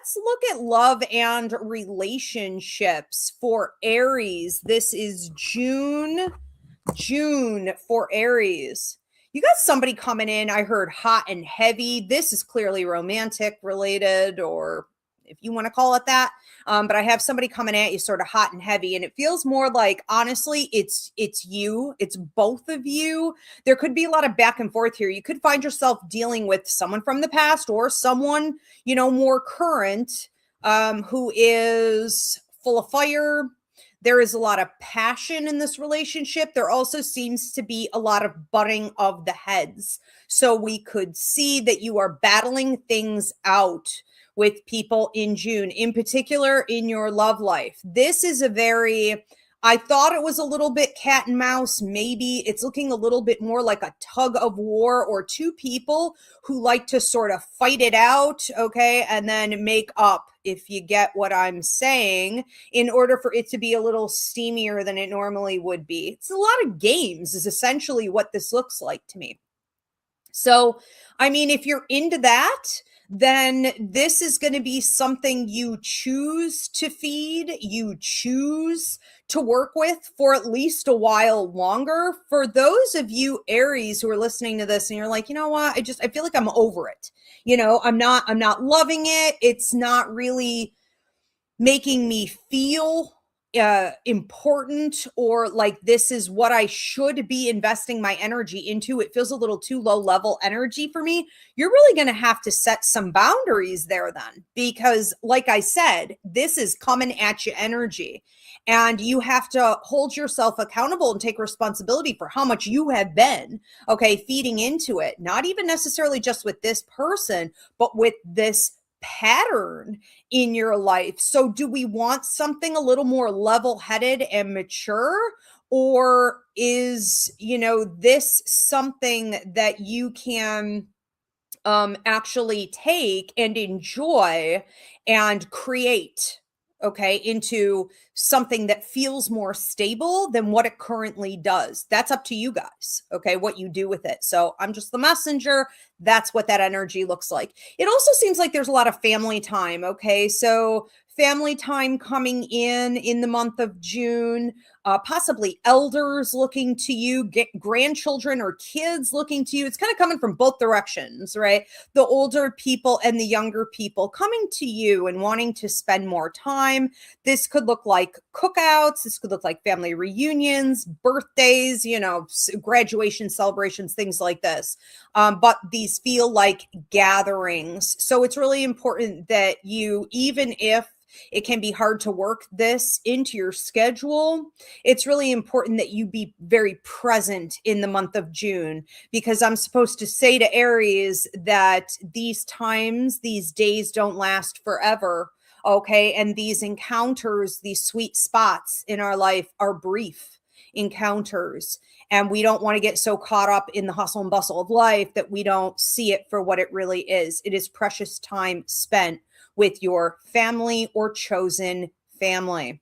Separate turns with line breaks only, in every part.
let's look at love and relationships for Aries. This is June for Aries. You got somebody coming in. I heard hot and heavy. This is clearly romantic related, or if you want to call it that. But I have somebody coming at you sort of hot and heavy, and it feels more like, honestly, it's you. It's both of you. There could be a lot of back and forth here. You could find yourself dealing with someone from the past or someone, more current, who is full of fire. There is a lot of passion in this relationship. There also seems to be a lot of butting of the heads. So we could see that you are battling things out with people in June, in particular in your love life. This is I thought it was a little bit cat and mouse. Maybe it's looking a little bit more like a tug of war, or two people who like to sort of fight it out, okay, and then make up, if you get what I'm saying, in order for it to be a little steamier than it normally would be. It's a lot of games is essentially what this looks like to me. So, I mean, if you're into that, then this is going to be something you choose to feed, you choose to work with for at least a while longer. For those of you Aries who are listening to this and you're like, you know what, I feel like I'm over it. I'm not loving it. It's not really making me feel important, or like this is what I should be investing my energy into. It feels a little too low level energy for me. You're really going to have to set some boundaries there then, because like I said, this is coming at you energy, and you have to hold yourself accountable and take responsibility for how much you have been, okay, feeding into it. Not even necessarily just with this person, but with this pattern in your life. So do we want something a little more level-headed and mature, or is, this something that you can actually take and enjoy and create, okay, into something that feels more stable than what it currently does? That's up to you guys, okay, what you do with it. So I'm just the messenger. That's what that energy looks like. It also seems like there's a lot of family time, okay? So family time coming in the month of June, possibly elders looking to you, grandchildren or kids looking to you. It's kind of coming from both directions, right? The older people and the younger people coming to you and wanting to spend more time. This could look like cookouts. This could look like family reunions, birthdays, graduation celebrations, things like this. But these feel like gatherings. So it's really important that you, even if it can be hard to work this into your schedule, it's really important that you be very present in the month of June, because I'm supposed to say to Aries that these times, these days don't last forever. Okay. And these encounters, these sweet spots in our life are brief encounters. And we don't want to get so caught up in the hustle and bustle of life that we don't see it for what it really is. It is precious time spent with your family or chosen family.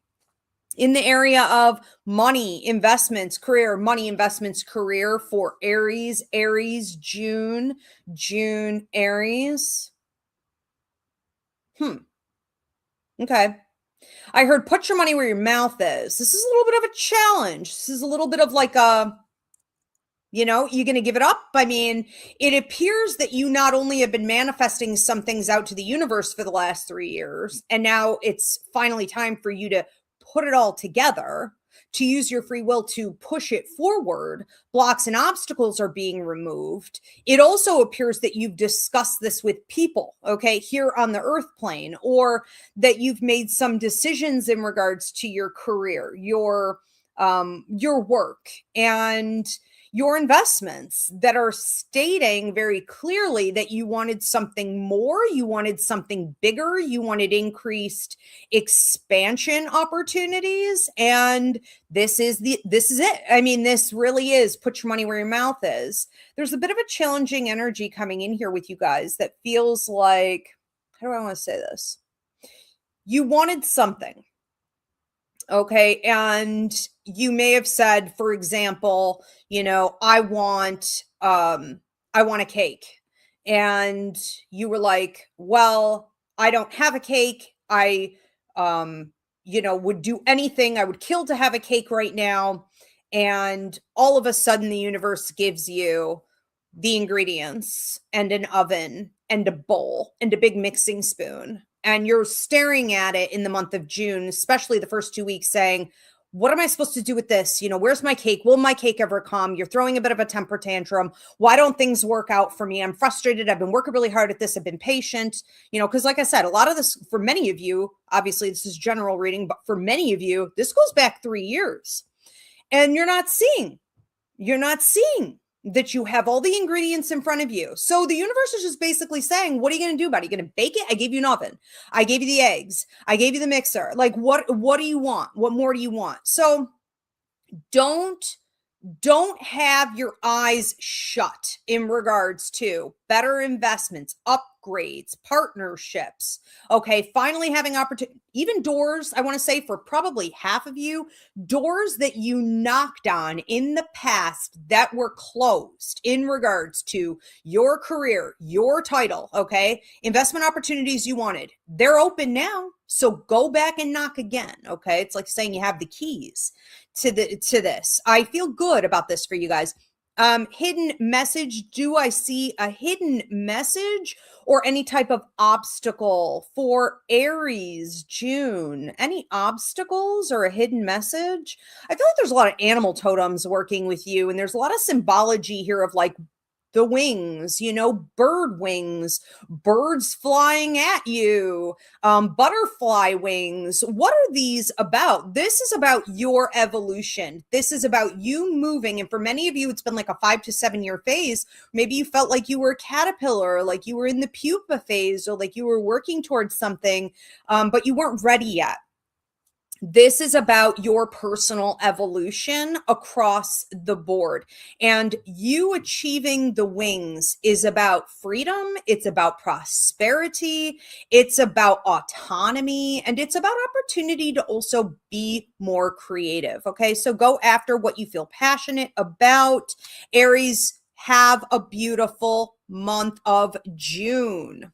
In the area of money, investments, career, money, investments, career for Aries, June, Aries. Okay. I heard put your money where your mouth is. This is a little bit of a challenge. This is a little bit of like you're going to give it up. I mean, it appears that you not only have been manifesting some things out to the universe for the last 3 years, and now it's finally time for you to put it all together, to use your free will to push it forward. Blocks and obstacles are being removed. It also appears that you've discussed this with people, okay, here on the earth plane, or that you've made some decisions in regards to your career, your work, and your investments that are stating very clearly that you wanted something more, you wanted something bigger, you wanted increased expansion opportunities. And this is it. I mean, this really is put your money where your mouth is. There's a bit of a challenging energy coming in here with you guys that feels like, how do I want to say this? You wanted something. Okay. And you may have said, for example, I want a cake. And you were like, well, I don't have a cake. I, would do anything. I would kill to have a cake right now. And all of a sudden, the universe gives you the ingredients and an oven and a bowl and a big mixing spoon. And you're staring at it in the month of June, especially the first 2 weeks, saying, what am I supposed to do with this? Where's my cake? Will my cake ever come? You're throwing a bit of a temper tantrum. Why don't things work out for me? I'm frustrated. I've been working really hard at this. I've been patient, because like I said, a lot of this for many of you, obviously this is general reading, but for many of you, this goes back 3 years and you're not seeing that you have all the ingredients in front of you. So the universe is just basically saying, what are you going to do about it? Are you going to bake it? I gave you an oven. I gave you the eggs. I gave you the mixer. Like, what do you want? What more do you want? So don't have your eyes shut in regards to better investments, upgrades, partnerships. Okay. Finally having opportunity, even doors, I want to say for probably half of you, doors that you knocked on in the past that were closed in regards to your career, your title. Okay. Investment opportunities you wanted, they're open now. So go back and knock again. Okay. It's like saying you have the keys to this. I feel good about this for you guys. Hidden message. Do I see a hidden message or any type of obstacle for Aries June? Any obstacles or a hidden message? I feel like there's a lot of animal totems working with you, and there's a lot of symbology here of like the wings, bird wings, birds flying at you, butterfly wings. What are these about? This is about your evolution. This is about you moving. And for many of you, it's been like a 5 to 7 year phase. Maybe you felt like you were a caterpillar, like you were in the pupa phase, or like you were working towards something, but you weren't ready yet. This is about your personal evolution across the board, and you achieving the wings is about freedom. It's about prosperity. It's about autonomy, and it's about opportunity to also be more creative. Okay. So go after what you feel passionate about. Aries, have a beautiful month of June.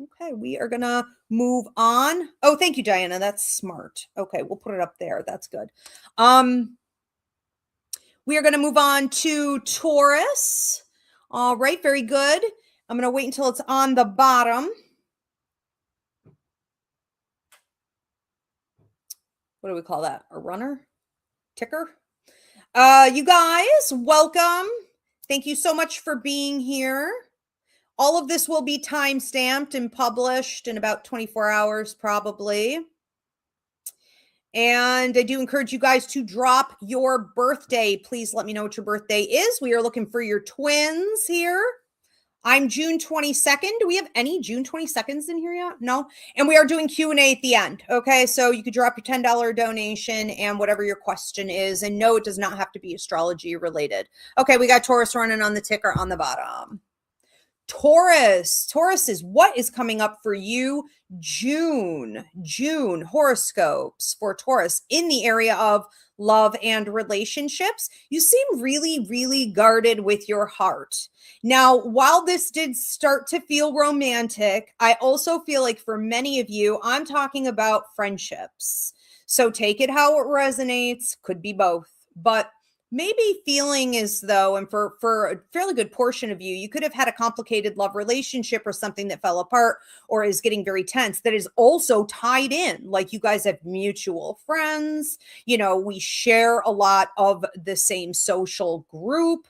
Okay, we are going to move on. Oh, thank you, Diana. That's smart. Okay, we'll put it up there. That's good. We are going to move on to Taurus. All right, very good. I'm going to wait until it's on the bottom. What do we call that? A runner? Ticker? You guys, welcome. Thank you so much for being here. All of this will be time-stamped and published in about 24 hours, probably. And I do encourage you guys to drop your birthday. Please let me know what your birthday is. We are looking for your twins here. I'm June 22nd. Do we have any June 22nds in here yet? No. And we are doing Q&A at the end. Okay. So you could drop your $10 donation and whatever your question is. And no, it does not have to be astrology related. Okay. We got Taurus running on the ticker on the bottom. Taurus is what is coming up for you. June horoscopes for Taurus in the area of love and relationships. You seem really, really guarded with your heart. Now, while this did start to feel romantic, I also feel like for many of you, I'm talking about friendships. So take it how it resonates, could be both, but maybe feeling as though, and for a fairly good portion of you, you could have had a complicated love relationship or something that fell apart or is getting very tense that is also tied in. Like you guys have mutual friends, we share a lot of the same social group.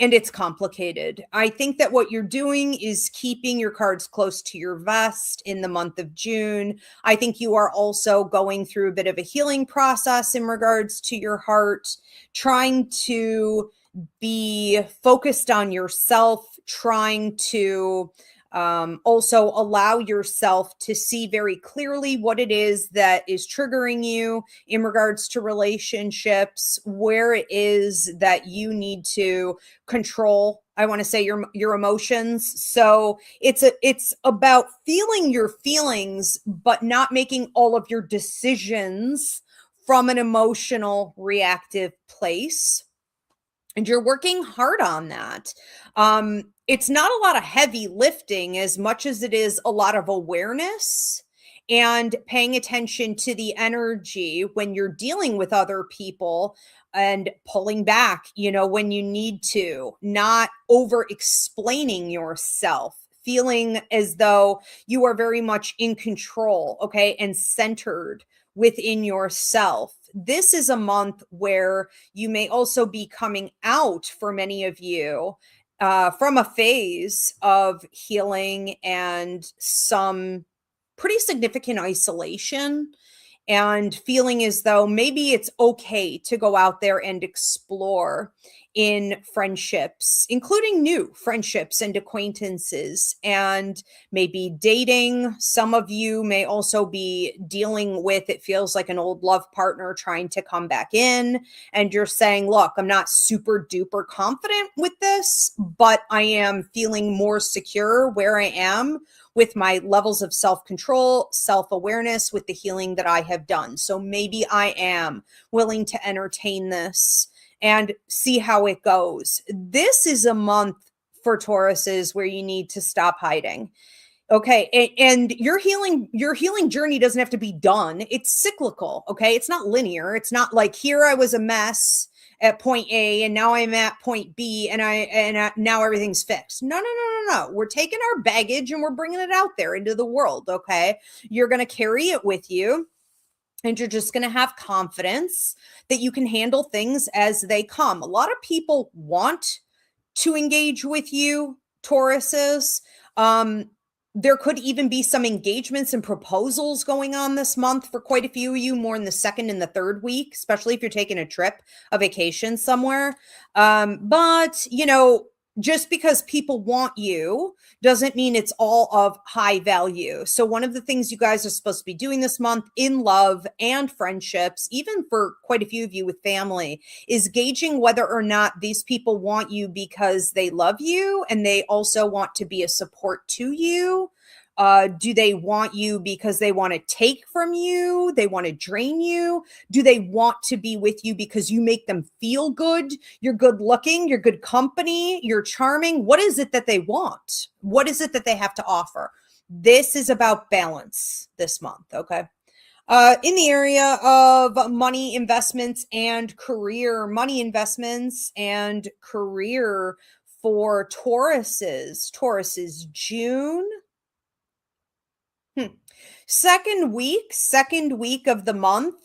And it's complicated. I think that what you're doing is keeping your cards close to your vest in the month of June. I think you are also going through a bit of a healing process in regards to your heart, trying to be focused on yourself, trying to also allow yourself to see very clearly what it is that is triggering you in regards to relationships, where it is that you need to control, I want to say, your emotions. So it's about feeling your feelings, but not making all of your decisions from an emotional reactive place. and you're working hard on that. It's not a lot of heavy lifting as much as it is a lot of awareness and paying attention to the energy when you're dealing with other people and pulling back, when you need to, not over explaining yourself, feeling as though you are very much in control, okay, and centered within yourself. This is a month where you may also be coming out for many of you from a phase of healing and some pretty significant isolation, and feeling as though maybe it's okay to go out there and explore in friendships, including new friendships and acquaintances, and maybe dating. Some of you may also be dealing with, it feels like an old love partner trying to come back in, and you're saying, look, I'm not super duper confident with this, but I am feeling more secure where I am with my levels of self-control, self-awareness, with the healing that I have done. So maybe I am willing to entertain this and see how it goes. This is a month for Tauruses where you need to stop hiding. Okay. And your healing journey doesn't have to be done. It's cyclical. Okay. It's not linear. It's not like, here I was a mess at point A and now I'm at point B and now everything's fixed. No. We're taking our baggage and we're bringing it out there into the world. Okay. You're going to carry it with you, and you're just going to have confidence that you can handle things as they come. A lot of people want to engage with you, Tauruses. There could even be some engagements and proposals going on this month for quite a few of you, more in the second and the third week, especially if you're taking a trip, a vacation somewhere. But, just because people want you doesn't mean it's all of high value. So one of the things you guys are supposed to be doing this month in love and friendships, even for quite a few of you with family, is gauging whether or not these people want you because they love you and they also want to be a support to you. Do they want you because they want to take from you? They want to drain you? Do they want to be with you because you make them feel good? You're good looking, you're good company, you're charming. What is it that they want? What is it that they have to offer? This is about balance this month, okay? In the area of money investments and career, for Tauruses, June. Second week of the month,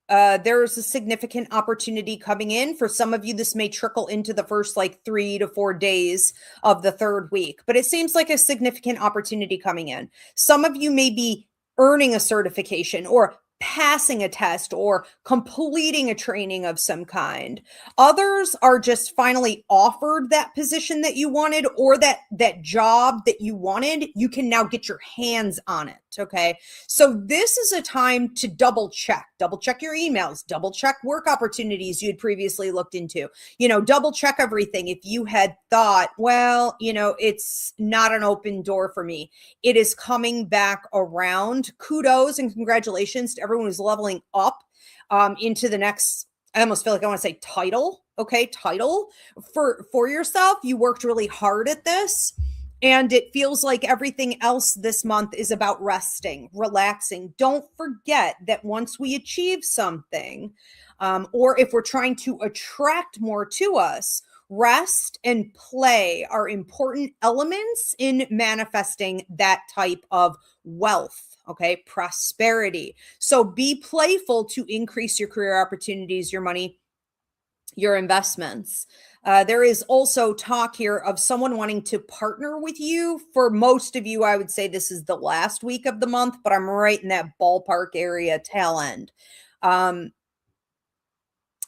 there's a significant opportunity coming in. For some of you, this may trickle into the first 3 to 4 days of the third week, but it seems like a significant opportunity coming in. Some of you may be earning a certification or passing a test or completing a training of some kind. Others are just finally offered that position that you wanted, or that job that you wanted. You can now get your hands on it. Okay. So this is a time to double check your emails, double check work opportunities you had previously looked into, double check everything. If you had thought, well, it's not an open door for me, it is coming back around. Kudos and congratulations to everyone who's leveling up into the next, I almost feel like I want to say title. Okay. Title for yourself. You worked really hard at this. And it feels like everything else this month is about resting, relaxing. Don't forget that once we achieve something, or if we're trying to attract more to us, rest and play are important elements in manifesting that type of wealth, okay? Prosperity. So be playful to increase your career opportunities, your money, your investments. There is also talk here of someone wanting to partner with you. For most of you, I would say this is the last week of the month, but I'm right in that ballpark area, tail end.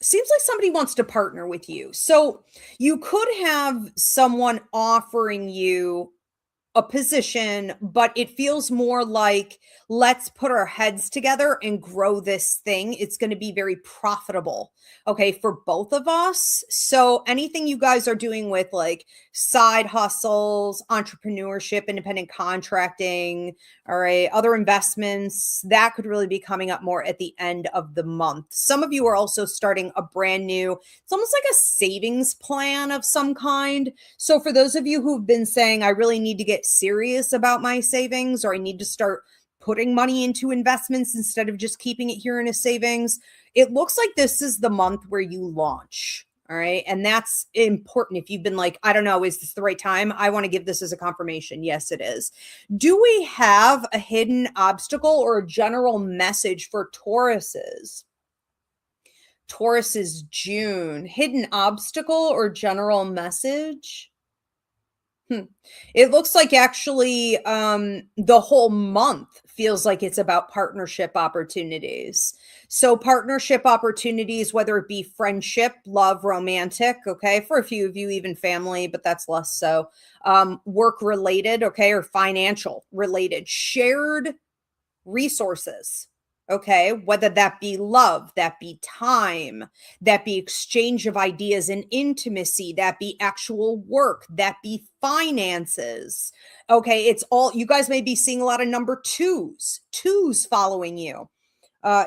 Seems like somebody wants to partner with you. So you could have someone offering you a position, but it feels more like let's put our heads together and grow this thing. It's going to be very profitable, okay, for both of us. So anything you guys are doing with like side hustles, entrepreneurship, independent contracting, all right, other investments, that could really be coming up more at the end of the month. Some of you are also starting a brand new, it's almost like a savings plan of some kind. So for those of you who've been saying, I really need to get serious about my savings, or I need to start putting money into investments instead of just keeping it here in a savings, it looks like this is the month where you launch. All right. And that's important. If you've been like, I don't know, is this the right time? I want to give this as a confirmation. Yes, it is. Do we have a hidden obstacle or a general message for Tauruses? Taurus is June. Hidden obstacle or general message? It looks like actually the whole month feels like it's about partnership opportunities. So partnership opportunities, whether it be friendship, love, romantic, okay, for a few of you, even family, but that's less so. Work related, okay, or financial related, shared resources. Okay, whether that be love, that be time, that be exchange of ideas and intimacy, that be actual work, that be finances. Okay, it's all, you guys may be seeing a lot of number twos following you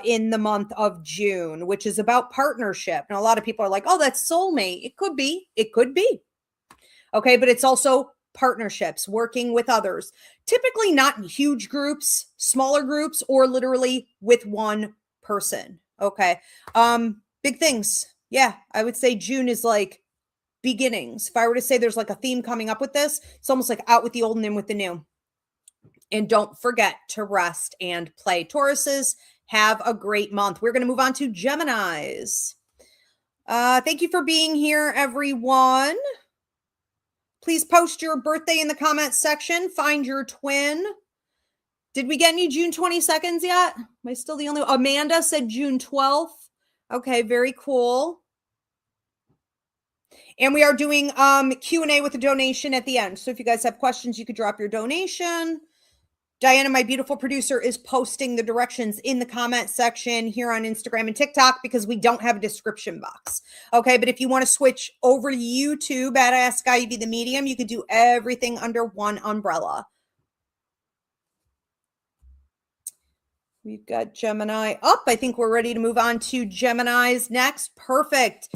in the month of June, which is about partnership. And a lot of people are like, oh, that's soulmate. It could be. It could be. Okay, but it's also partnerships, working with others, typically not in huge groups, smaller groups, or literally with one person. Okay. Big things. Yeah, I would say June is like beginnings. If I were to say there's like a theme coming up with this, it's almost like out with the old and in with the new. And don't forget to rest and play. Tauruses, have a great month. We're going to move on to Geminis. Thank you for being here, everyone. Please post your birthday in the comments section. Find your twin. Did we get any June 22nds yet? Am I still the only one? Amanda said June 12th. Okay, very cool. And we are doing Q&A with a donation at the end. So if you guys have questions, you could drop your donation. Diana, my beautiful producer, is posting the directions in the comment section here on Instagram and TikTok because we don't have a description box. Okay, but if you want to switch over to YouTube at Ask Ivy the Medium, you could do everything under one umbrella. We've got Gemini up. I think we're ready to move on to Geminis next. Perfect.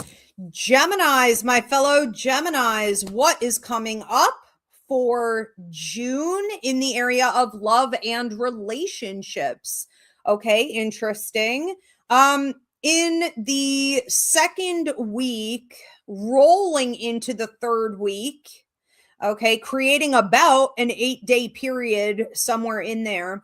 Geminis, my fellow Geminis, what is coming up for June in the area of love and relationships? Okay, interesting. In the second week, rolling into the third week, okay, creating about an 8-day period somewhere in there.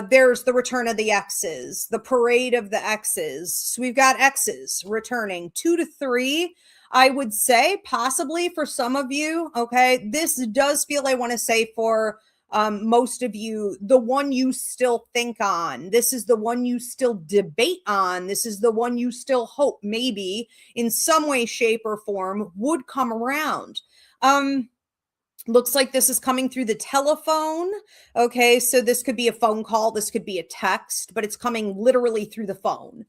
There's the return of the exes, the parade of the exes. So we've got exes returning 2 to 3. I would say possibly for some of you, okay, this does feel, I want to say for most of you, the one you still think on. This is the one you still debate on. This is the one you still hope maybe in some way, shape, or form would come around. Looks like this is coming through the telephone. Okay, so this could be a phone call. This could be a text, but it's coming literally through the phone.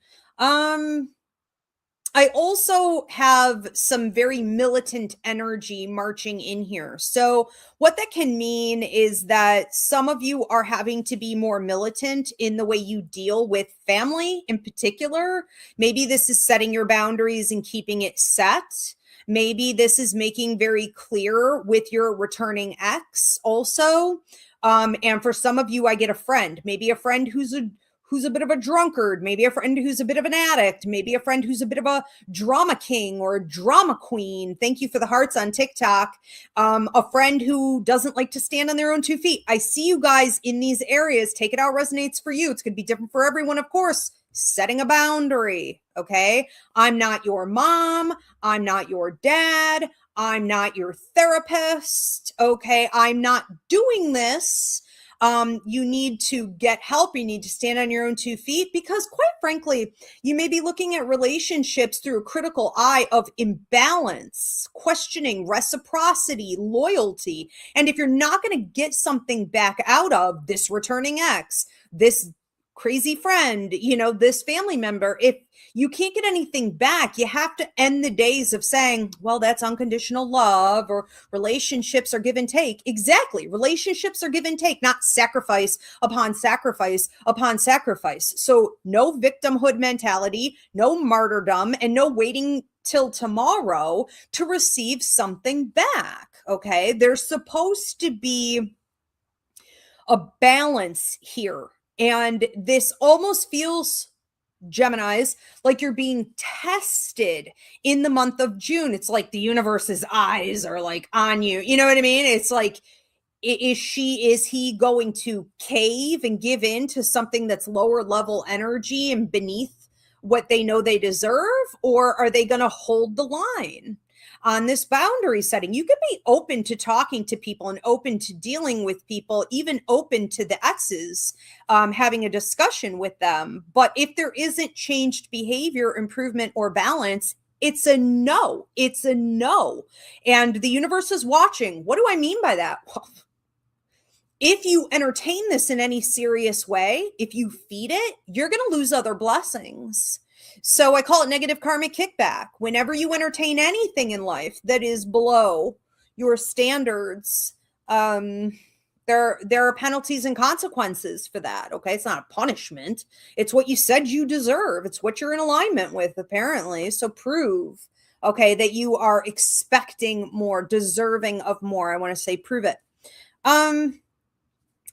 I also have some very militant energy marching in here. So what that can mean is that some of you are having to be more militant in the way you deal with family in particular. Maybe this is setting your boundaries and keeping it set. Maybe this is making very clear with your returning ex also. And for some of you, I get a friend, maybe a friend who's a bit of a drunkard, maybe a friend who's a bit of an addict, maybe a friend who's a bit of a drama king or a drama queen. Thank you for the hearts on TikTok. A friend who doesn't like to stand on their own 2 feet. I see you guys in these areas. Take it how it resonates for you. It's going to be different for everyone, of course. Setting a boundary, okay? I'm not your mom. I'm not your dad. I'm not your therapist, okay? I'm not doing this You need to get help. You need to stand on your own 2 feet because, quite frankly, you may be looking at relationships through a critical eye of imbalance, questioning reciprocity, loyalty. And if you're not going to get something back out of this returning ex, this crazy friend, this family member, if you can't get anything back, you have to end the days of saying, well, that's unconditional love, or relationships are give and take. Exactly. Relationships are give and take, not sacrifice upon sacrifice upon sacrifice. So no victimhood mentality, no martyrdom, and no waiting till tomorrow to receive something back. Okay. There's supposed to be a balance here. And this almost feels, Geminis, like you're being tested in the month of June. It's like the universe's eyes are like on you. You know what I mean? It's like, is he going to cave and give in to something that's lower level energy and beneath what they know they deserve? Or are they going to hold the line on this boundary setting? You can be open to talking to people and open to dealing with people, even open to the exes, having a discussion with them. But if there isn't changed behavior, improvement, or balance, it's a no. It's a no. And the universe is watching. What do I mean by that? Well, if you entertain this in any serious way, if you feed it, you're going to lose other blessings. So I call it negative karmic kickback. Whenever you entertain anything in life that is below your standards, there are penalties and consequences for that. Okay. It's not a punishment. It's what you said you deserve. It's what you're in alignment with, apparently. So prove, okay, that you are expecting more, deserving of more. I want to say prove it.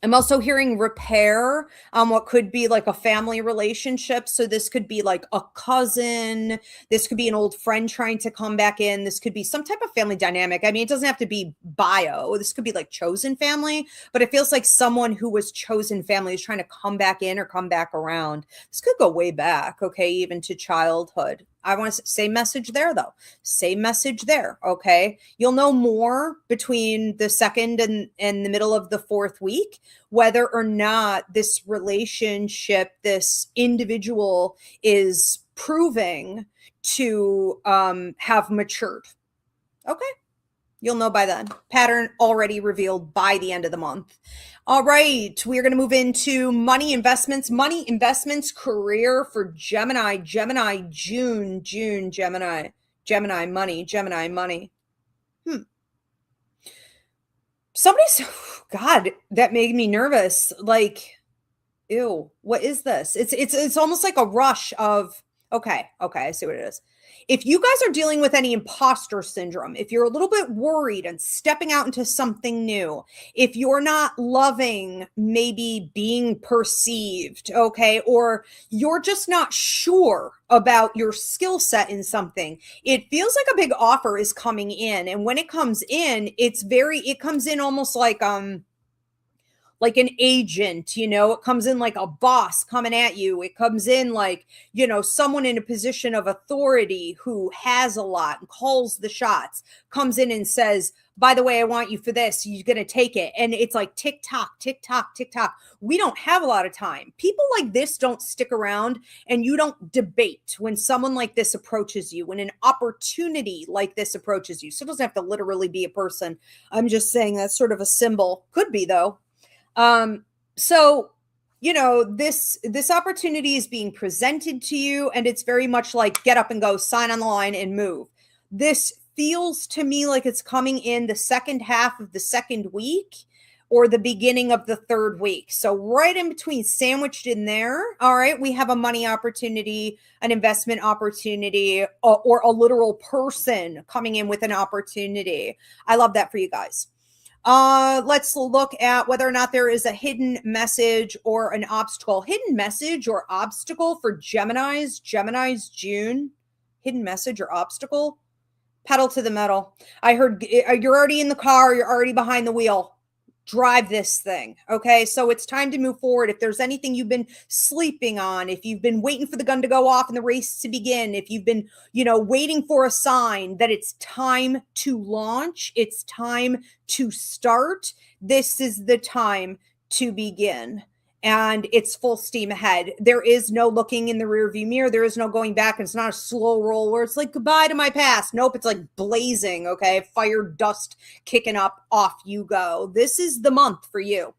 I'm also hearing repair, what could be like a family relationship. So this could be like a cousin. This could be an old friend trying to come back in. This could be some type of family dynamic. I mean, it doesn't have to be bio. This could be like chosen family, but it feels like someone who was chosen family is trying to come back in or come back around. This could go way back, okay, even to childhood. I want to say message there, though. Same message there, okay? You'll know more between the second and the middle of the 4th week, whether or not this relationship, this individual is proving to have matured. Okay? You'll know by then. Pattern already revealed by the end of the month. All right, we're going to move into money investments, career for Gemini, June, Gemini, money. Somebody's, God, that made me nervous. Like, ew, what is this? It's almost like a rush of, okay, I see what it is. If you guys are dealing with any imposter syndrome, if you're a little bit worried and stepping out into something new, if you're not loving maybe being perceived, okay, or you're just not sure about your skill set in something, it feels like a big offer is coming in. And when it comes in, it comes in almost like an agent, it comes in like a boss coming at you. It comes in like, someone in a position of authority who has a lot and calls the shots, comes in and says, by the way, I want you for this. You're going to take it. And it's like tick tock, tick tock, tick tock. We don't have a lot of time. People like this don't stick around, and you don't debate when someone like this approaches you, when an opportunity like this approaches you. So it doesn't have to literally be a person. I'm just saying that's sort of a symbol. Could be, though. So, this opportunity is being presented to you, and it's very much like get up and go, sign on the line and move. This feels to me like it's coming in the second half of the 2nd week or the beginning of the 3rd week. So right in between, sandwiched in there. All right. We have a money opportunity, an investment opportunity, or a literal person coming in with an opportunity. I love that for you guys. Let's look at whether or not there is a hidden message or an obstacle. Hidden message or obstacle for Gemini's June. Hidden message or obstacle. Pedal to the metal. I heard you're already in the car. You're already behind the wheel. Drive this thing. Okay. So it's time to move forward. If there's anything you've been sleeping on, if you've been waiting for the gun to go off and the race to begin, if you've been, waiting for a sign that it's time to launch, it's time to start, this is the time to begin. And it's full steam ahead. There is no looking in the rearview mirror. There is no going back. It's not a slow roll where it's like goodbye to my past. Nope, it's like blazing. Okay, fire dust kicking up, off you go. This is the month for you.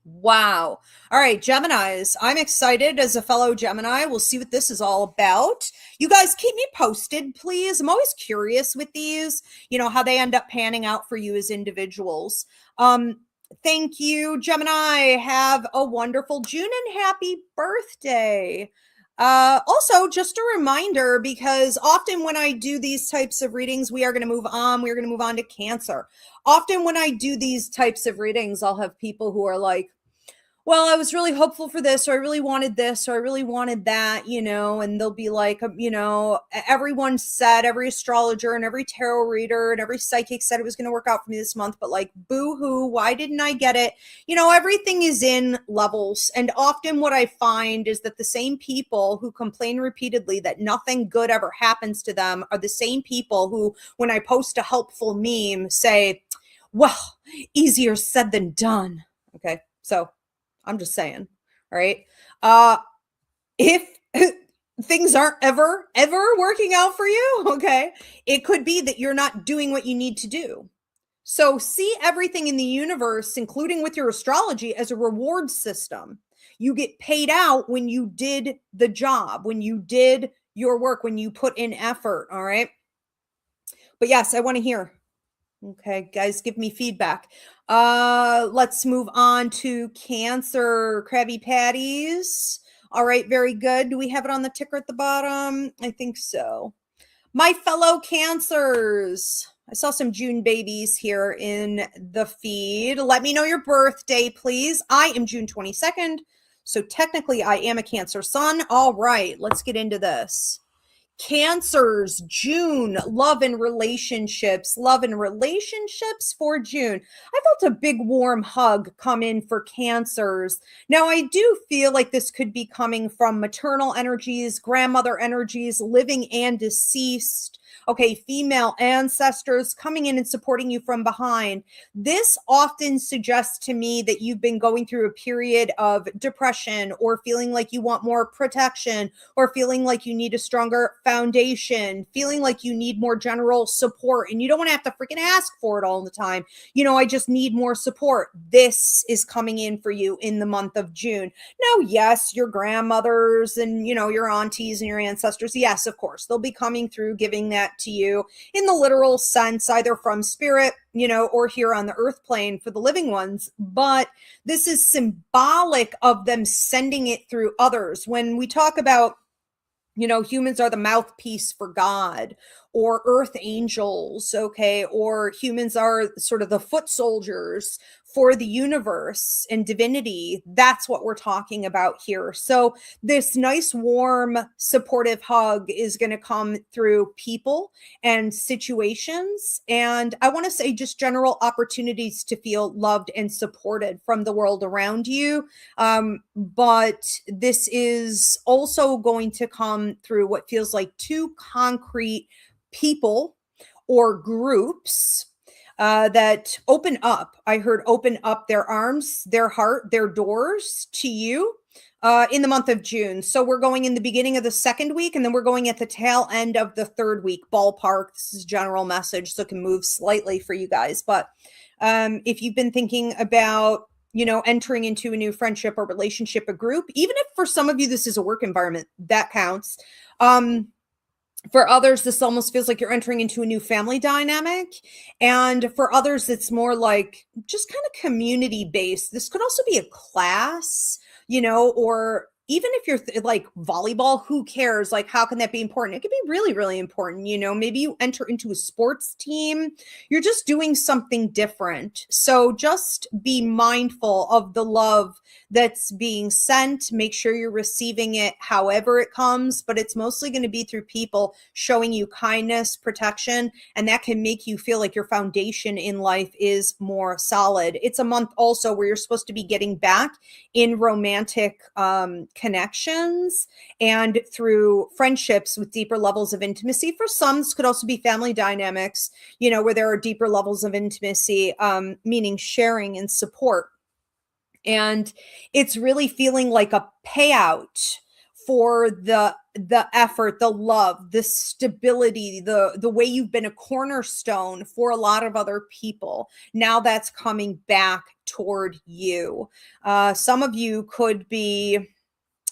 Wow. All right, Geminis. I'm excited as a fellow Gemini. We'll see what this is all about. You guys keep me posted, please. I'm always curious with these, how they end up panning out for you as individuals. Thank you, Gemini. Have a wonderful June and happy birthday. Also, just a reminder, because often when I do these types of readings, we are going to move on. We're going to move on to Cancer. Often when I do these types of readings, I'll have people who are like, well, I was really hopeful for this, or I really wanted this, or I really wanted that, and they'll be like, everyone said, every astrologer and every tarot reader and every psychic said it was going to work out for me this month, but like, boo-hoo, why didn't I get it? Everything is in levels. And often what I find is that the same people who complain repeatedly that nothing good ever happens to them are the same people who, when I post a helpful meme, say, well, easier said than done. Okay, so I'm just saying, all right? If things aren't ever working out for you, okay, it could be that you're not doing what you need to do. So see everything in the universe, including with your astrology, as a reward system. You get paid out when you did the job, when you did your work, when you put in effort, all right? But yes, I want to hear. Okay, guys, give me feedback. Let's move on to Cancer, Krabby Patties. All right, very good. Do we have it on the ticker at the bottom? I think so. My fellow Cancers, I saw some June babies here in the feed. Let me know your birthday, please. I am June 22nd, so technically I am a Cancer sun. All right, let's get into this. Cancers, June, love and relationships for June. I felt a big warm hug come in for Cancers. Now, I do feel like this could be coming from maternal energies, grandmother energies, living and deceased. Okay, female ancestors coming in and supporting you from behind. This often suggests to me that you've been going through a period of depression, or feeling like you want more protection, or feeling like you need a stronger foundation, feeling like you need more general support, and you don't want to have to freaking ask for it all the time. I just need more support. This is coming in for you in the month of June. Now, yes, your grandmothers and, your aunties and your ancestors, yes, of course, they'll be coming through, giving that to you in the literal sense, either from spirit, or here on the earth plane for the living ones. But this is symbolic of them sending it through others. When we talk about, humans are the mouthpiece for God, or earth angels, okay, or humans are sort of the foot soldiers for the universe and divinity. That's what we're talking about here. So this nice, warm, supportive hug is going to come through people and situations. And I want to say just general opportunities to feel loved and supported from the world around you. But this is also going to come through what feels like two concrete people or groups that open up. I heard open up their arms, their heart, their doors to you in the month of June. So we're going in the beginning of the second week, and then we're going at the tail end of the third week, ballpark. This is general message, so it can move slightly for you guys. But if you've been thinking about entering into a new friendship or relationship, a group, even if for some of you this is a work environment, that counts. For others, this almost feels like you're entering into a new family dynamic. And for others, it's more like just kind of community based. This could also be a class, or even if you're like volleyball, who cares? Like, how can that be important? It could be really, really important. Maybe you enter into a sports team. You're just doing something different. So just be mindful of the love that's being sent. Make sure you're receiving it however it comes, but it's mostly going to be through people showing you kindness, protection, and that can make you feel like your foundation in life is more solid. It's a month also where you're supposed to be getting back in romantic connections and through friendships with deeper levels of intimacy. For some, this could also be family dynamics, where there are deeper levels of intimacy, meaning sharing and support. And it's really feeling like a payout for the effort, the love, the stability, the way you've been a cornerstone for a lot of other people. Now that's coming back toward you. Some of you could be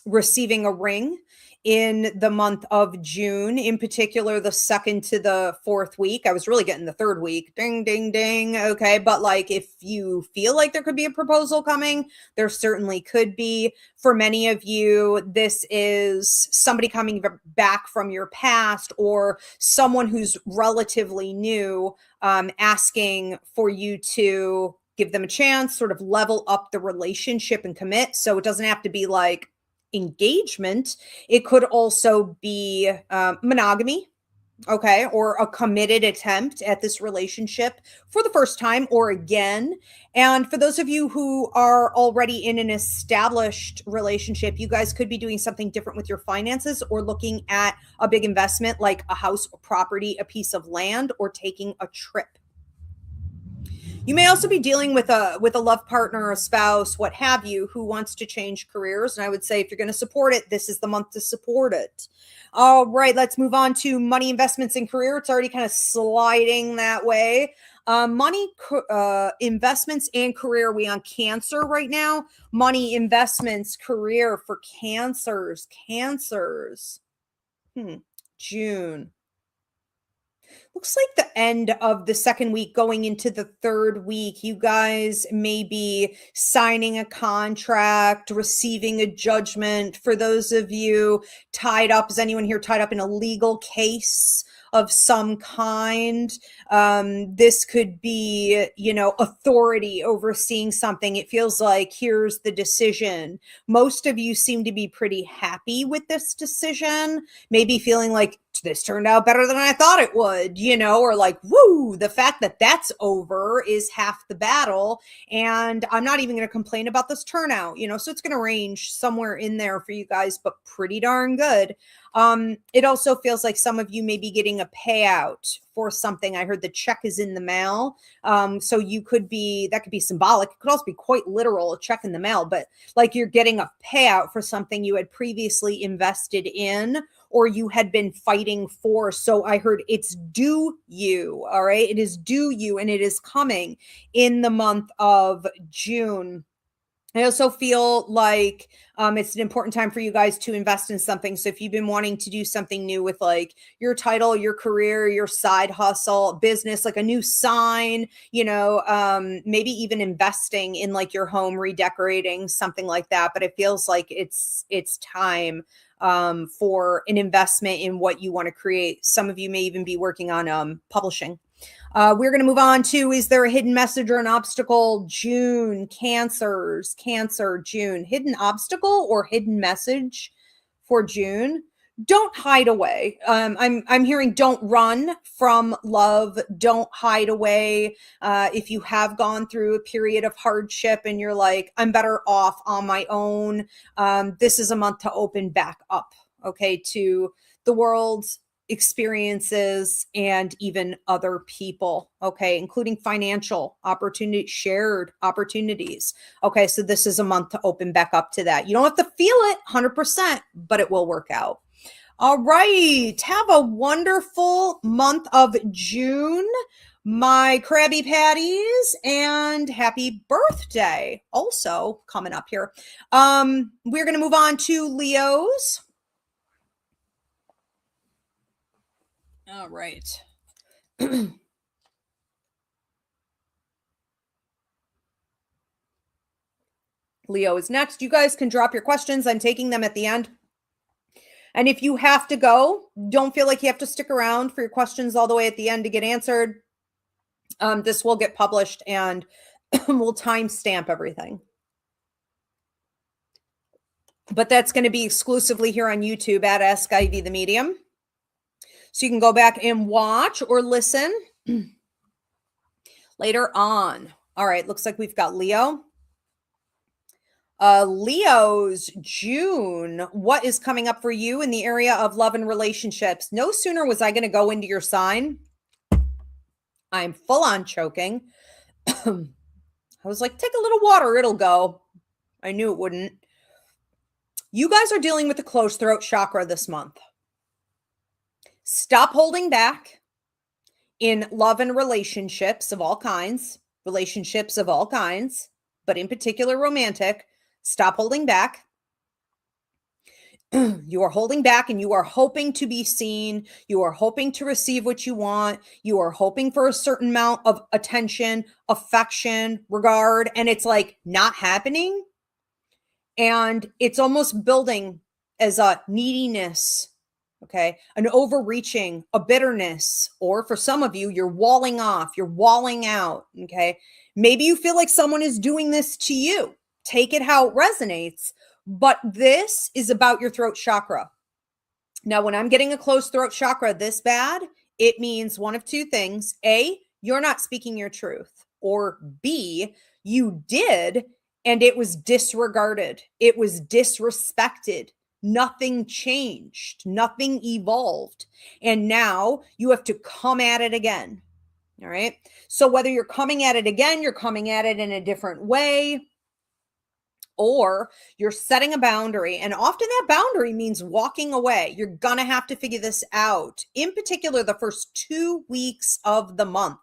receiving a ring in the month of June, in particular, the second to the fourth week. I was really getting the third week. Ding, ding, ding. Okay. But like, if you feel like there could be a proposal coming, there certainly could be. For many of you, this is somebody coming back from your past or someone who's relatively new, asking for you to give them a chance, sort of level up the relationship and commit. So it doesn't have to be like engagement. It could also be monogamy, okay, or a committed attempt at this relationship for the first time or again. And for those of you who are already in an established relationship, you guys could be doing something different with your finances or looking at a big investment like a house, a property, a piece of land, or taking a trip. You may also be dealing with a love partner, a spouse, what have you, who wants to change careers. And I would say if you're going to support it, this is the month to support it. All right, let's move on to money, investments, and career. It's already kind of sliding that way. Money, investments, and career. Are we on Cancer right now? Money, investments, career for Cancers. June. Looks like the end of the second week going into the third week. You guys may be signing a contract, receiving a judgment. For those of you tied up, is anyone here tied up in a legal case of some kind? This could be, authority overseeing something. It feels like here's the decision. Most of you seem to be pretty happy with this decision, maybe feeling like this turned out better than I thought it would, or like, woo, the fact that that's over is half the battle. And I'm not even going to complain about this turnout, so it's going to range somewhere in there for you guys, but pretty darn good. It also feels like some of you may be getting a payout for something. I heard the check is in the mail. So that could be symbolic. It could also be quite literal, a check in the mail, but like you're getting a payout for something you had previously invested in or you had been fighting for. So I heard it's due you. All right. It is due you and it is coming in the month of June. I also feel like it's an important time for you guys to invest in something. So if you've been wanting to do something new with like your title, your career, your side hustle, business, like a new sign, maybe even investing in like your home, redecorating, something like that. But it feels like it's time for an investment in what you want to create. Some of you may even be working on publishing. We're going to move on to, is there a hidden message or an obstacle? June, Cancer, June. Hidden obstacle or hidden message for June? Don't hide away. I'm hearing don't run from love. Don't hide away. If you have gone through a period of hardship and you're like, I'm better off on my own. This is a month to open back up, okay, to the world's experiences and even other people, okay, including financial opportunity, shared opportunities. Okay, so this is a month to open back up to that. You don't have to feel it 100%, but it will work out. All right, have a wonderful month of June, my Krabby Patties, and happy birthday also coming up here. We're going to move on to Leos. All right. Leo is next. You guys can drop your questions. I'm taking them at the end. And if you have to go, don't feel like you have to stick around for your questions all the way at the end to get answered. This will get published and we'll timestamp everything. But that's going to be exclusively here on YouTube at Ask Ivy the Medium. So you can go back and watch or listen later on. All right, looks like we've got Leo. Leo's June, what is coming up for you in the area of love and relationships? No sooner was I going to go into your sign, I'm full on choking. I was like, take a little water, it'll go. I knew it wouldn't. You guys are dealing with the closed throat chakra this month. Stop holding back in love and relationships of all kinds, but in particular romantic. Stop holding back. You are holding back and you are hoping to be seen. You are hoping to receive what you want. You are hoping for a certain amount of attention, affection, regard, and it's like not happening. And it's almost building as a neediness, okay, an overreaching, a bitterness, or for some of you, you're walling off, you're walling out, okay? Maybe you feel like someone is doing this to you. Take it how it resonates. But this is about your throat chakra. Now, when I'm getting a closed throat chakra this bad, it means one of two things. A, you're not speaking your truth. Or B, you did, and it was disregarded. It was disrespected. Nothing changed. Nothing evolved. And now you have to come at it again. All right. So whether you're coming at it again, you're coming at it in a different way, or you're setting a boundary. And often that boundary means walking away. You're going to have to figure this out. In particular, the first 2 weeks of the month.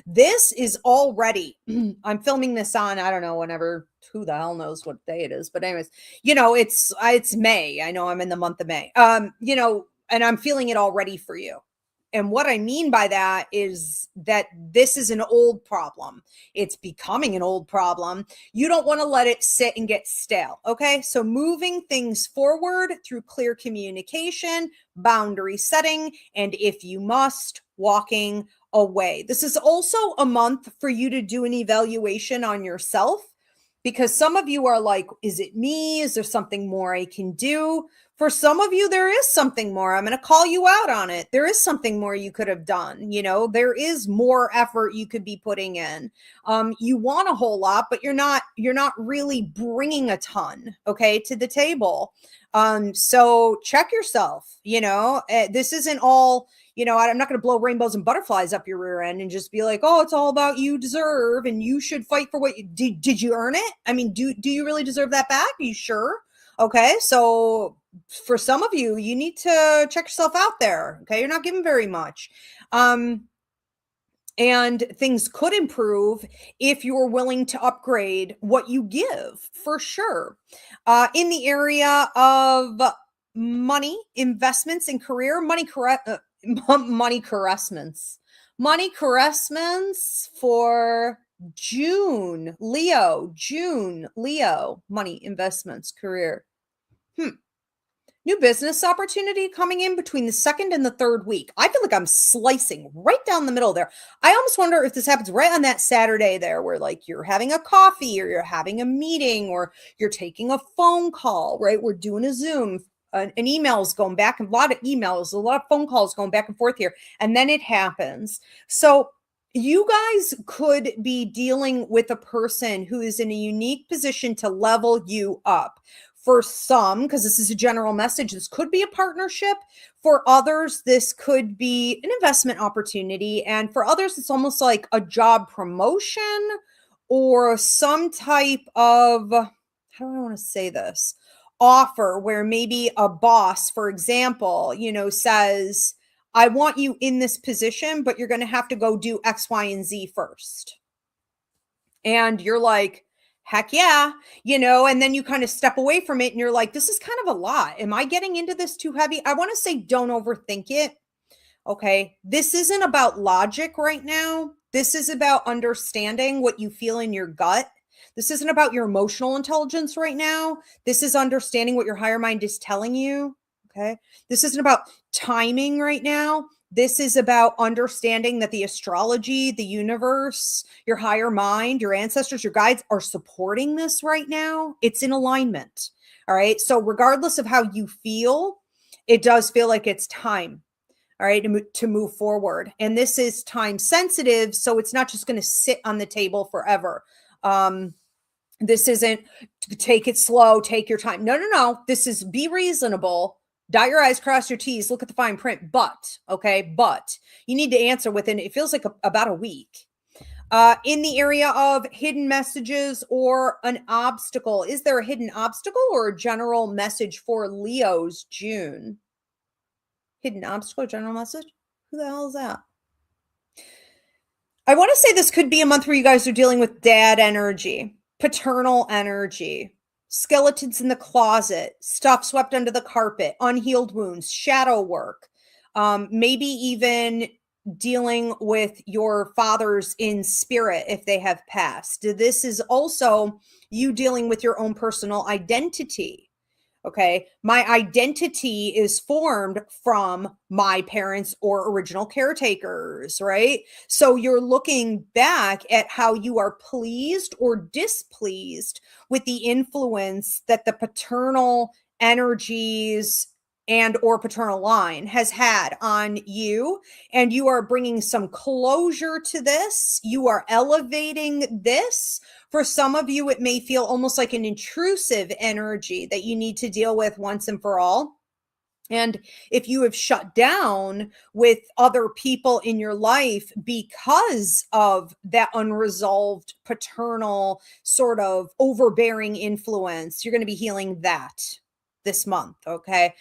This is already, I'm filming this on, I don't know, whenever, who the hell knows what day it is. But anyways, it's May. I know I'm in the month of May. And I'm feeling it already for you. And what I mean by that is that this is an old problem. It's becoming an old problem. You don't want to let it sit and get stale. Okay. So moving things forward through clear communication, boundary setting, and if you must, walking away. This is also a month for you to do an evaluation on yourself, because some of you are like, is it me? Is there something more I can do? For some of you, there is something more. I'm going to call you out on it. There is something more you could have done. There is more effort you could be putting in. You want a whole lot, but you're not really bringing a ton, okay, to the table. So check yourself. This isn't all, I'm not going to blow rainbows and butterflies up your rear end and just be like, oh, it's all about you deserve and you should fight for what you did. You earn it? I mean, do you really deserve that back? Are you sure? Okay. So for some of you, you need to check yourself out there. Okay. You're not giving very much. And things could improve if you're willing to upgrade what you give, for sure. In the area of money, investments, and career, money caressments for June, Leo, money, investments, career. New business opportunity coming in between the second and the third week. I feel like I'm slicing right down the middle there. I almost wonder if this happens right on that Saturday there where like you're having a coffee or you're having a meeting or you're taking a phone call, right? We're doing a Zoom, an email's going back, and a lot of emails, a lot of phone calls going back and forth here. And then it happens. So you guys could be dealing with a person who is in a unique position to level you up. For some, because this is a general message, this could be a partnership. For others, this could be an investment opportunity. And for others, it's almost like a job promotion or some type of, how do I want to say this? Offer where maybe a boss, for example, says, I want you in this position, but you're going to have to go do X, Y, and Z first. And you're like, heck yeah, and then you kind of step away from it and you're like, this is kind of a lot. Am I getting into this too heavy? I want to say, don't overthink it. Okay. This isn't about logic right now. This is about understanding what you feel in your gut. This isn't about your emotional intelligence right now. This is understanding what your higher mind is telling you. Okay. This isn't about timing right now. This is about understanding that the astrology, the universe, your higher mind, your ancestors, your guides are supporting this right now. It's in alignment. All right. So regardless of how you feel, it does feel like it's time. All right. To move forward. And this is time sensitive. So it's not just going to sit on the table forever. This isn't take it slow, take your time. No. This is be reasonable. Dot your I's, cross your T's, look at the fine print, but you need to answer within, it feels like about a week. In the area of hidden messages or an obstacle, is there a hidden obstacle or a general message for Leo's June? Hidden obstacle, general message? Who the hell is that? I want to say this could be a month where you guys are dealing with dad energy, paternal energy, skeletons in the closet, stuff swept under the carpet, unhealed wounds, shadow work, maybe even dealing with your fathers in spirit if they have passed. This is also you dealing with your own personal identity. Okay. My identity is formed from my parents or original caretakers, right? So you're looking back at how you are pleased or displeased with the influence that the paternal energies and or paternal line has had on you, and you are bringing some closure to this. You are elevating this. For some of you, it may feel almost like an intrusive energy that you need to deal with once and for all. And if you have shut down with other people in your life because of that unresolved paternal sort of overbearing influence, you're going to be healing that this month. Okay.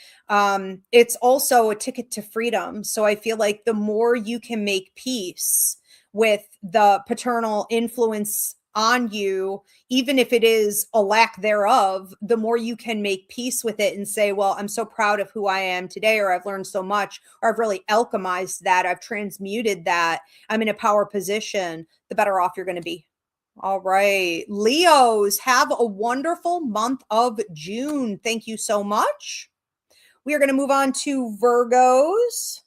It's also a ticket to freedom. So I feel like the more you can make peace with the paternal influence on you, even if it is a lack thereof, the more you can make peace with it and say, well, I'm so proud of who I am today, or I've learned so much, or I've really alchemized that, I've transmuted that, I'm in a power position, the better off you're going to be. All right. Leos, have a wonderful month of June. Thank you so much. We are going to move on to Virgos.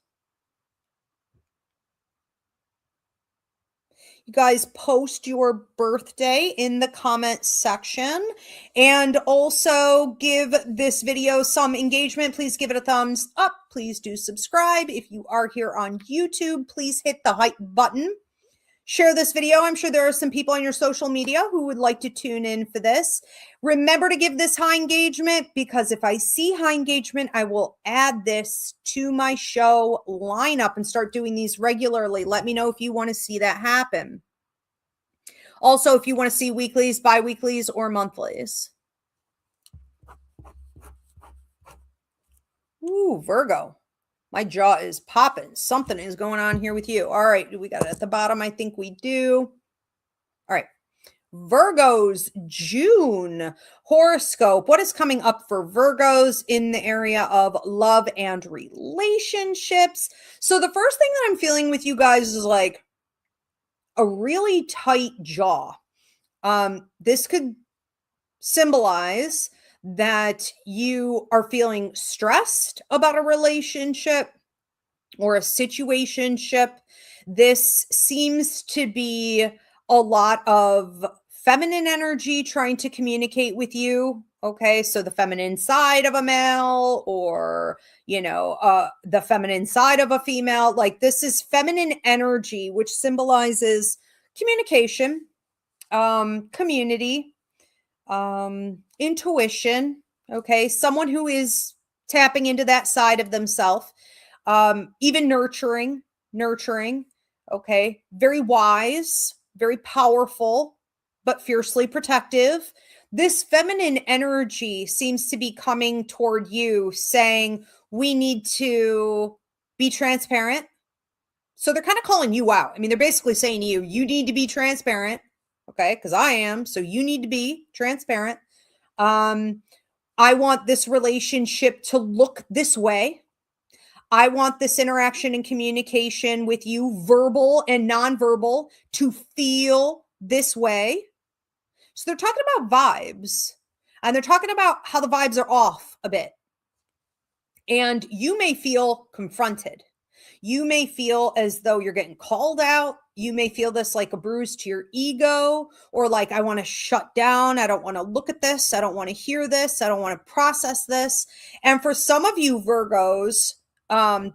You guys post your birthday in the comment section and also give this video some engagement. Please give it a thumbs up. Please do subscribe. If you are here on YouTube, please hit the hype button. Share this video. I'm sure there are some people on your social media who would like to tune in for this. Remember to give this high engagement, because if I see high engagement, I will add this to my show lineup and start doing these regularly. Let me know if you want to see that happen. Also, if you want to see weeklies, bi-weeklies, or monthlies. Ooh, Virgo. My jaw is popping. Something is going on here with you. All right. Do we got it at the bottom? I think we do. All right. Virgos, June horoscope. What is coming up for Virgos in the area of love and relationships? So the first thing that I'm feeling with you guys is like a really tight jaw. This could symbolize that you are feeling stressed about a relationship or a situationship. This seems to be a lot of feminine energy trying to communicate with you. Okay, so the feminine side of a male, or, the feminine side of a female. Like, this is feminine energy, which symbolizes communication, community, intuition. Okay, someone who is tapping into that side of themselves, even nurturing. Okay, very wise, very powerful, but fiercely protective. This feminine energy seems to be coming toward you saying, we need to be transparent. So they're kind of calling you out. I mean, they're basically saying to you, you need to be transparent. Okay, because I am. So you need to be transparent. I want this relationship to look this way. I want this interaction and communication with you, verbal and nonverbal, to feel this way. So they're talking about vibes, and they're talking about how the vibes are off a bit. And you may feel confronted. You may feel as though you're getting called out. You may feel this like a bruise to your ego, or like, I want to shut down. I don't want to look at this. I don't want to hear this. I don't want to process this. And for some of you Virgos,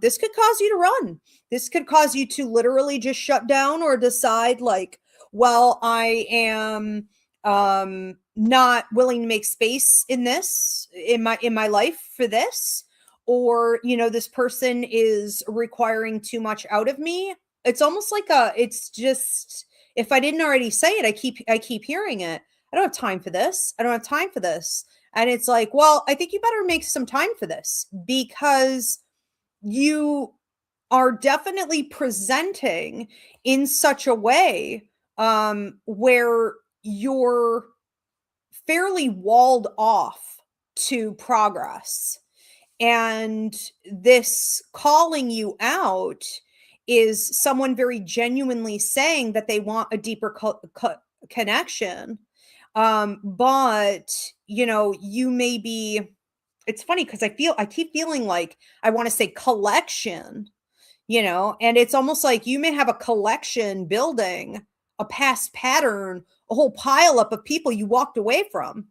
this could cause you to run. This could cause you to literally just shut down, or decide like, well, I am not willing to make space in this, in my life for this. Or, this person is requiring too much out of me. It's almost like it's If I didn't already say it, I keep hearing it. I don't have time for this. I don't have time for this. And it's like, well, I think you better make some time for this, because you are definitely presenting in such a way where you're fairly walled off to progress. And this calling you out is someone very genuinely saying that they want a deeper connection. But, you may be, it's funny because I keep feeling like I want to say collection, and it's almost like you may have a collection building, a past pattern, a whole pile up of people you walked away from,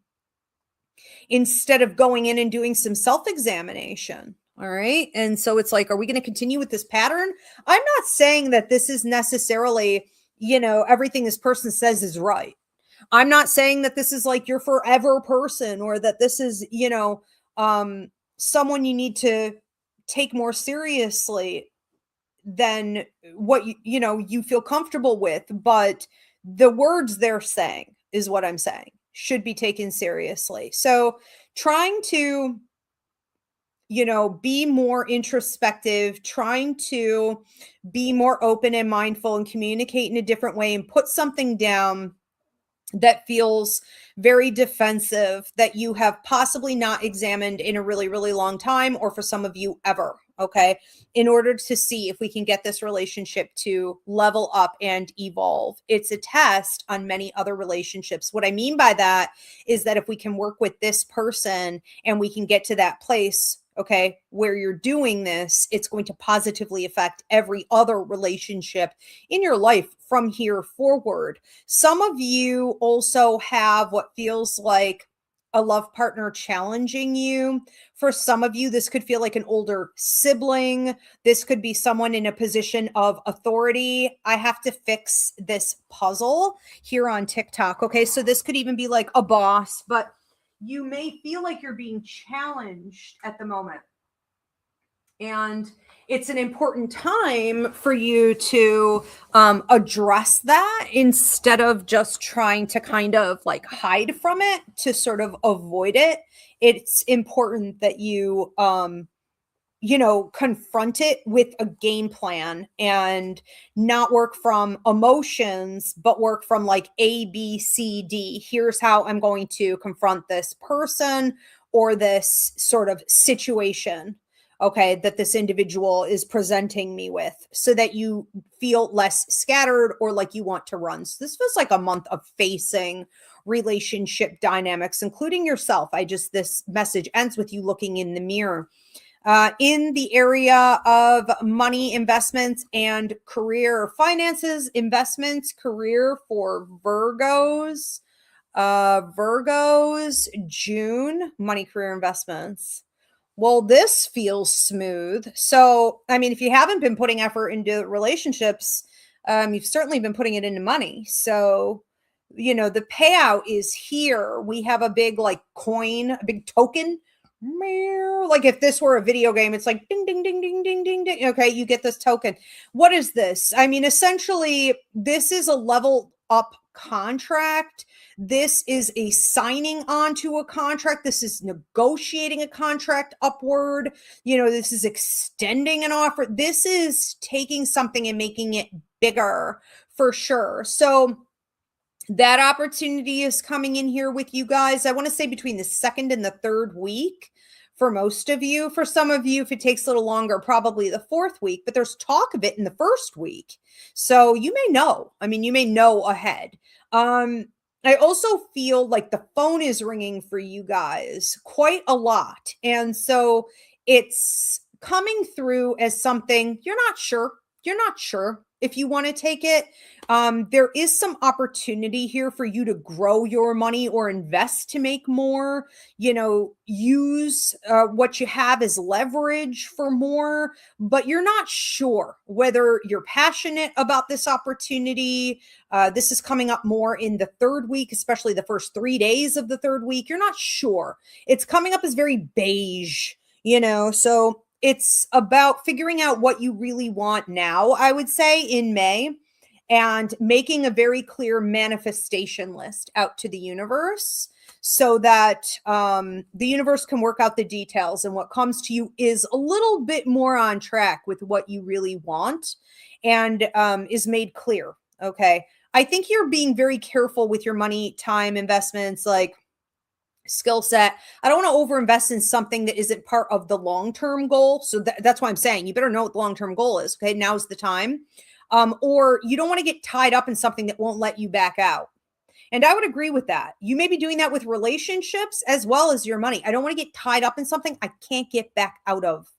instead of going in and doing some self-examination. All right. And so it's like, are we going to continue with this pattern? I'm not saying that this is necessarily, everything this person says is right. I'm not saying that this is like your forever person, or that this is, someone you need to take more seriously than what you feel comfortable with. But the words they're saying is what I'm saying should be taken seriously. So trying to, be more introspective, trying to be more open and mindful and communicate in a different way, and put something down that feels very defensive, that you have possibly not examined in a really, really long time, or for some of you ever. Okay. In order to see if we can get this relationship to level up and evolve. It's a test on many other relationships. What I mean by that is that if we can work with this person and we can get to that place, okay, where you're doing this, it's going to positively affect every other relationship in your life from here forward. Some of you also have what feels like a love partner challenging you. For some of you, this could feel like an older sibling. This could be someone in a position of authority. I have to fix this puzzle here on TikTok. Okay, so this could even be like a boss, but you may feel like you're being challenged at the moment. And it's an important time for you to address that, instead of just trying to kind of like hide from it to sort of avoid it. It's important that you, confront it with a game plan, and not work from emotions, but work from like A, B, C, D. Here's how I'm going to confront this person or this sort of situation, okay, that this individual is presenting me with, so that you feel less scattered or like you want to run. So this feels like a month of facing relationship dynamics, including yourself. This message ends with you looking in the mirror. In the area of money, investments, and career, finances, investments, career for Virgos. June, money, career, investments. Well, this feels smooth. So, I mean, if you haven't been putting effort into relationships, you've certainly been putting it into money. So, the payout is here. We have a big like coin, a big token. Like if this were a video game, it's like ding, ding, ding, ding, ding, ding, ding. Okay, you get this token. What is this? I mean, essentially, this is a level up contract. This is a signing on to a contract. This is negotiating a contract upward. This is extending an offer. This is taking something and making it bigger for sure. So that opportunity is coming in here with you guys. I want to say between the second and the third week for most of you. For some of you, if it takes a little longer, probably the fourth week, but there's talk of it in the first week. So you may know. I mean, you may know ahead. I also feel like the phone is ringing for you guys quite a lot. And so it's coming through as something you're not sure. You're not sure if you want to take it. There is some opportunity here for you to grow your money or invest to make more, use what you have as leverage for more, but you're not sure whether you're passionate about this opportunity. This is coming up more in the third week, especially the first 3 days of the third week. You're not sure. It's coming up as very beige, so it's about figuring out what you really want now, I would say, in May. and making a very clear manifestation list out to the universe so that the universe can work out the details, and what comes to you is a little bit more on track with what you really want and is made clear. Okay. I think you're being very careful with your money, time, investments, like skill set. I don't want to overinvest in something that isn't part of the long-term goal. So that's why I'm saying you better know what the long-term goal is. Okay. Now's the time. Or you don't want to get tied up in something that won't let you back out. And I would agree with that. You may be doing that with relationships as well as your money. I don't want to get tied up in something I can't get back out of,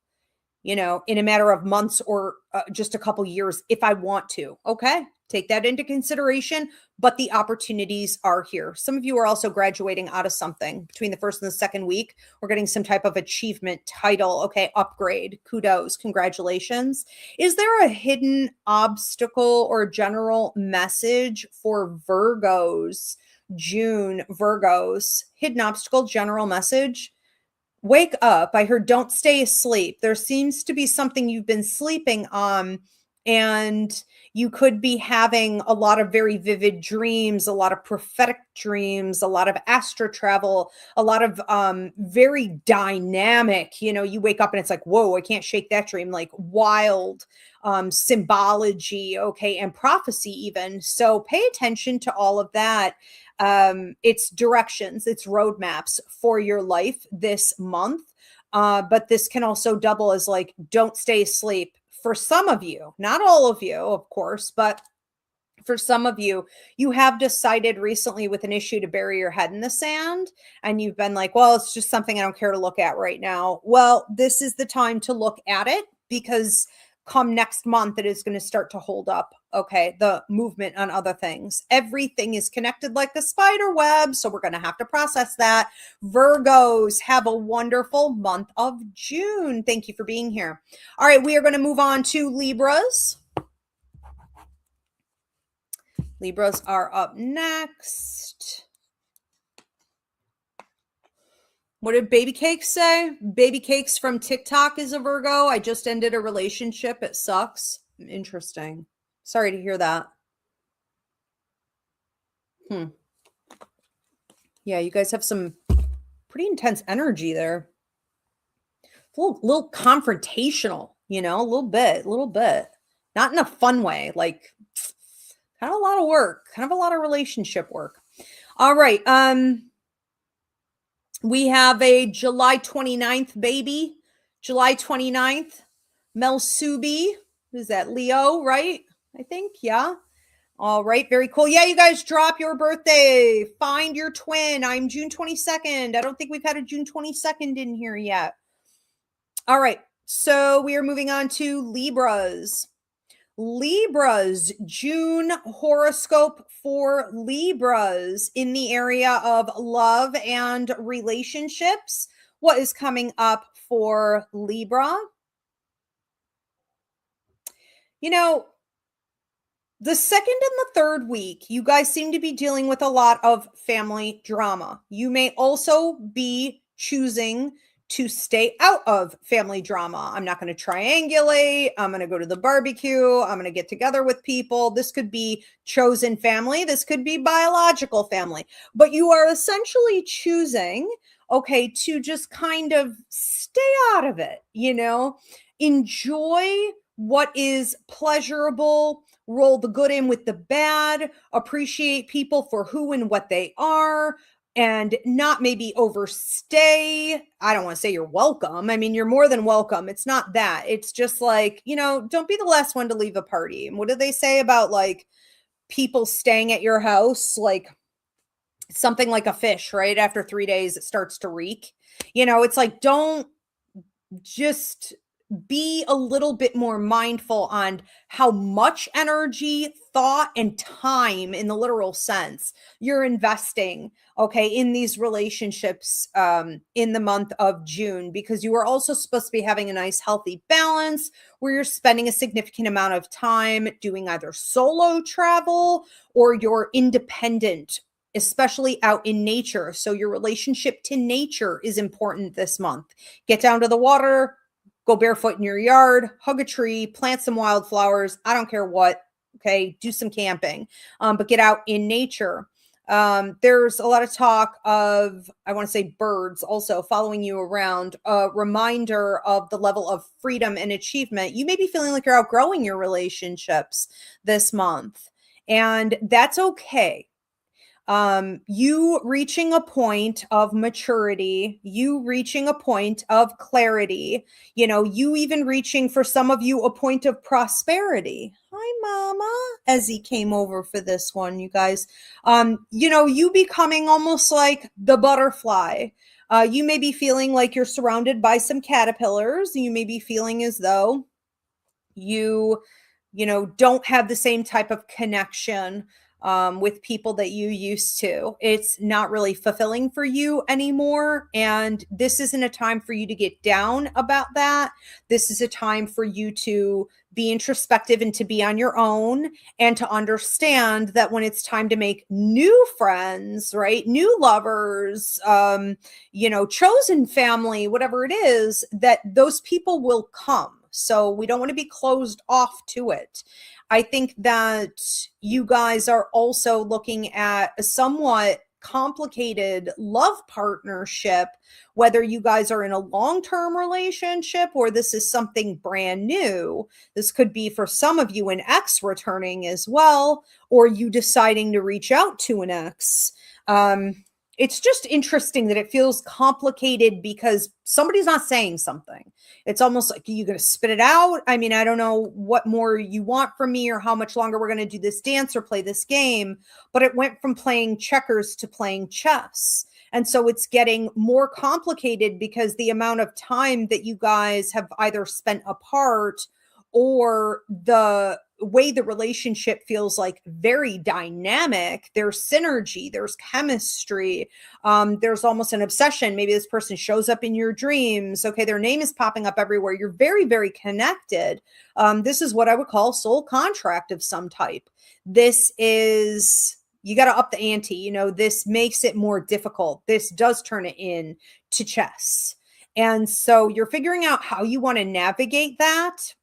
in a matter of months or just a couple years if I want to. Okay. Take that into consideration, but the opportunities are here. Some of you are also graduating out of something between the first and the second week. We're getting some type of achievement title. Okay. Upgrade. Kudos. Congratulations. Is there a hidden obstacle or general message for Virgos? June, Virgos. Hidden obstacle, general message. Wake up. I heard don't stay asleep. There seems to be something you've been sleeping on, and you could be having a lot of very vivid dreams, a lot of prophetic dreams, a lot of astro travel, a lot of very dynamic, you wake up and it's like, whoa, I can't shake that dream, like wild symbology, okay, and prophecy even. So pay attention to all of that. It's directions, it's roadmaps for your life this month. But this can also double as like, don't stay asleep. For some of you, not all of you, of course, but for some of you, you have decided recently with an issue to bury your head in the sand, and you've been like, well, it's just something I don't care to look at right now. Well, this is the time to look at it, because come next month, it is going to start to hold up, okay, the movement on other things. Everything is connected like the spider web, so we're going to have to process that. Virgos, have a wonderful month of June. Thank you for being here. All right, we are going to move on to Libras. Libras are up next. What did Baby Cakes say? Baby Cakes from TikTok is a Virgo. I just ended a relationship. It sucks. Interesting. Sorry to hear that. Yeah, you guys have some pretty intense energy there. A little confrontational, a little bit. Not in a fun way, like kind of a lot of work, kind of a lot of relationship work. All right. We have a July 29th baby. July 29th. Mel Subi. Who's that? Leo, right? I think. Yeah. All right. Very cool. Yeah, you guys drop your birthday. Find your twin. I'm June 22nd. I don't think we've had a June 22nd in here yet. All right. So we are moving on to Libras. Libras, June horoscope for Libras in the area of love and relationships. What is coming up for Libra? The second and the third week, you guys seem to be dealing with a lot of family drama. You may also be choosing to stay out of family drama. I'm not going to triangulate. I'm going to go to the barbecue. I'm going to get together with people. This could be chosen family. This could be biological family. But you are essentially choosing, okay, to just kind of stay out of it, enjoy what is pleasurable, roll the good in with the bad, appreciate people for who and what they are, and not maybe overstay. I don't want to say you're welcome. I mean, you're more than welcome. It's not that. It's just like, don't be the last one to leave a party. And what do they say about like people staying at your house? Like something like a fish, right? After 3 days, it starts to reek. It's like, don't just be a little bit more mindful on how much energy, thought, and time in the literal sense you're investing, okay, in these relationships in the month of June, because you are also supposed to be having a nice healthy balance where you're spending a significant amount of time doing either solo travel or you're independent, especially out in nature. So your relationship to nature is important this month. Get down to the water, go barefoot in your yard, hug a tree, plant some wildflowers. I don't care what, Okay. Do some camping, but get out in nature. There's a lot of talk of, I want to say, birds also following you around, a reminder of the level of freedom and achievement. You may be feeling like you're outgrowing your relationships this month, and that's okay. You reaching a point of maturity, you reaching a point of clarity, you even reaching, for some of you, a point of prosperity. Hi, Mama. Ezzy came over for this one, you guys. You becoming almost like the butterfly. You may be feeling like you're surrounded by some caterpillars. You may be feeling as though you don't have the same type of connection with people that you used to. It's not really fulfilling for you anymore. And this isn't a time for you to get down about that. This is a time for you to be introspective and to be on your own, and to understand that when it's time to make new friends, right? New lovers, chosen family, whatever it is, that those people will come. So we don't want to be closed off to it. I think that you guys are also looking at a somewhat complicated love partnership, whether you guys are in a long-term relationship or this is something brand new. This could be, for some of you, an ex returning as well, or you deciding to reach out to an ex. It's just interesting that it feels complicated because somebody's not saying something. It's almost like, are you going to spit it out? I mean, I don't know what more you want from me or how much longer we're going to do this dance or play this game, but it went from playing checkers to playing chess. And so it's getting more complicated because the amount of time that you guys have either spent apart, or the way the relationship feels like very dynamic. There's synergy, there's chemistry, there's almost an obsession. Maybe this person shows up in your dreams. Okay, their name is popping up everywhere. You're very, very connected. This is what I would call soul contract of some type. This is, you got to up the ante. This makes it more difficult. This does turn it in to chess. And so you're figuring out how you want to navigate that.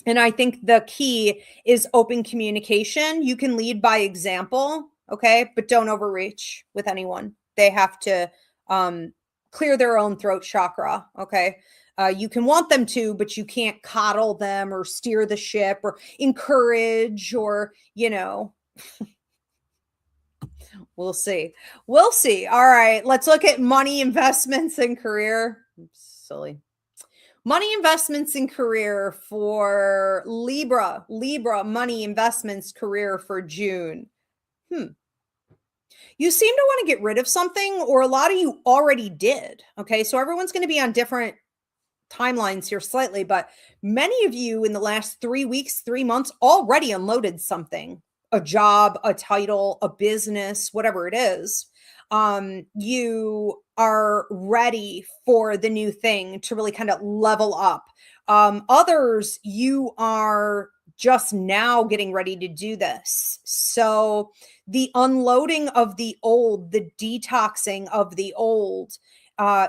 And I think the key is open communication. You can lead by example, okay? But don't overreach with anyone. They have to clear their own throat chakra, okay? You can want them to, but you can't coddle them or steer the ship or encourage or, We'll see. We'll see. All right, let's look at money, investments, and career. Silly. Money, investments, and career for Libra. Libra, money, investments, career for June. You seem to want to get rid of something, or a lot of you already did. Okay, so everyone's going to be on different timelines here slightly, but many of you in the last 3 weeks, 3 months already unloaded something, a job, a title, a business, whatever it is. You are ready for the new thing to really kind of level up. Others, you are just now getting ready to do this. So the unloading of the old, the detoxing of the old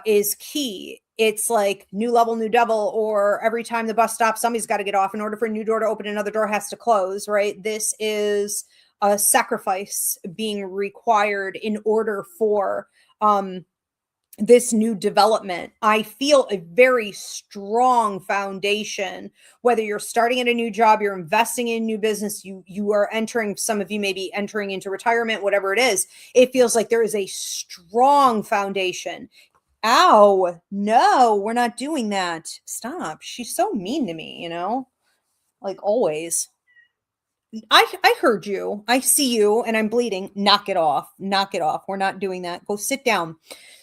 is key. It's like new level, new devil, or every time the bus stops, somebody's got to get off. In order for a new door to open, another door has to close, right? This is a sacrifice being required in order for this new development. I feel a very strong foundation, whether you're starting at a new job, you're investing in new business, you are entering, some of you may be entering into retirement, whatever it is. It feels like there is a strong foundation. Ow, no, we're not doing that. Stop. She's so mean to me, like always. I heard you. I see you and I'm bleeding. Knock it off. Knock it off. We're not doing that. Go sit down.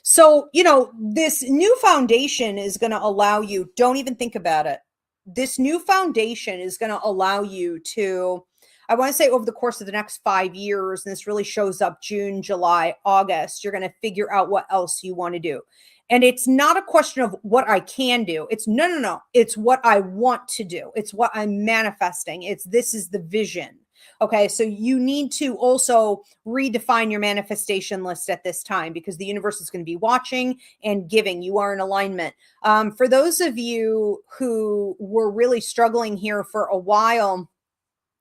So, this new foundation is going to allow you, don't even think about it. This new foundation is going to allow you to, I want to say, over the course of the next 5 years, and this really shows up June, July, August, you're going to figure out what else you want to do. And it's not a question of what I can do. It's no. It's what I want to do. It's what I'm manifesting. This is the vision. Okay. So you need to also redefine your manifestation list at this time, because the universe is going to be watching and giving. You are in alignment. For those of you who were really struggling here for a while,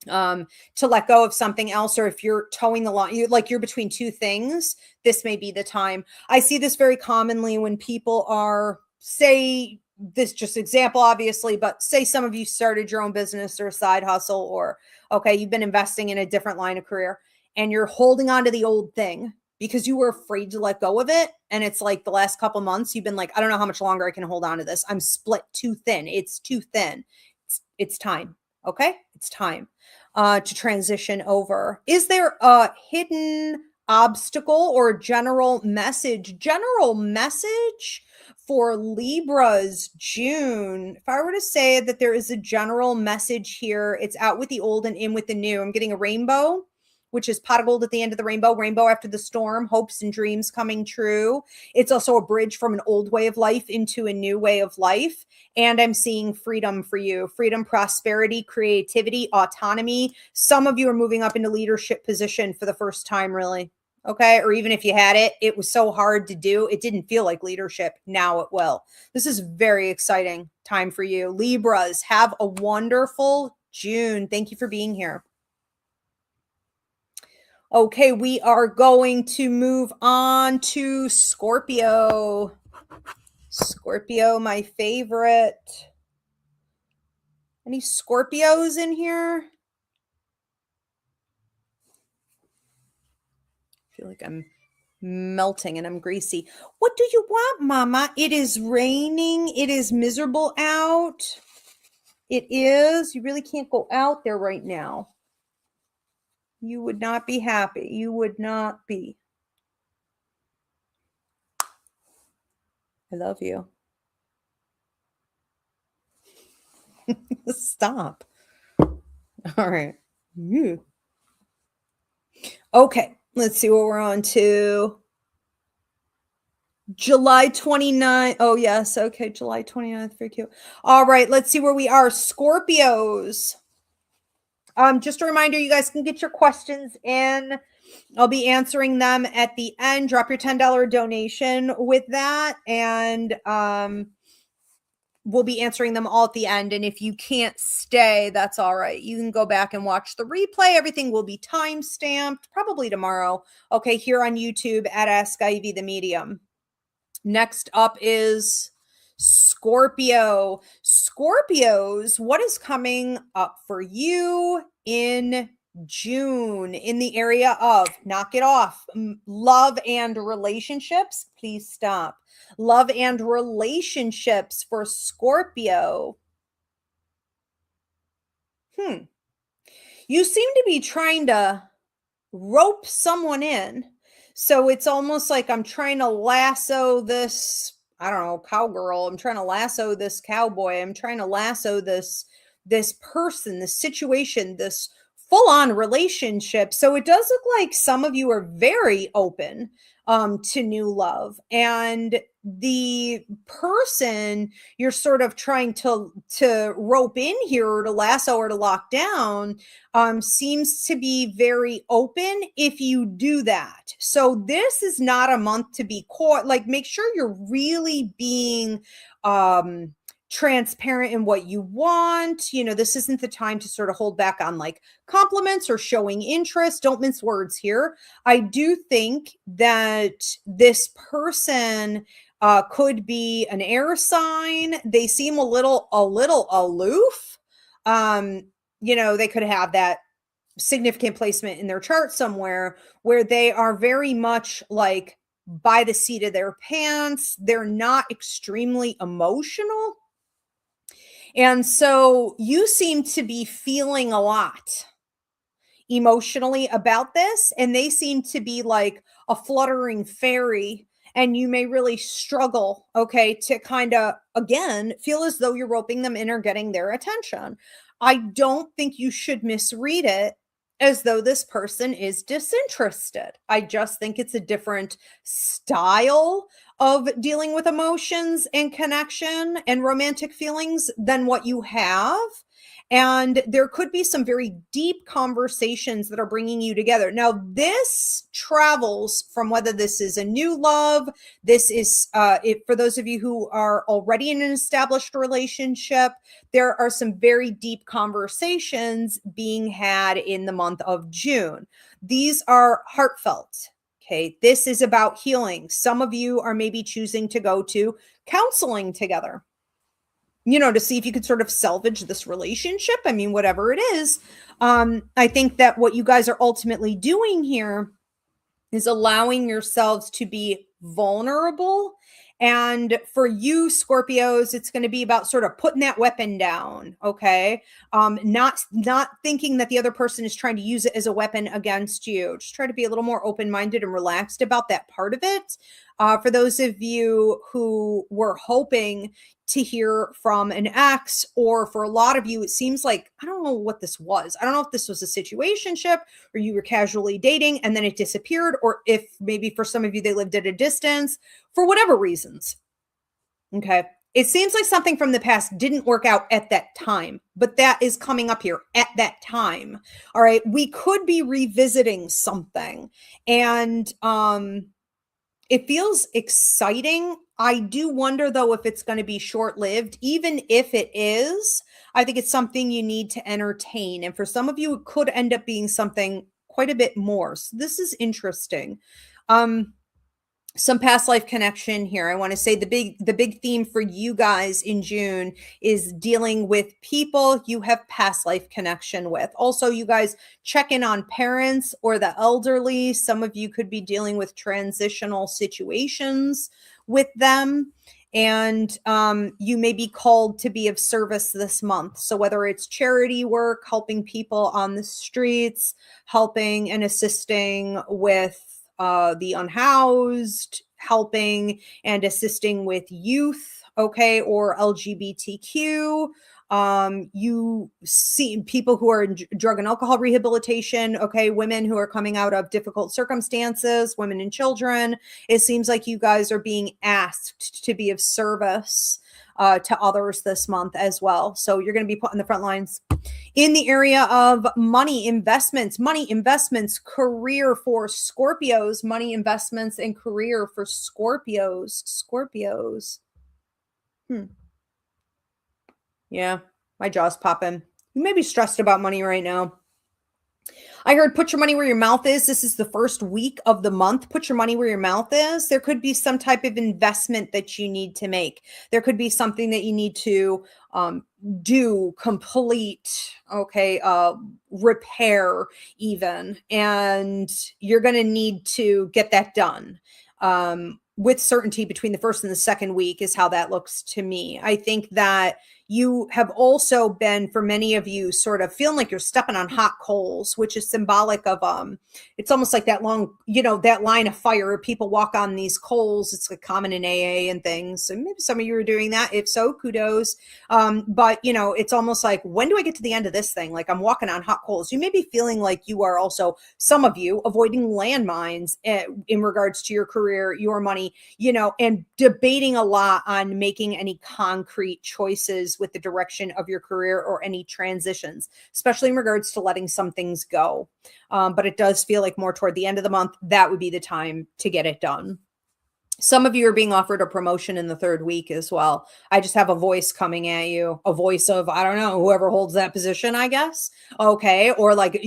to let go of something else, or if you're towing the line, you're between two things, this may be the time. I see this very commonly when people are, say, this just example, obviously, but say some of you started your own business or a side hustle, or, okay, you've been investing in a different line of career and you're holding on to the old thing because you were afraid to let go of it. And it's like the last couple months, you've been like, I don't know how much longer I can hold on to this. I'm split too thin. It's too thin. It's time. Okay. It's time to transition over. Is there a hidden obstacle or general message? General message for Libra's June. If I were to say that there is a general message here, it's out with the old and in with the new. I'm getting a rainbow, which is pot of gold at the end of the rainbow after the storm, hopes and dreams coming true. It's also a bridge from an old way of life into a new way of life. And I'm seeing freedom for you, freedom, prosperity, creativity, autonomy. Some of you are moving up into leadership position for the first time, really. Okay. Or even if you had it, it was so hard to do. It didn't feel like leadership. Now it will. This is very exciting time for you. Libras, have a wonderful June. Thank you for being here. Okay, we are going to move on to Scorpio. Scorpio, my favorite. Any Scorpios in here? I feel like I'm melting and I'm greasy. What do you want, Mama? It is raining. It is miserable out. It is. You really can't go out there right now. You would not be happy. You would not be. I love you. Stop. All right. Yeah. Okay. Let's see what we're on to. July 29th. Oh, yes. Okay. July 29th. Very cute. All right. Let's see where we are. Scorpios. Just a reminder, you guys can get your questions in. I'll be answering them at the end. Drop your $10 donation with that. And we'll be answering them all at the end. And if you can't stay, that's all right. You can go back and watch the replay. Everything will be time stamped probably tomorrow. Okay. Here on YouTube at Ask Ivy the Medium. Next up is Scorpio. Scorpios, what is coming up for you in June in the area of, knock it off, love and relationships? Please stop. Love and relationships for Scorpio. You seem to be trying to rope someone in. So it's almost like I'm trying to lasso this, I don't know, cowgirl. I'm trying to lasso this cowboy. I'm trying to lasso this person, this situation, this full-on relationship. So it does look like some of you are very open to new love. And the person you're sort of trying to rope in here, or to lasso, or to lock down, seems to be very open if you do that. So this is not a month to be caught. Like, make sure you're really being transparent in what you want. You know, this isn't the time to sort of hold back on like compliments or showing interest. Don't mince words here. I do think that this person could be an air sign. They seem a little aloof. You know, they could have that significant placement in their chart somewhere where they are very much like by the seat of their pants. They're not extremely emotional. And so you seem to be feeling a lot emotionally about this, and they seem to be like a fluttering fairy, and you may really struggle, okay, to kind of, again, feel as though you're roping them in or getting their attention. I don't think you should misread it as though this person is disinterested. I just think it's a different style of dealing with emotions and connection and romantic feelings than what you have. And there could be some very deep conversations that are bringing you together. Now, this travels from whether this is a new love, this is, for those of you who are already in an established relationship, there are some very deep conversations being had in the month of June. These are heartfelt. Okay, this is about healing. Some of you are maybe choosing to go to counseling together, to see if you could sort of salvage this relationship. I mean, whatever it is. I think that what you guys are ultimately doing here is allowing yourselves to be vulnerable. And for you, Scorpios, it's going to be about sort of putting that weapon down. Okay. Not thinking that the other person is trying to use it as a weapon against you. Just try to be a little more open-minded and relaxed about that part of it. For those of you who were hoping to hear from an ex, or for a lot of you, it seems like, I don't know what this was. I don't know if this was a situationship or you were casually dating and then it disappeared, or if maybe for some of you, they lived at a distance for whatever reasons. Okay. It seems like something from the past didn't work out at that time, but that is coming up here at that time. All right. We could be revisiting something, and, it feels exciting. I do wonder, though, if it's going to be short-lived. Even if it is, I think it's something you need to entertain. And for some of you, it could end up being something quite a bit more. So this is interesting. Some past life connection here. I want to say the big theme for you guys in June is dealing with people you have past life connection with. Also, you guys check in on parents or the elderly. Some of you could be dealing with transitional situations with them. And you may be called to be of service this month. So whether it's charity work, helping people on the streets, helping and assisting with the unhoused, helping and assisting with youth, okay, or LGBTQ. You see people who are in drug and alcohol rehabilitation, okay, women who are coming out of difficult circumstances, women and children. It seems like you guys are being asked to be of service to others this month as well. So you're going to be put in the front lines. In the area of money investments, career for Scorpios, money investments and career for Scorpios. Yeah, my jaw's popping. You may be stressed about money right now. I heard put your money where your mouth is. This is the first week of the month. Put your money where your mouth is. There could be some type of investment that you need to make. There could be something that you need to complete, okay, repair even. And you're going to need to get that done. With certainty between the first and the second week is how that looks to me. I think that you have also been, for many of you, sort of feeling like you're stepping on hot coals, which is symbolic of, it's almost like that long, that line of fire. People walk on these coals. It's like common in AA and things. So maybe some of you are doing that. If so, kudos. But it's almost like, when do I get to the end of this thing? Like I'm walking on hot coals. You may be feeling like you are also, some of you, avoiding landmines in regards to your career, your money, and debating a lot on making any concrete choices with the direction of your career or any transitions, especially in regards to letting some things go. But it does feel like more toward the end of the month, that would be the time to get it done. Some of you are being offered a promotion in the third week as well. I just have a voice coming at you, a voice of, I don't know, whoever holds that position, I guess. Okay. Or like,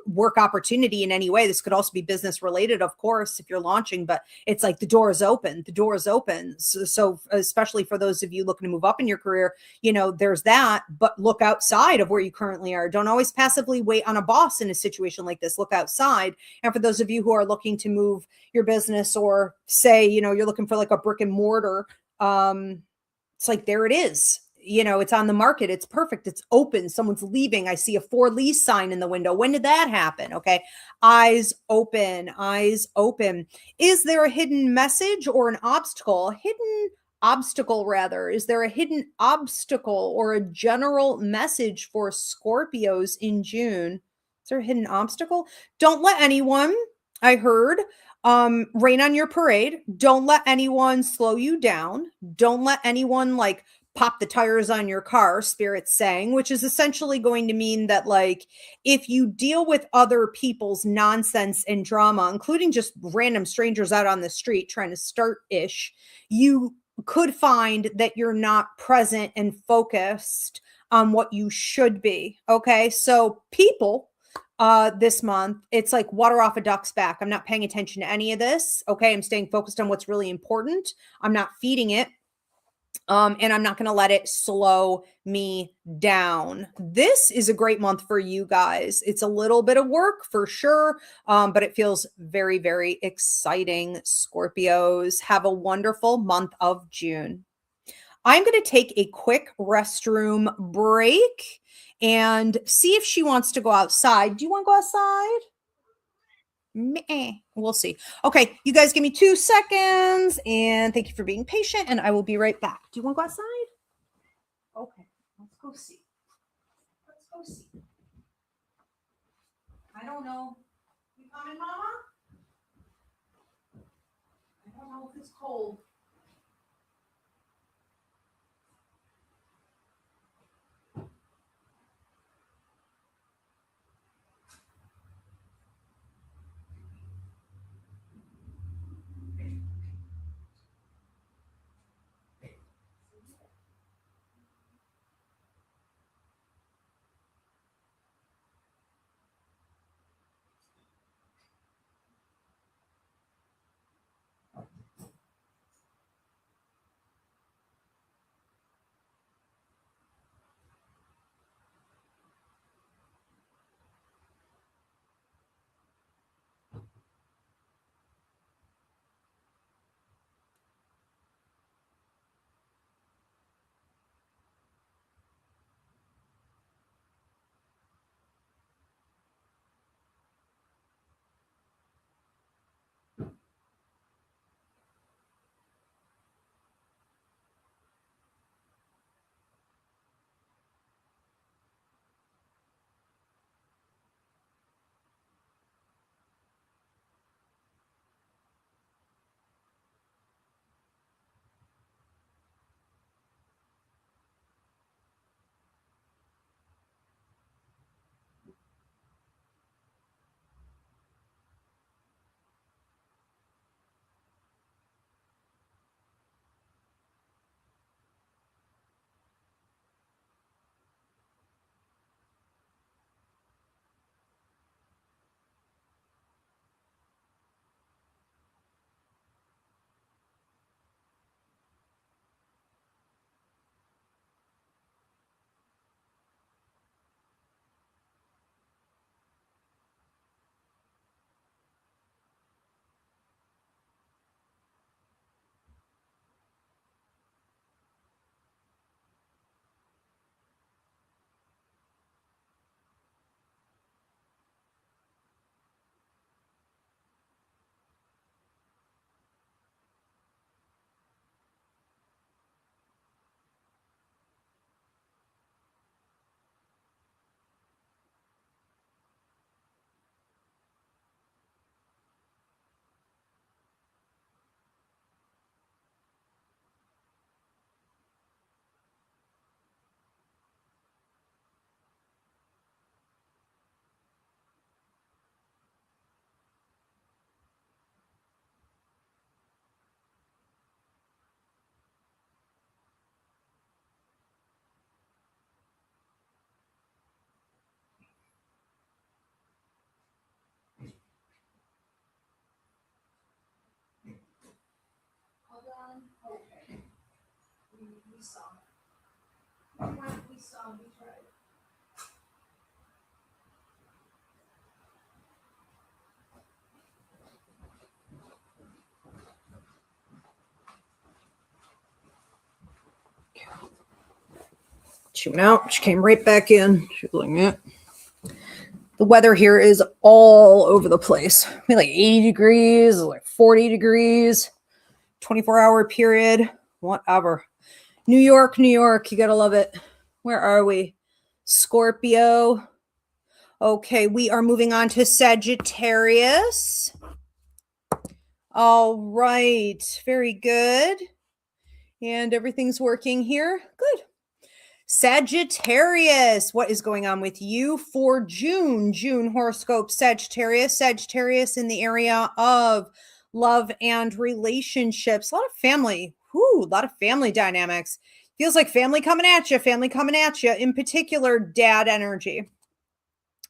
work opportunity in any way. This could also be business related, of course, if you're launching, but it's like the door is open. The door is open. So especially for those of you looking to move up in your career, there's that, but look outside of where you currently are. Don't always passively wait on a boss in a situation like this. Look outside. And for those of you who are looking to move your business, or say, you're looking for like a brick and mortar, it's like, there it is. It's on the market. It's perfect. It's open. Someone's leaving. I see a for lease sign in the window. When did that happen? Okay. Eyes open, eyes open. Is there a hidden message or an obstacle? Hidden obstacle, rather. Is there a hidden obstacle or a general message for Scorpios in June? Is there a hidden obstacle? Don't let anyone, I heard, rain on your parade. Don't let anyone slow you down. Don't let anyone like pop the tires on your car, Spirit's saying, which is essentially going to mean that, like, if you deal with other people's nonsense and drama, including just random strangers out on the street trying to start ish, you could find that you're not present and focused on what you should be. Okay. So people, this month, it's like water off a duck's back. I'm not paying attention to any of this. Okay. I'm staying focused on what's really important. I'm not feeding it. And I'm not going to let it slow me down. This is a great month for you guys. It's a little bit of work for sure, but it feels very, very exciting. Scorpios, have a wonderful month of June. I'm going to take a quick restroom break and see if she wants to go outside. Do you want to go outside? Meh. We'll see. Okay, you guys give me 2 seconds, and thank you for being patient, and I will be right back. Do you want to go outside? Okay, let's go see. Let's go see. I don't know. You coming, Mama? I don't know if it's cold. Hold on. Okay. We saw. We saw. We tried. She went out. She came right back in. She was like, yeah. The weather here is all over the place. I mean, like 80 degrees, like 40 degrees, 24-hour period, whatever. New York, New York. You got to love it. Where are we? Scorpio. Okay, we are moving on to Sagittarius. All right. Very good. And everything's working here. Good. Sagittarius, what is going on with you for June? June horoscope, Sagittarius. Sagittarius in the area of love and relationships. A lot of family. A lot of family dynamics. Feels like family coming at you, in particular, dad energy.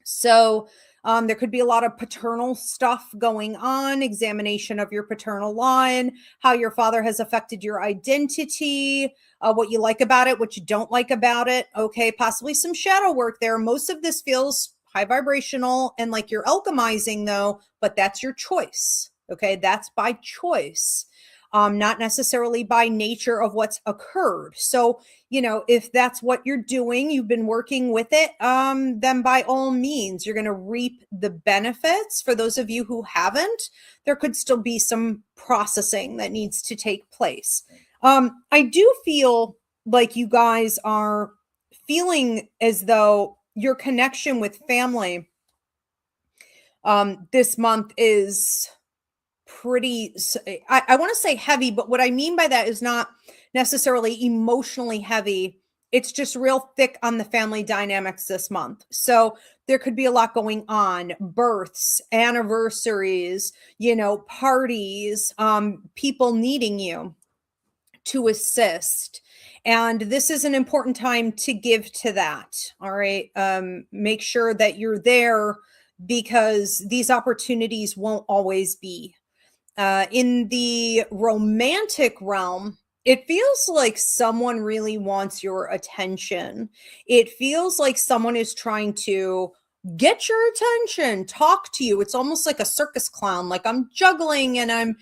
So there could be a lot of paternal stuff going on, examination of your paternal line, how your father has affected your identity, what you like about it, what you don't like about it. Okay, possibly some shadow work there. Most of this feels high vibrational and like you're alchemizing though, but that's your choice. Okay, that's by choice. Not necessarily by nature of what's occurred. So, if that's what you're doing, you've been working with it, then by all means, you're going to reap the benefits. For those of you who haven't, there could still be some processing that needs to take place. I do feel like you guys are feeling as though your connection with family this month is pretty, I want to say heavy, but what I mean by that is not necessarily emotionally heavy. It's just real thick on the family dynamics this month. So there could be a lot going on: births, anniversaries, parties, people needing you to assist. And this is an important time to give to that. All right. Make sure that you're there because these opportunities won't always be. In the romantic realm, it feels like someone really wants your attention. It feels like someone is trying to get your attention, talk to you. It's almost like a circus clown, like I'm juggling and I'm,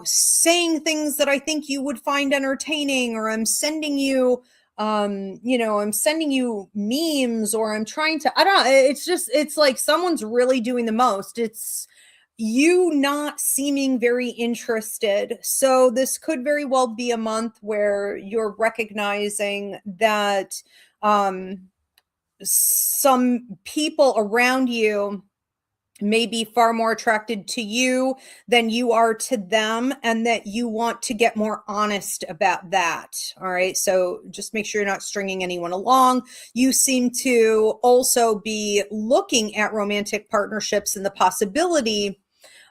saying things that I think you would find entertaining, or I'm sending you I'm sending you memes, or I'm trying to, I don't know. It's like someone's really doing the most. It's you not seeming very interested. So this could very well be a month where you're recognizing that some people around you may be far more attracted to you than you are to them, and that you want to get more honest about that. All right. So just make sure you're not stringing anyone along. You seem to also be looking at romantic partnerships and the possibility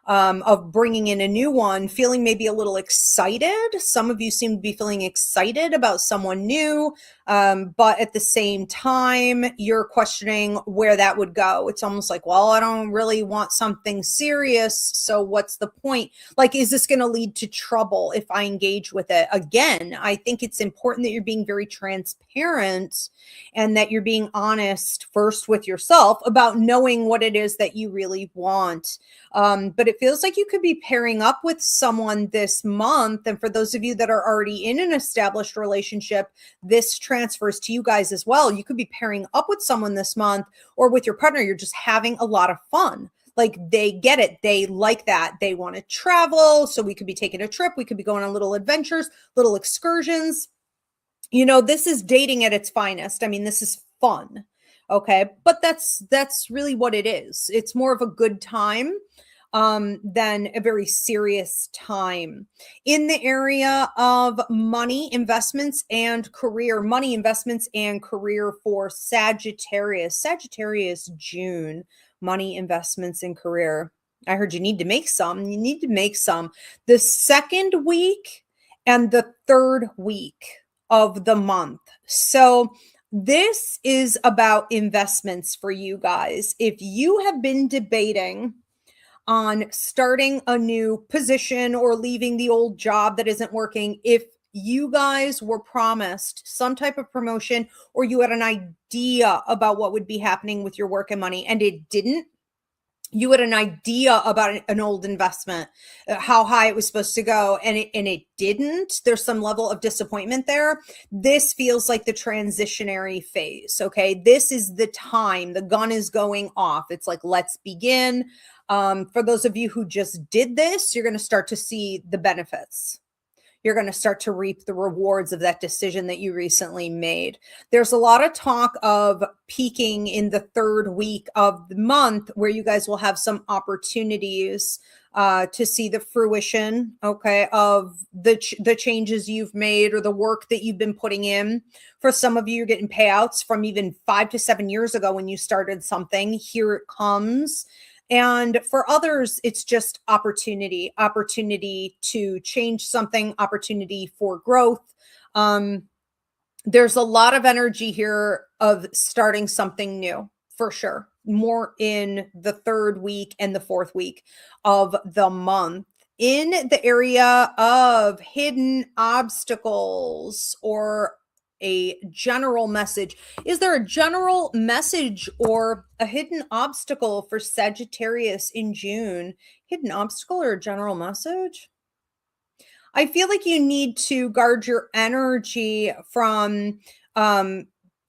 of bringing in a new one, feeling maybe a little excited. Some of you seem to be feeling excited about someone new, but at the same time, you're questioning where that would go. It's almost like, well, I don't really want something serious, so what's the point? Like, is this going to lead to trouble if I engage with it? Again, I think it's important that you're being very transparent and that you're being honest first with yourself about knowing what it is that you really want. But it feels like you could be pairing up with someone this month. And for those of you that are already in an established relationship, this transfers to you guys as well. You could be pairing up with someone this month, or with your partner. You're just having a lot of fun. Like, they get it. They like that. They want to travel. So we could be taking a trip. We could be going on little adventures, little excursions. This is dating at its finest. I mean, this is fun. Okay. But that's really what it is. It's more of a good time than a very serious time. In the area of money, investments, and career. Money, investments, and career for Sagittarius. Sagittarius, June. Money, investments, and career. I heard you need to make some. You need to make some. The second week and the third week of the month. So this is about investments for you guys. If you have been debating on starting a new position or leaving the old job that isn't working, if you guys were promised some type of promotion, or you had an idea about what would be happening with your work and money and it didn't, you had an idea about an old investment, how high it was supposed to go, and it didn't. There's some level of disappointment there. This feels like the transitionary phase. Okay. This is the time the gun is going off. It's like, let's begin. For those of you who just did this, you're going to start to see the benefits. You're going to start to reap the rewards of that decision that you recently made. There's a lot of talk of peaking in the third week of the month, where you guys will have some opportunities to see the fruition, okay, of the changes you've made or the work that you've been putting in. For some of you, you're getting payouts from even 5 to 7 years ago when you started something. Here it comes. And for others, it's just opportunity to change something, opportunity for growth. There's a lot of energy here of starting something new, for sure. More in the 3rd week and the 4th week of the month. In the area of hidden obstacles or a general message. Is there a general message or a hidden obstacle for Sagittarius in June? Hidden obstacle or a general message? I feel like you need to guard your energy from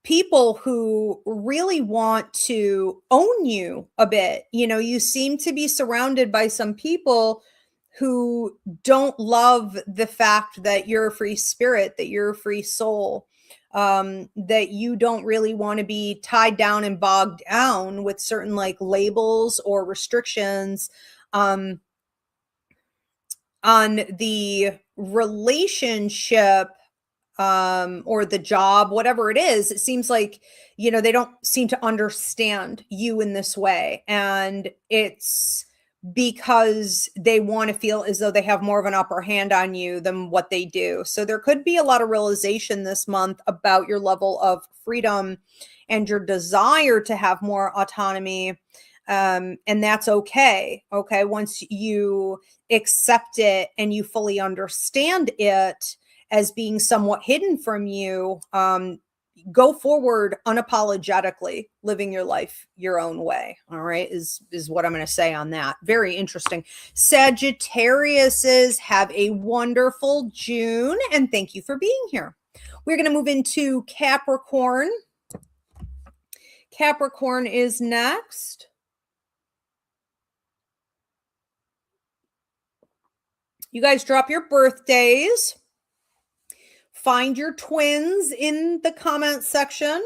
people who really want to own you a bit. You know, you seem to be surrounded by some people who don't love the fact that you're a free spirit, that you're a free soul, that you don't really want to be tied down and bogged down with certain like labels or restrictions. On the relationship or the job, whatever it is, it seems like, you know, they don't seem to understand you in this way. And it's because they want to feel as though they have more of an upper hand on you than what they do. So there could be a lot of realization this month about your level of freedom and your desire to have more autonomy. And that's okay. Okay. Once you accept it and you fully understand it as being somewhat hidden from you, go forward unapologetically, living your life your own way. All right, is what I'm going to say on that. Very interesting. Sagittariuses, have a wonderful June, and thank you for being here. We're going to move into Capricorn. Capricorn is next. You guys drop your birthdays. Find your twins in the comment section.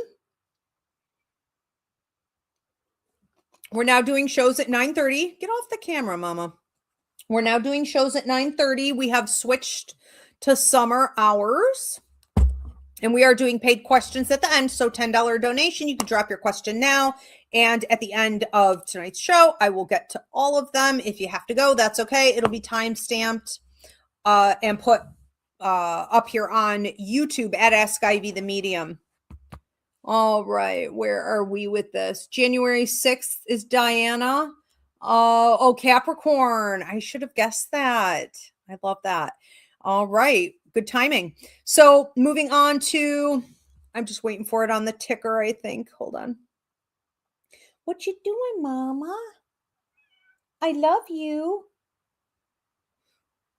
We're now doing shows at 9:30. Get off the camera, mama. We're now doing shows at 9:30. We have switched to summer hours. And we are doing paid questions at the end. So $10 donation. You can drop your question now. And at the end of tonight's show, I will get to all of them. If you have to go, that's okay. It'll be time-stamped and put up here on YouTube at Ask Ivy the Medium. All right. Where are we with this? January 6th is Diana. Oh, Capricorn. I should have guessed that. I love that. All right. Good timing. So moving on to, I'm just waiting for it on the ticker, I think. Hold on. What you doing, mama? I love you.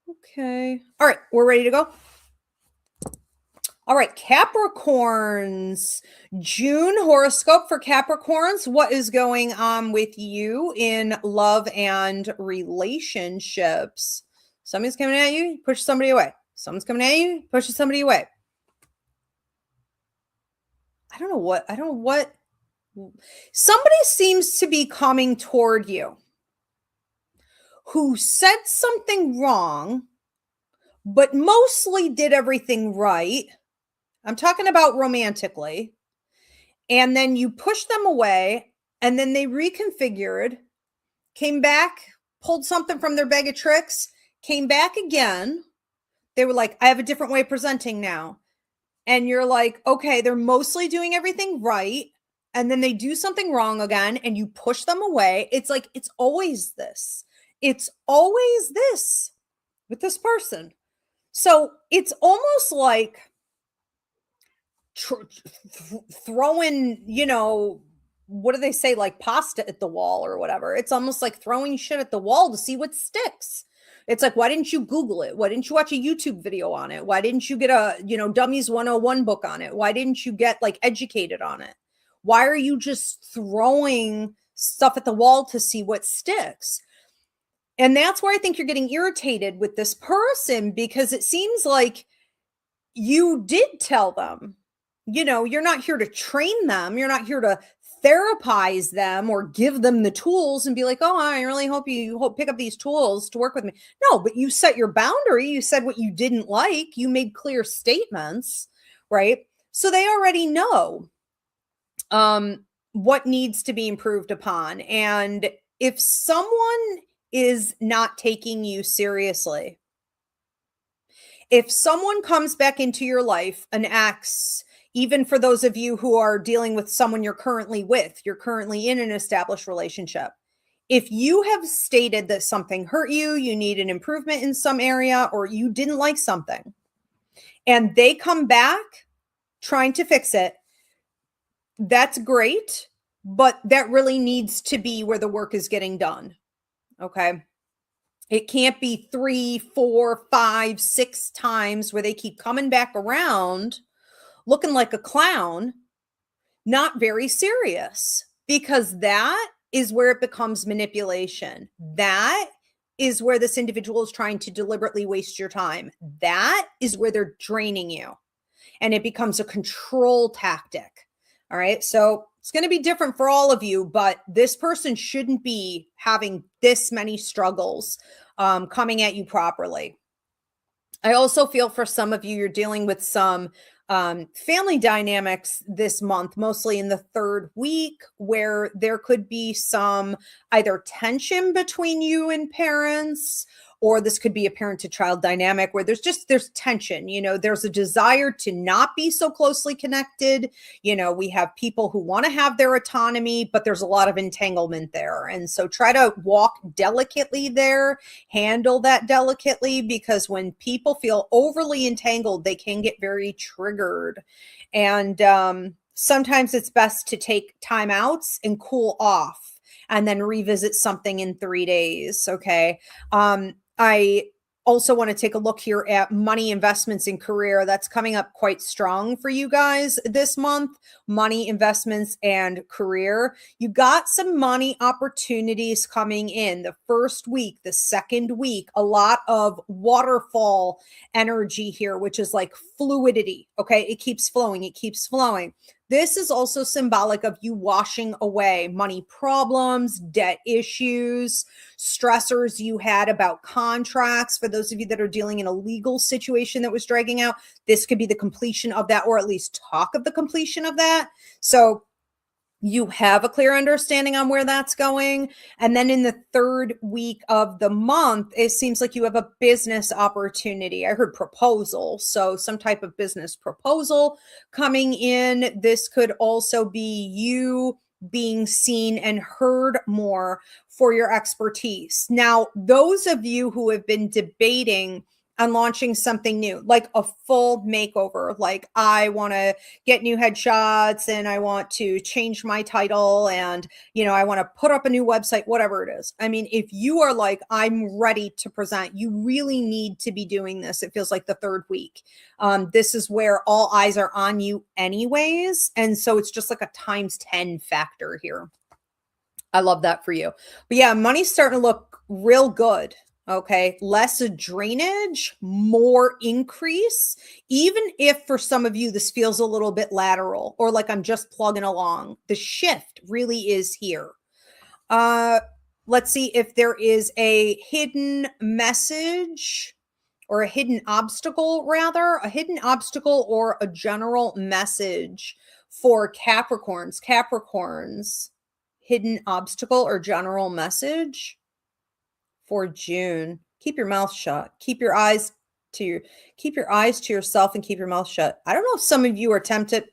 Okay. All right. We're ready to go. All right. Capricorns. June horoscope for Capricorns. What is going on with you in love and relationships? Somebody's coming at you, push somebody away. Someone's coming at you, pushes somebody away. I don't know what. Somebody seems to be coming toward you who said something wrong, but mostly did everything right. I'm talking about romantically. And then you pushed them away, and then they reconfigured, came back, pulled something from their bag of tricks, came back again. They were like, I have a different way of presenting now. And you're like, okay, they're mostly doing everything right. And then they do something wrong again, and you push them away. It's like, it's always this. It's always this with this person. So it's almost like throwing, you know, what do they say? Like pasta at the wall or whatever. It's almost like throwing shit at the wall to see what sticks. It's like, why didn't you Google it? Why didn't you watch a YouTube video on it? Why didn't you get a, Dummies 101 book on it? Why didn't you get like educated on it? Why are you just throwing stuff at the wall to see what sticks? And that's where I think you're getting irritated with this person, because it seems like you did tell them, you're not here to train them. You're not here to therapize them or give them the tools and be like, oh, I really hope you pick up these tools to work with me. No, but you set your boundary. You said what you didn't like. You made clear statements, right? So they already know what needs to be improved upon. And if someone is not taking you seriously, if someone comes back into your life, an ex, even for those of you who are dealing with someone you're currently with, you're currently in an established relationship. If you have stated that something hurt you, you need an improvement in some area, or you didn't like something, and they come back trying to fix it, that's great, but that really needs to be where the work is getting done. Okay. It can't be 3, 4, 5, 6 times where they keep coming back around looking like a clown, not very serious, because that is where it becomes manipulation. That is where this individual is trying to deliberately waste your time. That is where they're draining you, and it becomes a control tactic. All right. So it's going to be different for all of you, but this person shouldn't be having this many struggles coming at you properly. I also feel for some of you, you're dealing with some family dynamics this month, mostly in the 3rd week, where there could be some either tension between you and parents, or this could be a parent to child dynamic where there's tension. There's a desire to not be so closely connected. We have people who want to have their autonomy, but there's a lot of entanglement there. And so try to walk delicately there, handle that delicately, because when people feel overly entangled, they can get very triggered. And sometimes it's best to take time outs and cool off and then revisit something in 3 days. Okay. I also want to take a look here at money, investments, and career. That's coming up quite strong for you guys this month. Money, investments, and career. You got some money opportunities coming in the 1st week, the 2nd week, a lot of waterfall energy here, which is like fluidity. Okay. It keeps flowing. It keeps flowing. This is also symbolic of you washing away money problems, debt issues, stressors you had about contracts. For those of you that are dealing in a legal situation that was dragging out, this could be the completion of that, or at least talk of the completion of that. So you have a clear understanding on where that's going. And then in the 3rd week of the month, it seems like you have a business opportunity. I heard proposal. So some type of business proposal coming in. This could also be you being seen and heard more for your expertise. Now, those of you who have been debating on launching something new, like a full makeover, like I want to get new headshots and I want to change my title and, I want to put up a new website, whatever it is. I mean, if you are like, I'm ready to present, you really need to be doing this. It feels like the 3rd week. This is where all eyes are on you anyways. And so it's just like a times 10 factor here. I love that for you. But yeah, money's starting to look real good. Okay. Less drainage, more increase. Even if for some of you, this feels a little bit lateral or like I'm just plugging along, the shift really is here. Let's see if there is a hidden message or a hidden obstacle, rather a hidden obstacle or a general message for Capricorns, hidden obstacle or general message for June. Keep your mouth shut. Keep your eyes to yourself and keep your mouth shut. I don't know if some of you are tempted.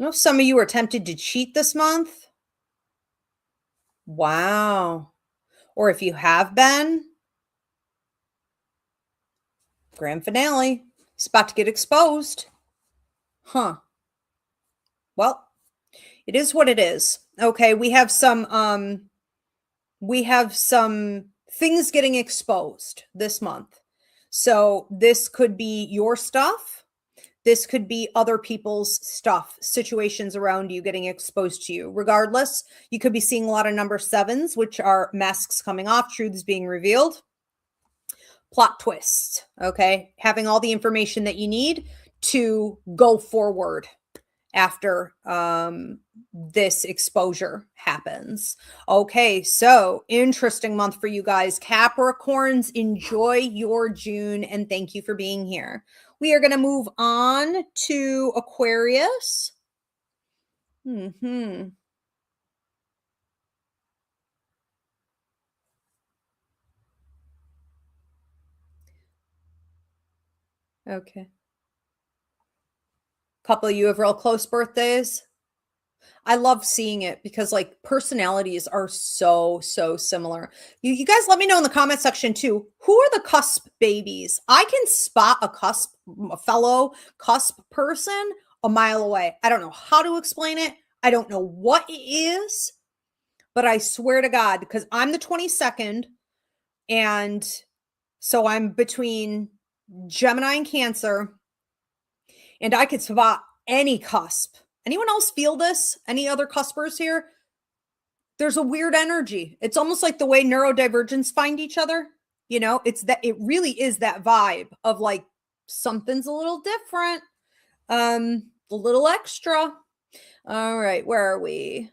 To cheat this month. Wow. Or if you have been, grand finale. It's about to get exposed. Huh. Well, it is what it is. Okay, we have some things getting exposed this month. So this could be your stuff. This could be other people's stuff, situations around you getting exposed to you. Regardless, you could be seeing a lot of number 7s, which are masks coming off, truths being revealed, plot twists, okay? Having all the information that you need to go forward after this exposure happens. Okay, so interesting month for you guys. Capricorns, enjoy your June, and thank you for being here. We are going to move on to Aquarius. Okay. Couple of you have real close birthdays. I love seeing it because like personalities are so similar. You guys let me know in the comment section too. Who are the cusp babies? I can spot a fellow cusp person a mile away. I don't know how to explain it. I don't know what it is, but I swear to God, because I'm the 22nd, and so I'm between Gemini and Cancer, and I could spot any cusp. Anyone else feel this? Any other cuspers here? There's a weird energy. It's almost like the way neurodivergents find each other. You know, it's that it really is that vibe of like something's a little different, a little extra. All right, where are we?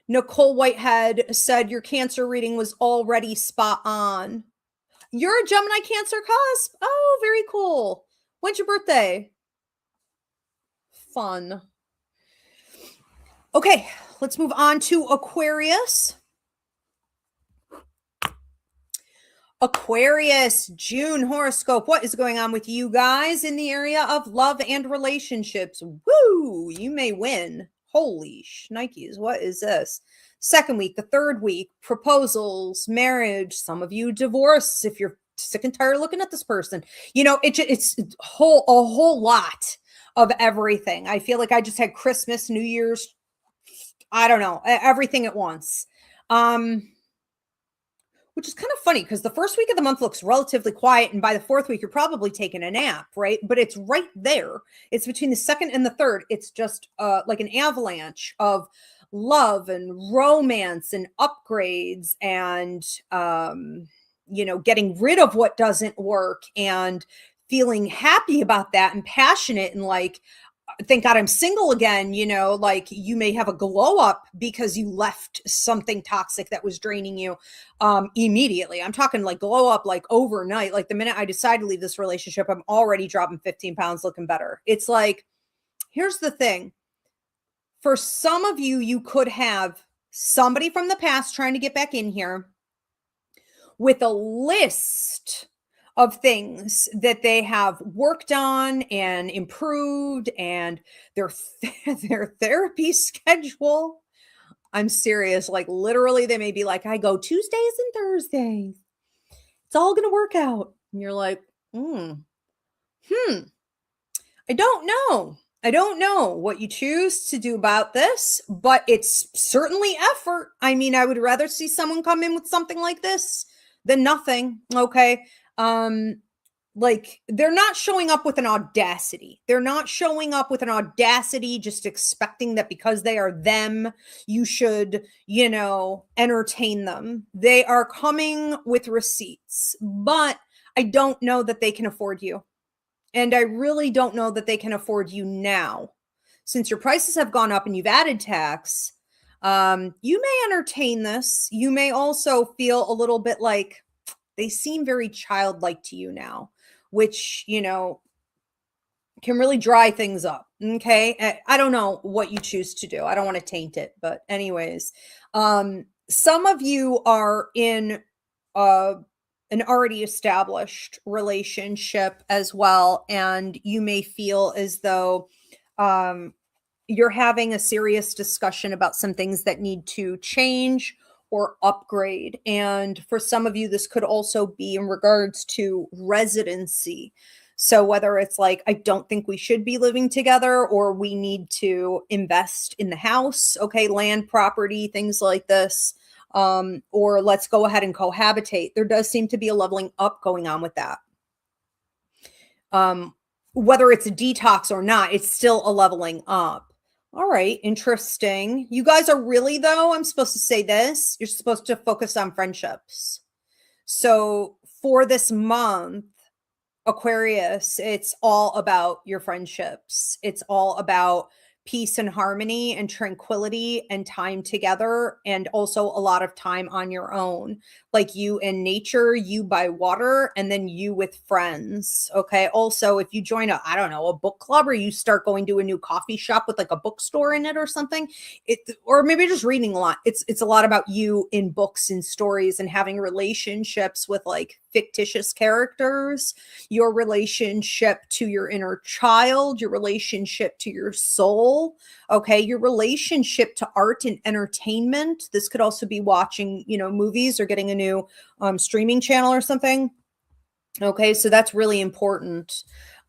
Nicole Whitehead said your Cancer reading was already spot on. You're a Gemini Cancer cusp. Oh, very cool. When's your birthday? Fun. Okay, let's move on to Aquarius. Aquarius, June horoscope. What is going on with you guys in the area of love and relationships? Woo, you may win. Holy shnikes, what is this? Second week, the third week, proposals, marriage, some of you divorce if you're sick and tired of looking at this person. You know, it's a whole lot of everything. I feel like I just had Christmas, New Year's, I don't know, everything at once. Which is kind of funny because the first week of the month looks relatively quiet, and by the fourth week, you're probably taking a nap, right? But it's right there. It's between the second and the third. It's just like an avalanche of love and romance and upgrades and, you know, getting rid of what doesn't work and feeling happy about that and passionate and like, thank God I'm single again. You know, like you may have a glow up because you left something toxic that was draining you immediately. I'm talking like glow up, like overnight. Like the minute I decide to leave this relationship, I'm already dropping 15 pounds looking better. It's like, here's the thing. For some of you, you could have somebody from the past trying to get back in here with a list of things that they have worked on and improved and their therapy schedule. I'm serious. Like literally they may be like, I go Tuesdays and Thursdays. It's all going to work out. And you're like, I don't know. I don't know what you choose to do about this, but it's certainly effort. I mean, I would rather see someone come in with something like this than nothing. Okay. Like they're not showing up with an audacity. They're not showing up with an audacity, just expecting that because they are them, you should, you know, entertain them. They are coming with receipts, but I don't know that they can afford you. And I really don't know that they can afford you now. Since your prices have gone up and you've added tax, you may entertain this. You may also feel a little bit like, they seem very childlike to you now, which, you know, can really dry things up. Okay. I don't know what you choose to do. I don't want to taint it, but anyways, some of you are in an already established relationship as well. And you may feel as though, you're having a serious discussion about some things that need to change or upgrade. And for some of you, this could also be in regards to residency. So whether it's like, I don't think we should be living together, or we need to invest in the house, okay, land, property, things like this, or let's go ahead and cohabitate. There does seem to be a leveling up going on with that. Whether it's a detox or not, it's still a leveling up. All right, interesting. You guys are really, though, I'm supposed to say this, you're supposed to focus on friendships. So for this month, Aquarius, it's all about your friendships. It's all about peace and harmony and tranquility and time together, and also a lot of time on your own, like you in nature, you by water, and then you with friends. Okay. Also, if you join a, I don't know, a book club, or you start going to a new coffee shop with like a bookstore in it or something, or maybe just reading a lot. It's a lot about you in books and stories and having relationships with like fictitious characters, your relationship to your inner child, your relationship to your soul, okay, your relationship to art and entertainment. This could also be watching, movies or getting a new streaming channel or something. Okay, so that's really important.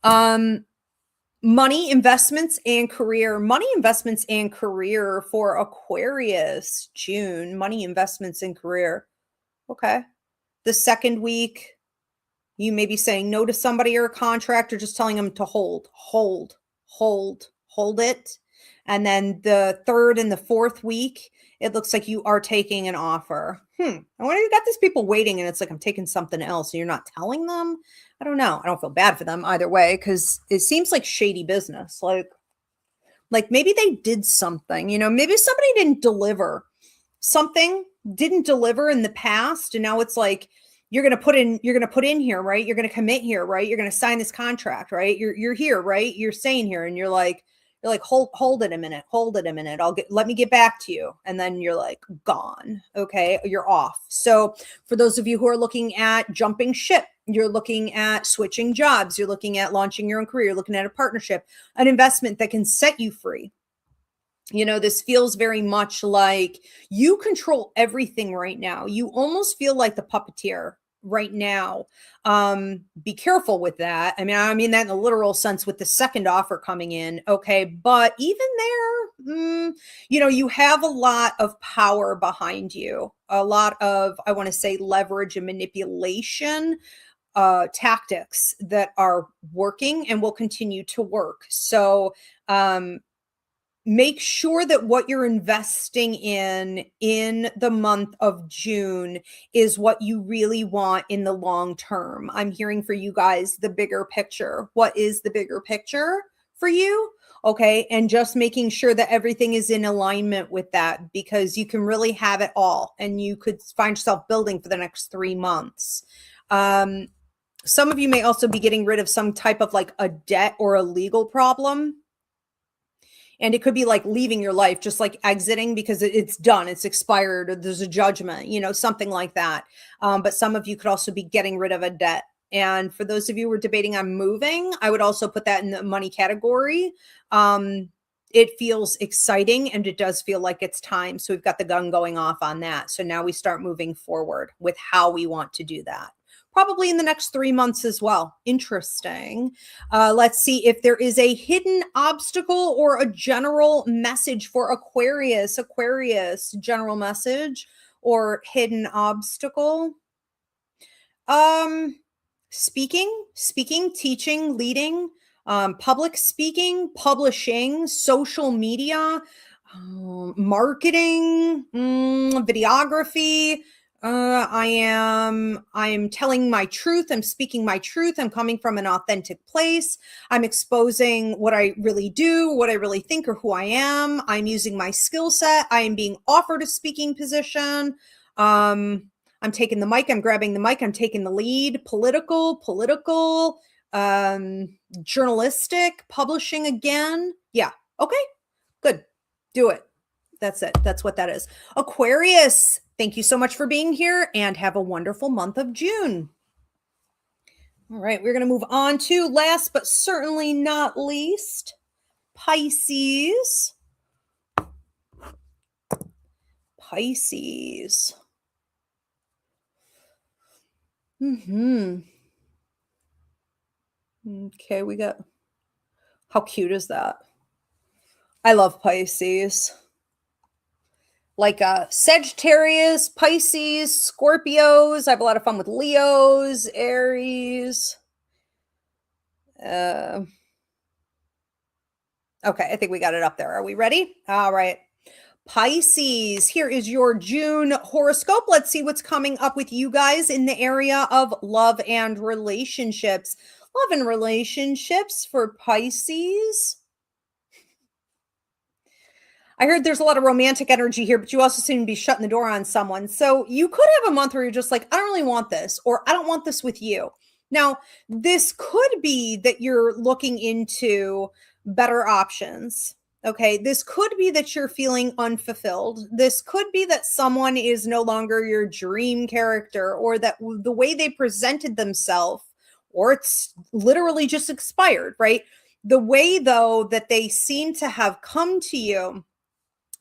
Money, investments, and career. Money, investments, and career for Aquarius, June. Money, investments, and career. Okay. The second week, you may be saying no to somebody or a contract, or just telling them to hold it. And then the third and the fourth week, it looks like you are taking an offer. I wonder if you got these people waiting and it's like, I'm taking something else and you're not telling them. I don't know. I don't feel bad for them either way, because it seems like shady business. Like maybe they did something, maybe somebody didn't deliver in the past. And now it's like, you're going to put in here, right? You're going to commit here, right? You're going to sign this contract, right? You're here, right? You're staying here. And you're like, hold it a minute. Let me get back to you. And then you're like gone. Okay. You're off. So for those of you who are looking at jumping ship, you're looking at switching jobs, you're looking at launching your own career, you're looking at a partnership, an investment that can set you free. This feels very much like you control everything right now. You almost feel like the puppeteer right now. Be careful with that. I mean that in a literal sense with the second offer coming in. Okay. But even there, you have a lot of power behind you, a lot of, I want to say, leverage and manipulation tactics that are working and will continue to work. So, make sure that what you're investing in the month of June is what you really want in the long term. I'm hearing for you guys the bigger picture. What is the bigger picture for you? Okay. And just making sure that everything is in alignment with that, because you can really have it all and you could find yourself building for the next 3 months. Some of you may also be getting rid of some type of like a debt or a legal problem. And it could be like leaving your life, just like exiting because it's done, it's expired, or there's a judgment, something like that. But some of you could also be getting rid of a debt. And for those of you who are debating on moving, I would also put that in the money category. It feels exciting and it does feel like it's time. So we've got the gun going off on that. So now we start moving forward with how we want to do that. Probably in the next 3 months as well. Interesting. Let's see if there is a hidden obstacle or a general message for Aquarius. Aquarius, general message or hidden obstacle. Speaking, teaching, leading, public speaking, publishing, social media, marketing, videography. I am telling my truth. I'm speaking my truth. I'm coming from an authentic place. I'm exposing what I really do, what I really think, or who I am. I'm using my skill set. I am being offered a speaking position. I'm taking the mic. I'm grabbing the mic. I'm taking the lead. Political, journalistic, publishing again. Yeah. Okay, good. Do it. That's it. That's what that is. Aquarius, thank you so much for being here and have a wonderful month of June. All right, we're going to move on to, last but certainly not least, Pisces. Pisces. Okay, we got, how cute is that? I love Pisces. Like Sagittarius, Pisces, Scorpios. I have a lot of fun with Leos, Aries. Okay, I think we got it up there. Are we ready? All right. Pisces, here is your June horoscope. Let's see what's coming up with you guys in the area of love and relationships. Love and relationships for Pisces. I heard there's a lot of romantic energy here, but you also seem to be shutting the door on someone. So you could have a month where you're just like, I don't really want this, or I don't want this with you. Now, this could be that you're looking into better options. Okay. This could be that you're feeling unfulfilled. This could be that someone is no longer your dream character, or that the way they presented themselves, or it's literally just expired, right? The way, though, that they seem to have come to you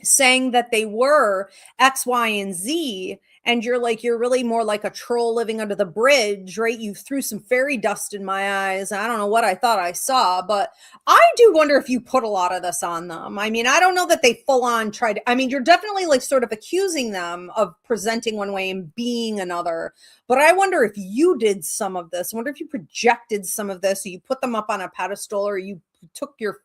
saying that they were X, Y, and Z, and you're like, you're really more like a troll living under the bridge, right? You threw some fairy dust in my eyes. I don't know what I thought I saw, but I do wonder if you put a lot of this on them. I mean, I don't know that they full on tried. I mean, you're definitely like sort of accusing them of presenting one way and being another. But I wonder if you did some of this. I wonder if you projected some of this, or you put them up on a pedestal, or you took your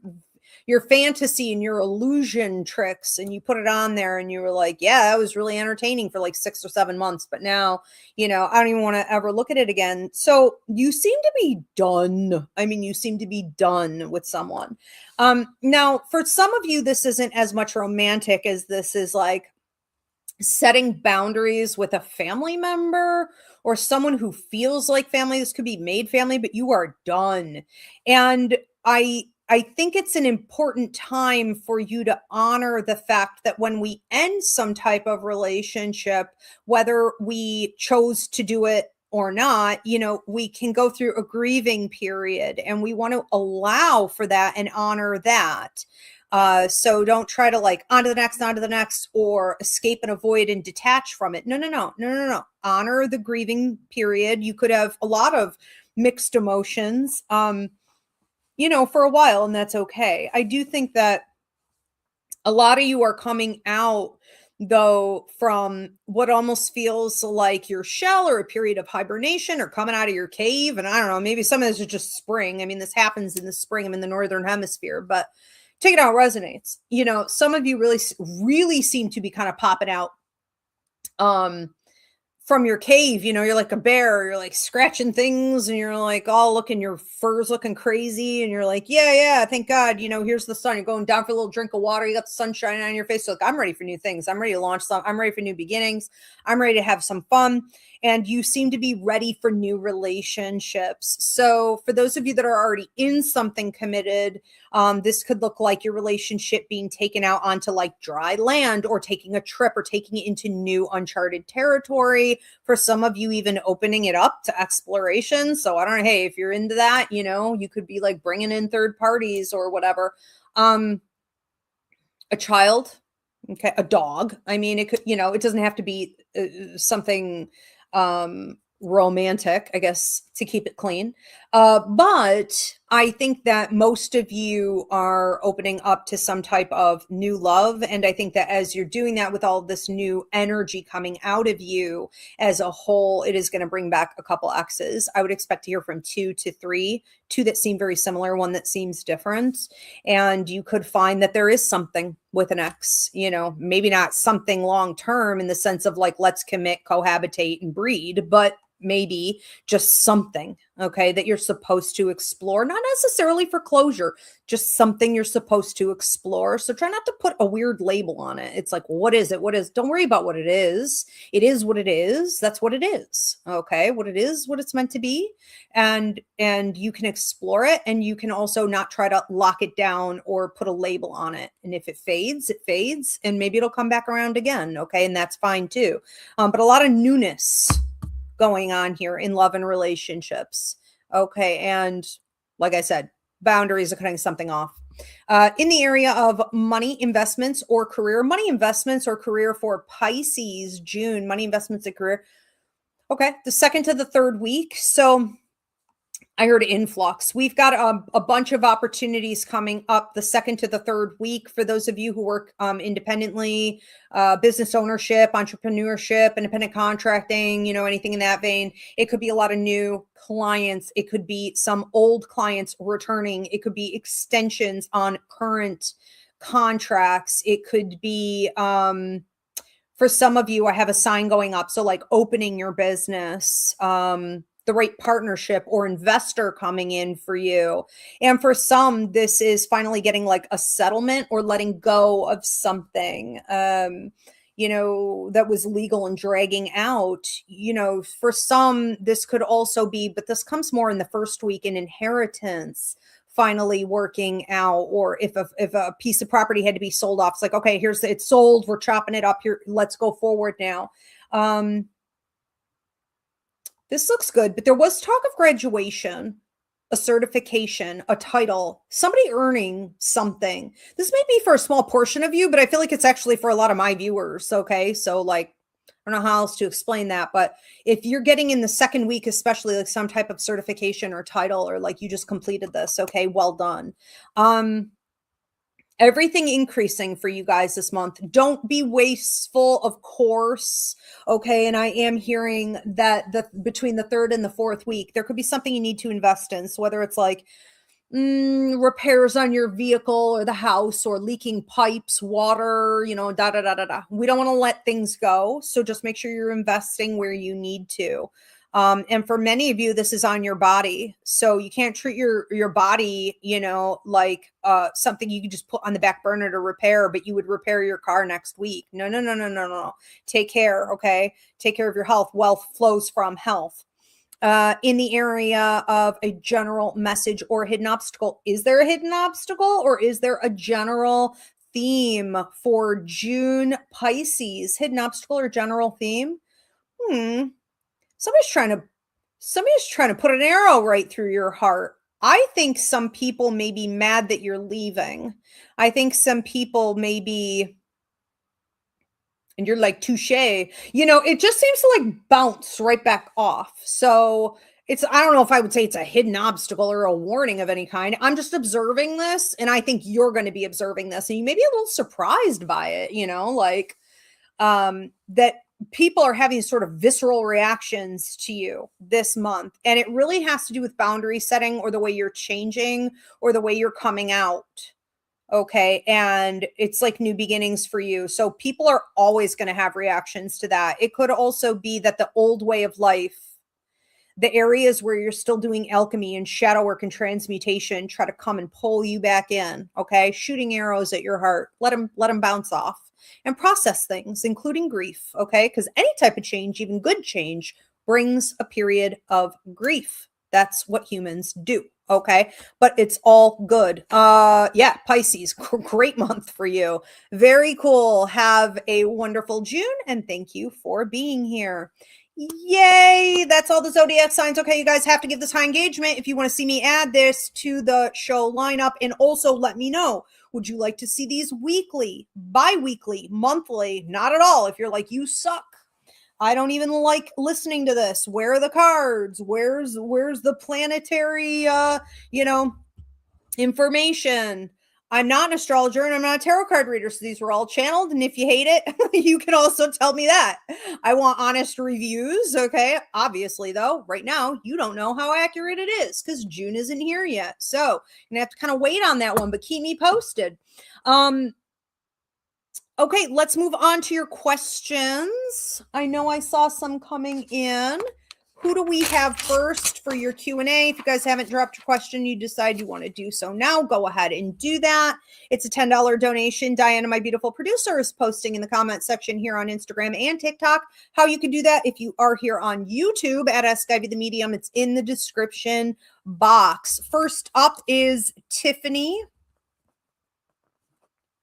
fantasy and your illusion tricks and you put it on there and you were like, yeah, that was really entertaining for like 6 or 7 months, but now, I don't even want to ever look at it again. So you seem to be done. I mean, you seem to be done with someone. Now for some of you, this isn't as much romantic as this is like setting boundaries with a family member or someone who feels like family. This could be made family, but you are done. And I think it's an important time for you to honor the fact that when we end some type of relationship, whether we chose to do it or not, we can go through a grieving period, and we want to allow for that and honor that. So don't try to like onto the next, or escape and avoid and detach from it. No. Honor the grieving period. You could have a lot of mixed emotions, for a while, and that's okay. I do think that a lot of you are coming out, though, from what almost feels like your shell, or a period of hibernation, or coming out of your cave. And I don't know, maybe some of this is just spring. I mean, this happens in the spring. I'm in the Northern Hemisphere, but take it out resonates. Some of you really seem to be kind of popping out from your cave. You're like a bear, you're like scratching things, and you're like all looking, your fur's looking crazy, and you're like, yeah, thank God, here's the sun. You're going down for a little drink of water, you got the sun shining on your face. So, like, I'm ready for new things. I'm ready to launch some. I'm ready for new beginnings. I'm ready to have some fun. And you seem to be ready for new relationships. So for those of you that are already in something committed, this could look like your relationship being taken out onto like dry land, or taking a trip, or taking it into new uncharted territory. For some of you, even opening it up to exploration. So I don't know, hey, if you're into that, you could be like bringing in third parties or whatever. A child, okay, a dog. I mean, it could, it doesn't have to be something romantic, I guess, to keep it clean. But I think that most of you are opening up to some type of new love. And I think that as you're doing that with all this new energy coming out of you as a whole, it is going to bring back a couple exes. I would expect to hear from 2 to 3, 2 that seem very similar, 1 that seems different. And you could find that there is something with an ex, maybe not something long-term in the sense of like, let's commit, cohabitate, and breed, but maybe just something, okay, that you're supposed to explore, not necessarily for closure, just something you're supposed to explore. So try not to put a weird label on it. It's like, what is it? Don't worry about what it is. It is what it is. That's what it is. Okay. What it is, what it's meant to be. And you can explore it, and you can also not try to lock it down or put a label on it. And if it fades, and maybe it'll come back around again. Okay. And that's fine too. But a lot of newness going on here in love and relationships. Okay. And like I said, boundaries are cutting something off. In the area of money, investments, or career. Money, investments, or career for Pisces, June. Money, investments, and career. Okay. The 2nd to the 3rd week. So I heard influx. We've got a bunch of opportunities coming up the 2nd to the 3rd week for those of you who work independently, business ownership, entrepreneurship, independent contracting, anything in that vein. It could be a lot of new clients. It could be some old clients returning. It could be extensions on current contracts. It could be, for some of you, I have a sign going up. So like opening your business, the right partnership or investor coming in for you. And for some, this is finally getting like a settlement or letting go of something, that was legal and dragging out. For some, this could also be, but this comes more in the first week, an inheritance finally working out, or if a piece of property had to be sold off, it's like, okay, it's sold, we're chopping it up here, let's go forward now. This looks good, but there was talk of graduation, a certification, a title, somebody earning something. This may be for a small portion of you, but I feel like it's actually for a lot of my viewers. Okay. So like, I don't know how else to explain that, but if you're getting in the second week, especially like some type of certification or title, or like you just completed this, okay, well done. Everything increasing for you guys this month. Don't be wasteful, of course. Okay. And I am hearing that between the third and the fourth week, there could be something you need to invest in. So whether it's like repairs on your vehicle or the house, or leaking pipes, water, We don't want to let things go. So just make sure you're investing where you need to. And for many of you, this is on your body. So you can't treat your body, like something you can just put on the back burner to repair, but you would repair your car next week. No. Take care. Okay. Take care of your health. Wealth flows from health. In the area of a general message or hidden obstacle, is there a hidden obstacle, or is there a general theme for June, Pisces? Hidden obstacle or general theme? Somebody's trying to put an arrow right through your heart. I think some people may be mad that you're leaving. I think some people may be, and you're like, touche. It just seems to like bounce right back off. So I don't know if I would say it's a hidden obstacle or a warning of any kind. I'm just observing this, and I think you're going to be observing this, and you may be a little surprised by it, that people are having sort of visceral reactions to you this month. And it really has to do with boundary setting, or the way you're changing, or the way you're coming out. Okay. And it's like new beginnings for you. So people are always going to have reactions to that. It could also be that the old way of life, the areas where you're still doing alchemy and shadow work and transmutation, try to come and pull you back in. Okay. Shooting arrows at your heart. Let them bounce off. And process things, including grief, okay? Because any type of change, even good change, brings a period of grief. That's what humans do, okay? But it's all good. Yeah, Pisces, great month for you. Very cool. Have a wonderful June, and thank you for being here. Yay! That's all the zodiac signs. Okay, you guys have to give this high engagement if you want to see me add this to the show lineup. And also let me know, would you like to see these weekly, bi-weekly, monthly? Not at all. If you're like, you suck, I don't even like listening to this. Where are the cards? Where's the planetary information? I'm not an astrologer, and I'm not a tarot card reader, so these were all channeled. And if you hate it, you can also tell me that. I want honest reviews, okay? Obviously, though, right now, you don't know how accurate it is because June isn't here yet. So you're going to have to kind of wait on that one, but keep me posted. Okay, let's move on to your questions. I know I saw some coming in. Who do we have first for your Q&A? If you guys haven't dropped your question, you decide you want to do so now, go ahead and do that. It's a $10 donation. Diana, my beautiful producer, is posting in the comment section here on Instagram and TikTok how you can do that. If you are here on YouTube at Ask Ivy the Medium, it's in the description box. First up is Tiffany.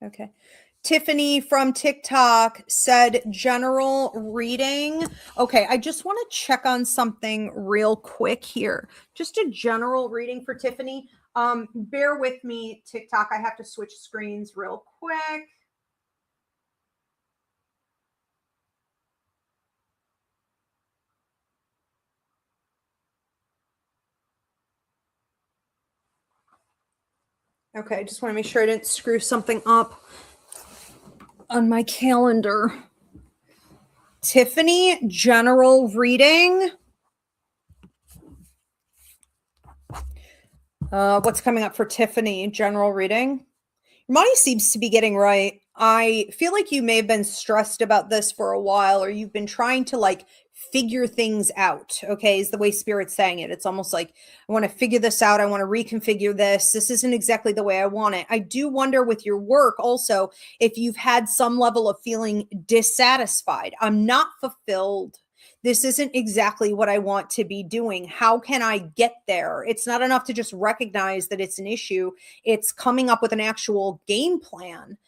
Okay. Tiffany from TikTok said general reading. Okay, I just want to check on something real quick here. Just a general reading for Tiffany. Bear with me, TikTok. I have to switch screens real quick. Okay, I just want to make sure I didn't screw something up on my calendar. Tiffany, general reading. What's coming up for Tiffany, general reading? Your money seems to be getting right. I feel like you may have been stressed about this for a while, or you've been trying to like figure things out, okay, is the way Spirit's saying it. It's almost like, I want to figure this out. I want to reconfigure this. This isn't exactly the way I want it. I do wonder with your work also if you've had some level of feeling dissatisfied. I'm not fulfilled. This isn't exactly what I want to be doing. How can I get there? It's not enough to just recognize that it's an issue. It's coming up with an actual game plan,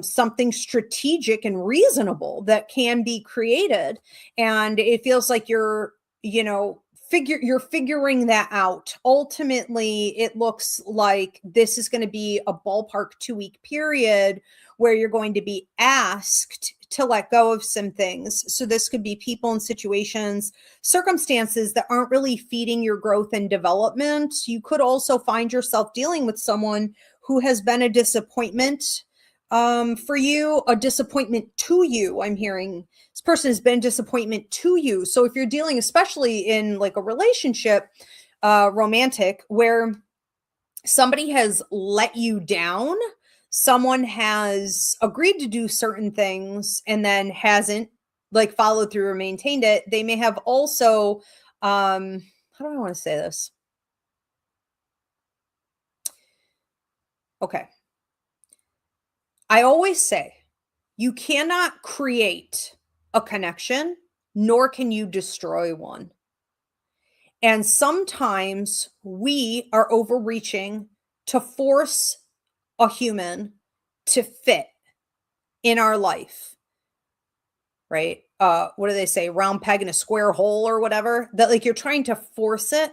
something strategic and reasonable that can be created. And it feels like you're, you're figuring that out. Ultimately, it looks like this is going to be a ballpark 2-week period where you're going to be asked to let go of some things. So this could be people and situations, circumstances that aren't really feeding your growth and development. You could also find yourself dealing with someone who has been a disappointment for you, a disappointment to you. I'm hearing this person has been disappointment to you. So if you're dealing, especially in like a relationship, romantic, where somebody has let you down, someone has agreed to do certain things and then hasn't like followed through or maintained it. They may have also, how do I want to say this? Okay. I always say you cannot create a connection, nor can you destroy one. And sometimes we are overreaching to force a human to fit in our life, right? What do they say? Round peg in a square hole or whatever, that like you're trying to force it.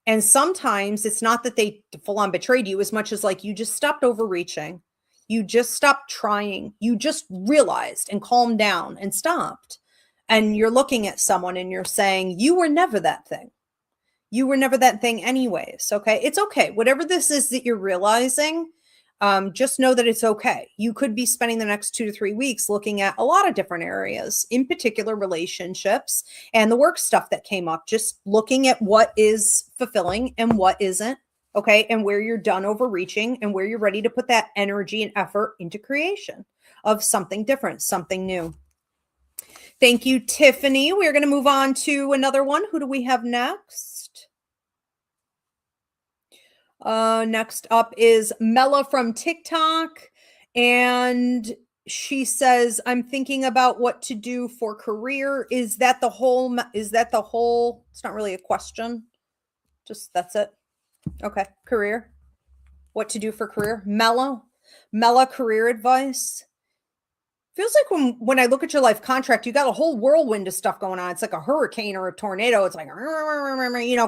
And sometimes it's not that they full on betrayed you as much as like you just stopped overreaching. You just stopped trying. You just realized and calmed down and stopped. And you're looking at someone and you're saying, you were never that thing. You were never that thing anyways. Okay. It's okay. Whatever this is that you're realizing, just know that it's okay. You could be spending the next 2 to 3 weeks looking at a lot of different areas, in particular relationships and the work stuff that came up, just looking at what is fulfilling and what isn't. Okay. And where you're done overreaching and where you're ready to put that energy and effort into creation of something different, something new. Thank you, Tiffany. We're going to move on to another one. Who do we have next? Next up is Mella from TikTok. And she says, I'm thinking about what to do for career. Is that the whole, it's not really a question. Just that's it. Okay. Career. What to do for career. Mella career advice. Feels like when I look at your life contract, you got a whole whirlwind of stuff going on. It's like a hurricane or a tornado. It's like,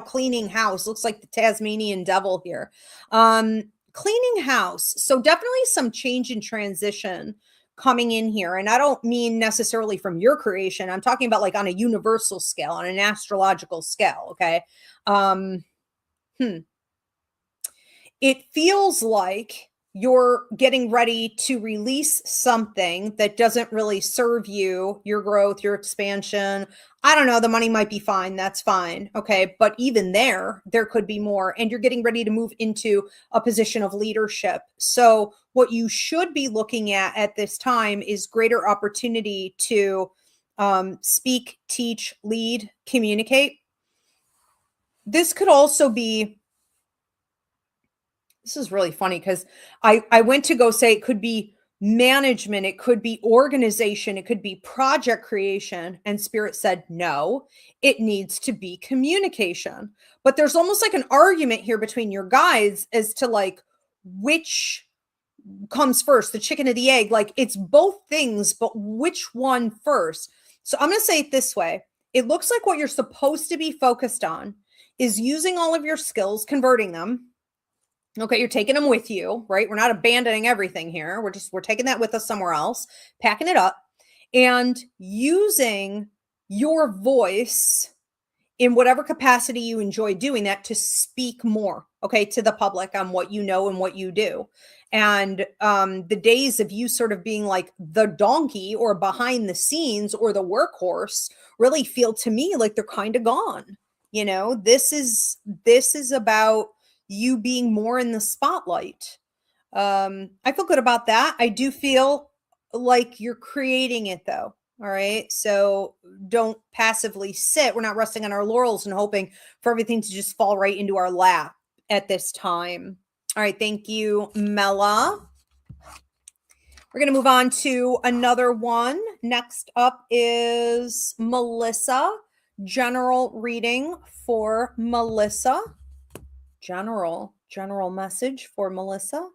cleaning house. Looks like the Tasmanian devil here. Cleaning house. So definitely some change and transition coming in here. And I don't mean necessarily from your creation. I'm talking about like on a universal scale, on an astrological scale. Okay. It feels like you're getting ready to release something that doesn't really serve you, your growth, your expansion. I don't know. The money might be fine. That's fine. Okay. But even there could be more. And you're getting ready to move into a position of leadership. So what you should be looking at this time is greater opportunity to speak, teach, lead, communicate. This could also be, this is really funny because I went to go say it could be management, it could be organization, it could be project creation. And Spirit said, no, it needs to be communication. But there's almost like an argument here between your guides as to like which comes first, the chicken or the egg. Like it's both things, but which one first? So I'm going to say it this way. It looks like what you're supposed to be focused on is using all of your skills, converting them. Okay, you're taking them with you, right? We're not abandoning everything here. We're taking that with us somewhere else, packing it up and using your voice in whatever capacity you enjoy doing that to speak more, okay, to the public on what you know and what you do. And the days of you sort of being like the donkey or behind the scenes or the workhorse really feel to me like they're kind of gone. This is about you being more in the spotlight. I feel good about that. I do feel like you're creating it though. All right. So don't passively sit. We're not resting on our laurels and hoping for everything to just fall right into our lap at this time. All right. Thank you, Mela. We're going to move on to another one. Next up is Melissa. General reading for Melissa. General message for Melissa.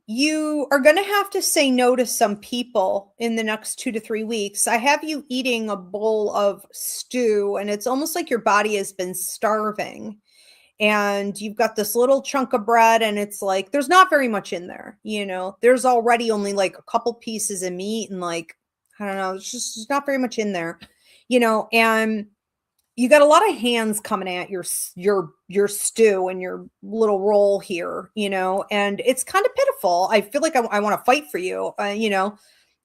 You are going to have to say no to some people in the next 2 to 3 weeks. I have you eating a bowl of stew, and it's almost like your body has been starving. And you've got this little chunk of bread, and it's like there's not very much in there. There's already only like a couple pieces of meat, and like, I don't know, there's not very much in there. And you got a lot of hands coming at your stew and your little roll here, and it's kind of pitiful. I feel like I want to fight for you,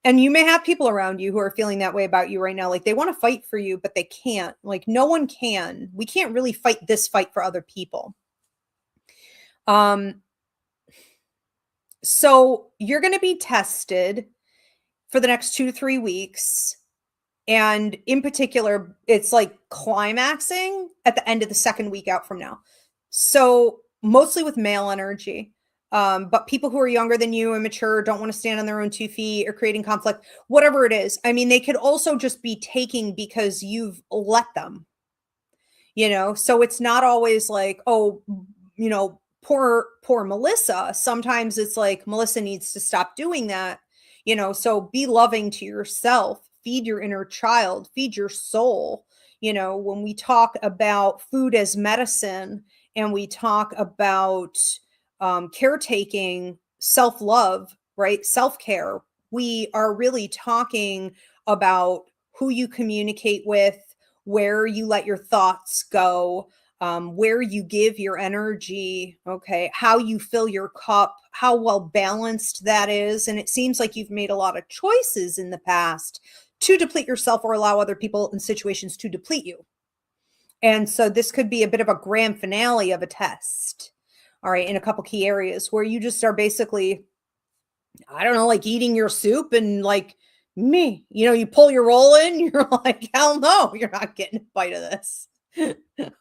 and you may have people around you who are feeling that way about you right now. Like they want to fight for you, but they can't. Like no one can. We can't really fight this fight for other people. So you're going to be tested for the next 2 to 3 weeks. And in particular, it's like climaxing at the end of the second week out from now. So mostly with male energy. But people who are younger than you, immature, don't want to stand on their own 2 feet or creating conflict, whatever it is. I mean, they could also just be taking because you've let them, so it's not always like, oh, poor Melissa. Sometimes it's like Melissa needs to stop doing that, so be loving to yourself. Feed your inner child, feed your soul. When we talk about food as medicine and we talk about caretaking, self-love, right? Self-care, we are really talking about who you communicate with, where you let your thoughts go, where you give your energy, okay, how you fill your cup, how well balanced that is. And it seems like you've made a lot of choices in the past to deplete yourself or allow other people in situations to deplete you. And so this could be a bit of a grand finale of a test, all right, in a couple key areas where you just are basically, I don't know, like eating your soup and like me, you pull your roll in, you're like, hell no, you're not getting a bite of this.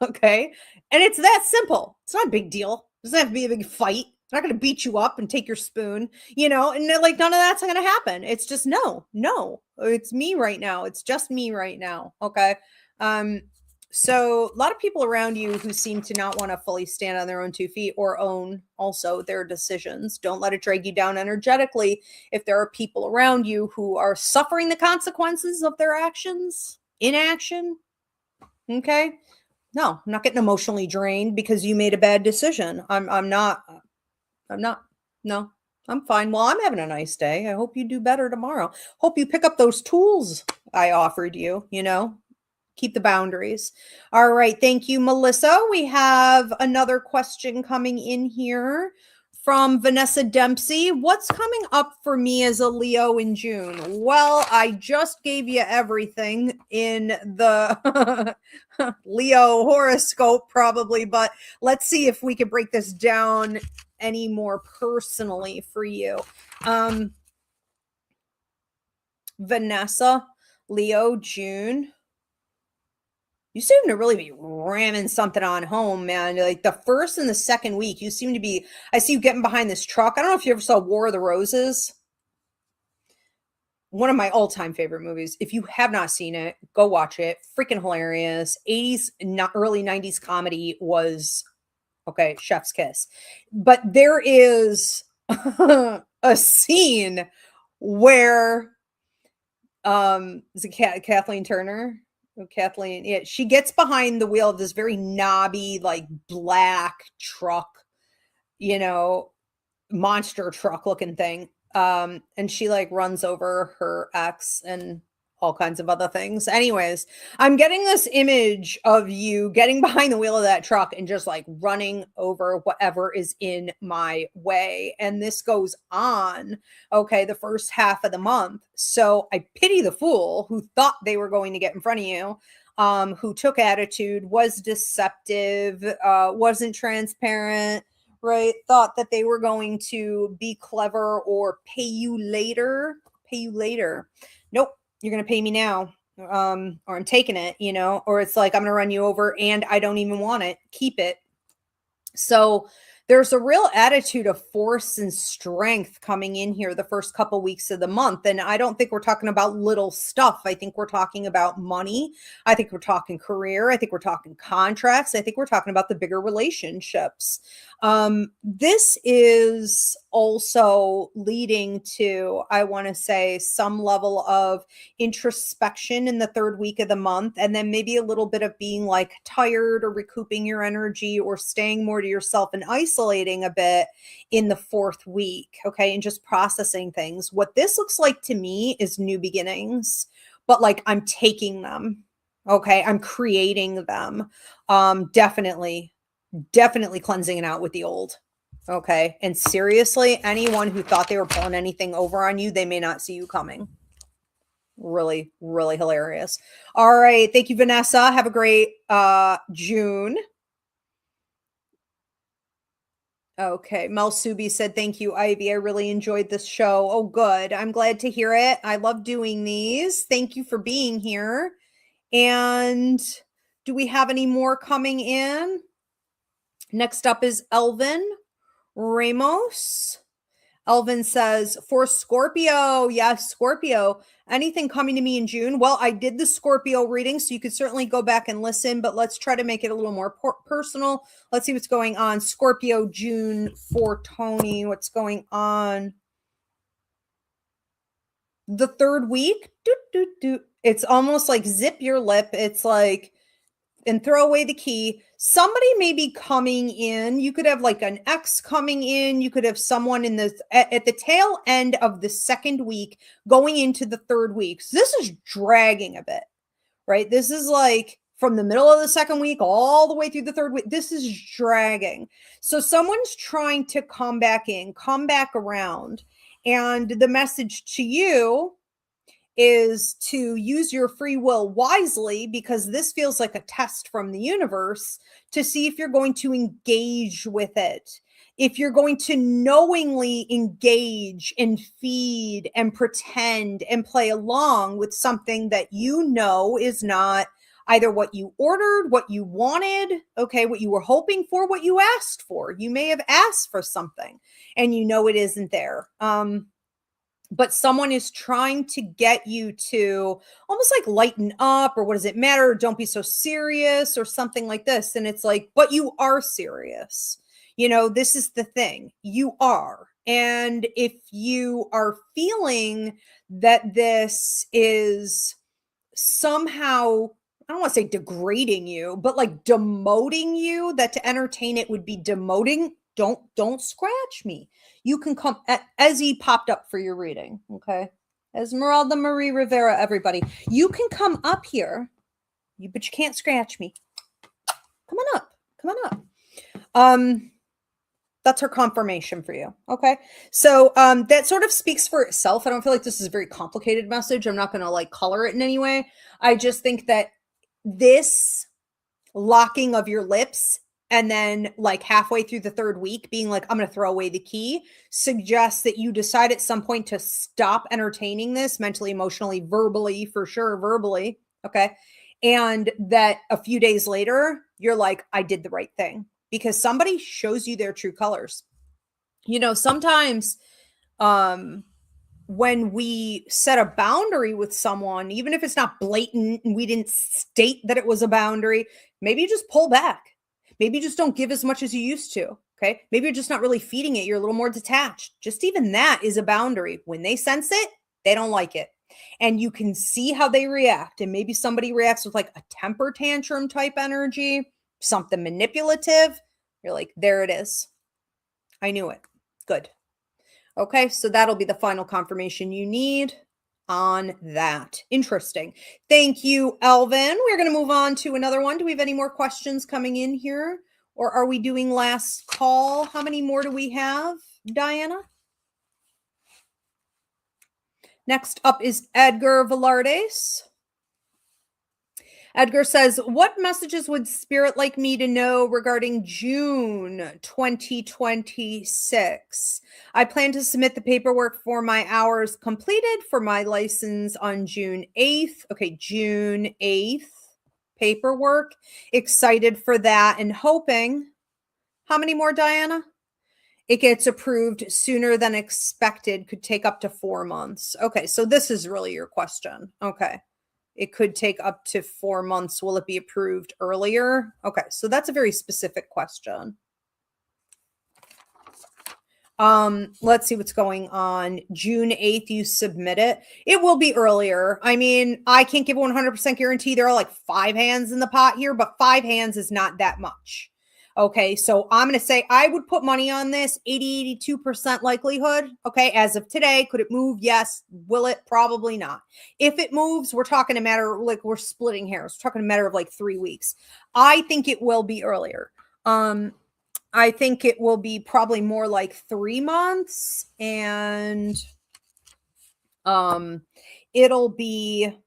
Okay. And it's that simple. It's not a big deal. It doesn't have to be a big fight. It's not going to beat you up and take your spoon, and like none of that's going to happen. It's just no, it's me right now. It's just me right now. Okay. So a lot of people around you who seem to not want to fully stand on their own 2 feet or own also their decisions. Don't let it drag you down energetically. If there are people around you who are suffering the consequences of their actions, inaction. Okay. No, I'm not getting emotionally drained because you made a bad decision. I'm not. No, I'm fine. Well, I'm having a nice day. I hope you do better tomorrow. Hope you pick up those tools I offered you, keep the boundaries. All right. Thank you, Melissa. We have another question coming in here from Vanessa Dempsey. What's coming up for me as a Leo in June? Well, I just gave you everything in the Leo horoscope probably, but let's see if we can break this down any more personally for you. Vanessa, Leo, June. You seem to really be ramming something on home, man. Like the first and the second week, you seem to be, I see you getting behind this truck. I don't know if you ever saw War of the Roses. One of my all-time favorite movies. If you have not seen it, go watch it. Freaking hilarious. 80s, early 90s comedy was, okay, chef's kiss. But there is a scene where, is it Kathleen Turner? Kathleen, yeah, she gets behind the wheel of this very knobby, like black truck, monster truck looking thing. And she like runs over her ex and all kinds of other things. Anyways, I'm getting this image of you getting behind the wheel of that truck and just like running over whatever is in my way. And this goes on, okay, the first half of the month. So I pity the fool who thought they were going to get in front of you, who took attitude, was deceptive, wasn't transparent, right? Thought that they were going to be clever or pay you later. Pay you later. Nope, you're going to pay me now. Or I'm taking it, you know, or it's like, I'm going to run you over and I don't even want it. Keep it. So there's a real attitude of force and strength coming in here the first couple weeks of the month. And I don't think we're talking about little stuff. I think we're talking about money. I think we're talking career. I think we're talking contracts. I think we're talking about the bigger relationships. This is also leading to, I want to say, some level of introspection in the third week of the month, and then maybe a little bit of being like tired or recouping your energy or staying more to yourself and isolating a bit in the fourth week. Okay. And just processing things. What this looks like to me is new beginnings, but like I'm taking them. Okay. I'm creating them. Definitely cleansing it out with the old. Okay. And seriously, anyone who thought they were pulling anything over on you, they may not see you coming. Really, really hilarious. All right. Thank you, Vanessa. Have a great June. Okay. Mel Subi said, thank you, Ivy. I really enjoyed this show. Oh, good. I'm glad to hear it. I love doing these. Thank you for being here. And do we have any more coming in? Next up is Elvin Ramos. Elvin says, for Scorpio, yes, Scorpio, anything coming to me in June? Well, I did the Scorpio reading, so you could certainly go back and listen, but let's try to make it a little more personal. Let's see what's going on. Scorpio, June for Tony. What's going on? The third week, it's almost like zip your lip. It's like, and throw away the key. Somebody may be coming in. You could have like an ex coming in. You could have someone in the at the tail end of the second week going into the third week. So this is dragging a bit, right? This is like from the middle of the second week all the way through the third week. This is dragging. So someone's trying to come back in, come back around. And the message to you is to use your free will wisely, because this feels like a test from the universe to see if you're going to engage with it. If you're going to knowingly engage and feed and pretend and play along with something that you know is not either what you ordered, what you wanted, okay, what you were hoping for, what you asked for. You may have asked for something and you know it isn't there. But someone is trying to get you to almost like lighten up, or what does it matter? Don't be so serious or something like this. And it's like, but you are serious. You know, this is the thing. You are. And if you are feeling that this is somehow, I don't want to say degrading you, but like demoting you, that to entertain it would be demoting, don't scratch me. You can come, Ezzy popped up for your reading, okay? Esmeralda Marie Rivera, everybody. You can come up here, but you can't scratch me. Come on up. Come on up. That's her confirmation for you, okay? So that sort of speaks for itself. I don't feel like this is a very complicated message. I'm not going to like color it in any way. I just think that this locking of your lips and then like halfway through the third week being like, I'm going to throw away the key, suggests that you decide at some point to stop entertaining this mentally, emotionally, verbally, for sure, verbally. Okay. And that a few days later, you're like, I did the right thing, because somebody shows you their true colors. You know, sometimes, when we set a boundary with someone, even if it's not blatant and we didn't state that it was a boundary, maybe you just pull back. Maybe you just don't give as much as you used to. Okay. Maybe you're just not really feeding it. You're a little more detached. Just even that is a boundary. When they sense it, they don't like it. And you can see how they react. And maybe somebody reacts with like a temper tantrum type energy, something manipulative. You're like, there it is. I knew it. Good. Okay, so that'll be the final confirmation you need on that. Interesting. Thank you, Elvin. We're going to move on to another one. Do we have any more questions coming in here? Or are we doing last call? How many more do we have, Diana? Next up is Edgar Velardes. Edgar says, what messages would Spirit like me to know regarding June 2026? I plan to submit the paperwork for my hours completed for my license on June 8th. Okay, June 8th. Paperwork. Excited for that and hoping. How many more, Diana? It gets approved sooner than expected. Could take up to 4 months. Okay, so this is really your question. Okay. It could take up to 4 months. Will it be approved earlier? Okay, so that's a very specific question. Let's see what's going on. June 8th, you submit it. It will be earlier. I mean, I can't give a 100% guarantee. There are like 5 hands in the pot here, but 5 hands is not that much. Okay, so I'm going to say I would put money on this, 80, 82% likelihood. Okay, as of today, could it move? Yes. Will it? Probably not. If it moves, we're talking a matter, like we're splitting hairs. We're talking a matter of like 3 weeks. I think it will be earlier. I think it will be probably more like 3 months, and it'll be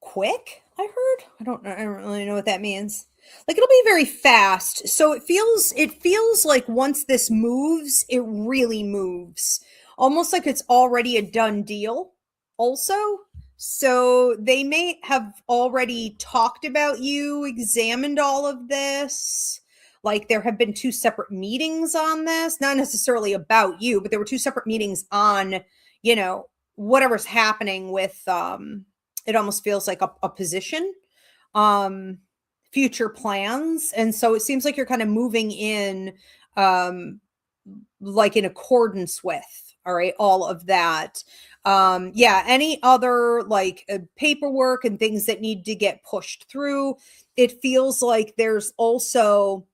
quick, I heard. I don't really know what that means. Like it'll be very fast. So it feels like once this moves, it really moves. Almost like it's already a done deal also. So they may have already talked about you, examined all of this. Like there have been 2 separate meetings on this, not necessarily about you, but there were 2 separate meetings on, you know, whatever's happening with, it almost feels like a position, future plans. And so it seems like you're kind of moving in, like in accordance with, all right, all of that. Yeah, any other like paperwork and things that need to get pushed through. It feels like there's also,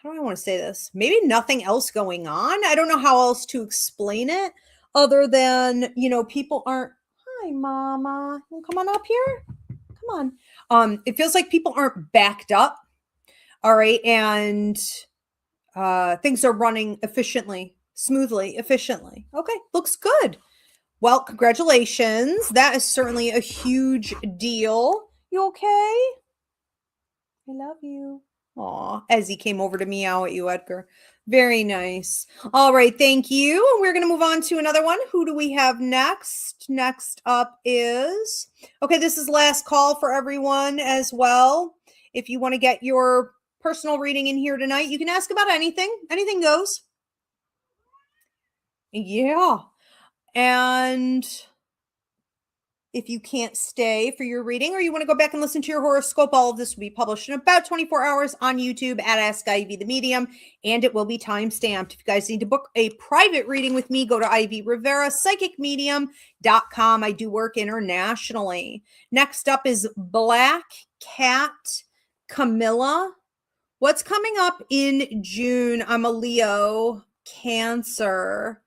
how do I want to say this? Maybe nothing else going on. I don't know how else to explain it other than, you know, people aren't, hi, mama, you come on up here. Come on. It feels like people aren't backed up. All right. And things are running efficiently, smoothly, efficiently. Okay. Looks good. Well, congratulations. That is certainly a huge deal. You okay? I love you. Aw, as he came over to meow at you, Edgar. Very nice. All right, thank you. And we're going to move on to another one. Who do we have next? Next up is, okay, this is last call for everyone as well. If you want to get your personal reading in here tonight, you can ask about anything. Anything goes. Yeah. And if you can't stay for your reading or you want to go back and listen to your horoscope, all of this will be published in about 24 hours on YouTube at Ask Ivy the Medium, and it will be time-stamped. If you guys need to book a private reading with me, go to Ivy Rivera, psychicmedium.com. I do work internationally. Next up is Black Cat Camilla. What's coming up in June? I'm a Leo, Cancer,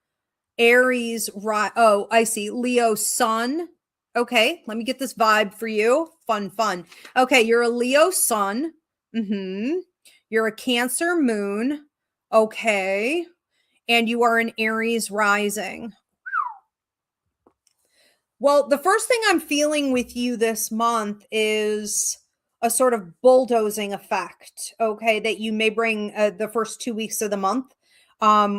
Aries, oh, I see, Leo Sun. Okay, let me get this vibe for you. Fun. Okay, you're a Leo sun. You're a Cancer moon. Okay. And you are an Aries rising. Well, the first thing I'm feeling with you this month is a sort of bulldozing effect, okay, that you may bring the first 2 weeks of the month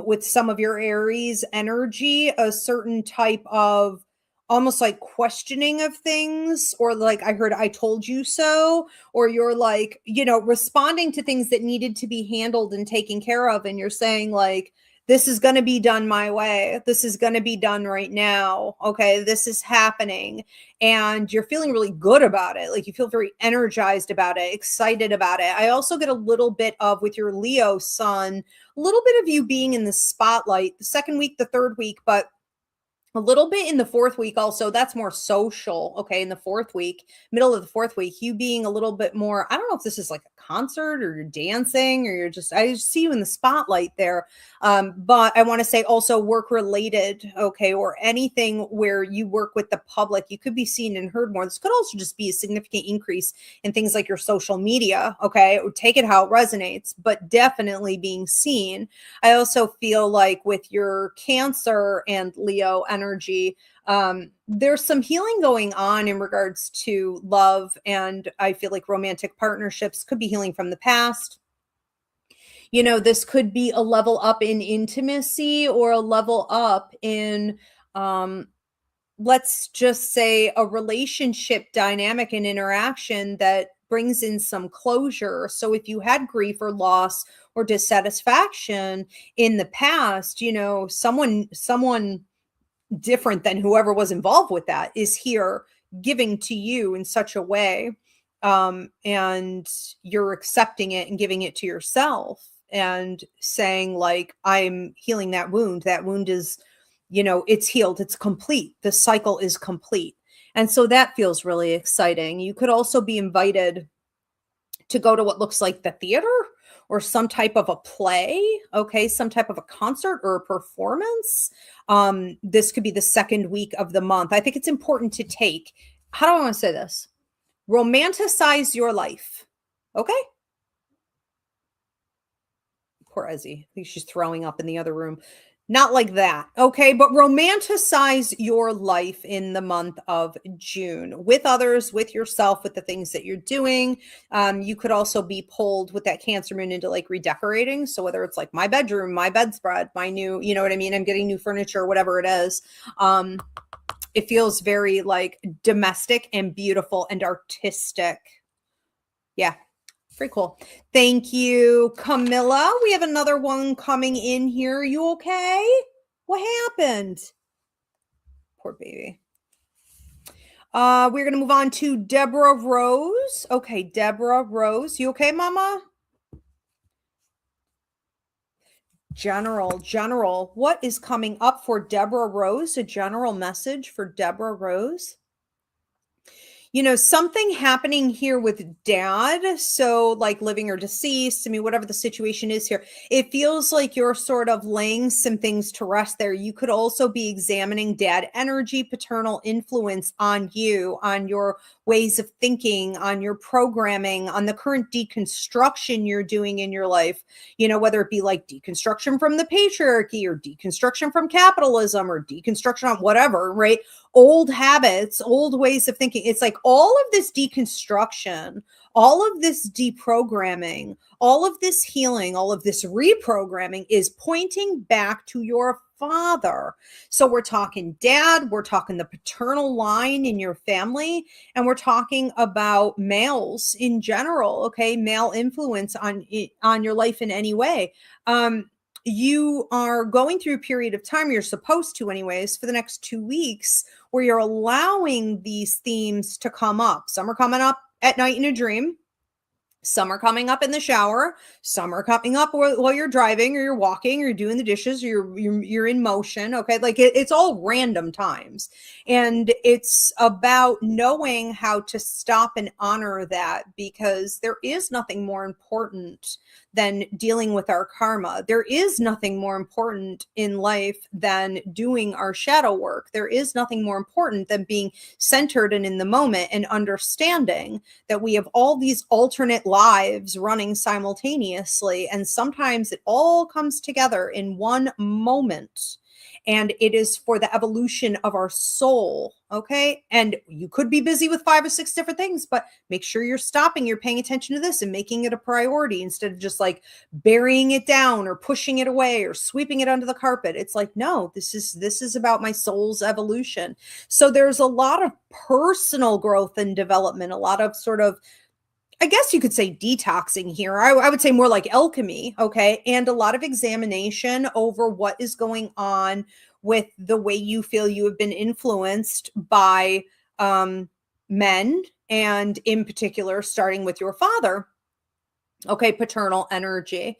with some of your Aries energy, a certain type of almost like questioning of things, or like I heard I told you so, or you're like, you know, responding to things that needed to be handled and taken care of. And you're saying like, this is going to be done my way. This is going to be done right now. Okay. This is happening. And you're feeling really good about it. Like you feel very energized about it, excited about it. I also get a little bit of, with your Leo sun, a little bit of you being in the spotlight the second week, the third week, but a little bit in the fourth week also. That's more social. Okay. In the fourth week, middle of the fourth week, you being a little bit more, I don't know if this is like a concert or you're dancing or you're just, I just see you in the spotlight there. But I want to say also work related. Okay. Or anything where you work with the public, you could be seen and heard more. This could also just be a significant increase in things like your social media. Okay. Take it how it resonates, but definitely being seen. I also feel like with your Cancer and Leo energy, energy. There's some healing going on in regards to love, and I feel like romantic partnerships could be healing from the past. This could be a level up in intimacy or a level up in, let's just say, a relationship dynamic and interaction that brings in some closure. So if you had grief or loss or dissatisfaction in the past, someone different than whoever was involved with that is here giving to you in such a way, and you're accepting it and giving it to yourself and saying, like, I'm healing that wound. That wound is, it's healed, it's complete, the cycle is complete. And so that feels really exciting. You could also be invited to go to what looks like the theater or some type of a play, okay, some type of a concert or a performance. This could be the second week of the month. I think it's important to take, how do I want to say this? Romanticize your life, okay? Poor Ezzy. I think she's throwing up in the other room. Not like that, okay? But romanticize your life in the month of June with others, with yourself, with the things that you're doing. You could also be pulled with that Cancer moon into like redecorating. So whether it's like my bedroom, my bedspread, my new, you know what I mean? I'm getting new furniture, whatever it is. It feels very like domestic and beautiful and artistic. Yeah. Pretty cool. Thank you, Camilla. We have another one coming in here. Are you okay? What happened? Poor baby. We're going to move on to Deborah Rose. Okay, Deborah Rose. You okay, Mama? General. What is coming up for Deborah Rose? A general message for Deborah Rose? Something happening here with dad. So like living or deceased, I mean, whatever the situation is here, it feels like you're sort of laying some things to rest there. You could also be examining dad energy, paternal influence on you, on your ways of thinking, on your programming, on the current deconstruction you're doing in your life, whether it be like deconstruction from the patriarchy or deconstruction from capitalism or deconstruction on whatever, right? Old habits, old ways of thinking. It's like all of this deconstruction, all of this deprogramming, all of this healing, all of this reprogramming is pointing back to your father. So we're talking dad, we're talking the paternal line in your family, and we're talking about males in general, okay? Male influence on your life in any way. You are going through a period of time, you're supposed to anyways, for the next 2 weeks, where you're allowing these themes to come up. Some are coming up at night in a dream. Some are coming up in the shower. Some are coming up while you're driving or you're walking or you're doing the dishes or you're in motion. Okay. Like it's all random times. And it's about knowing how to stop and honor that, because there is nothing more important than dealing with our karma. There is nothing more important in life than doing our shadow work. There is nothing more important than being centered and in the moment and understanding that we have all these alternate lives running simultaneously. And sometimes it all comes together in one moment. And it is for the evolution of our soul. Okay. And you could be busy with 5 or 6 different things, but make sure you're stopping, you're paying attention to this and making it a priority instead of just like burying it down or pushing it away or sweeping it under the carpet. It's like, no, this is about my soul's evolution. So there's a lot of personal growth and development, a lot of sort of, I guess you could say detoxing here. I would say more like alchemy, okay? And a lot of examination over what is going on with the way you feel you have been influenced by men, and in particular, starting with your father, okay? Paternal energy,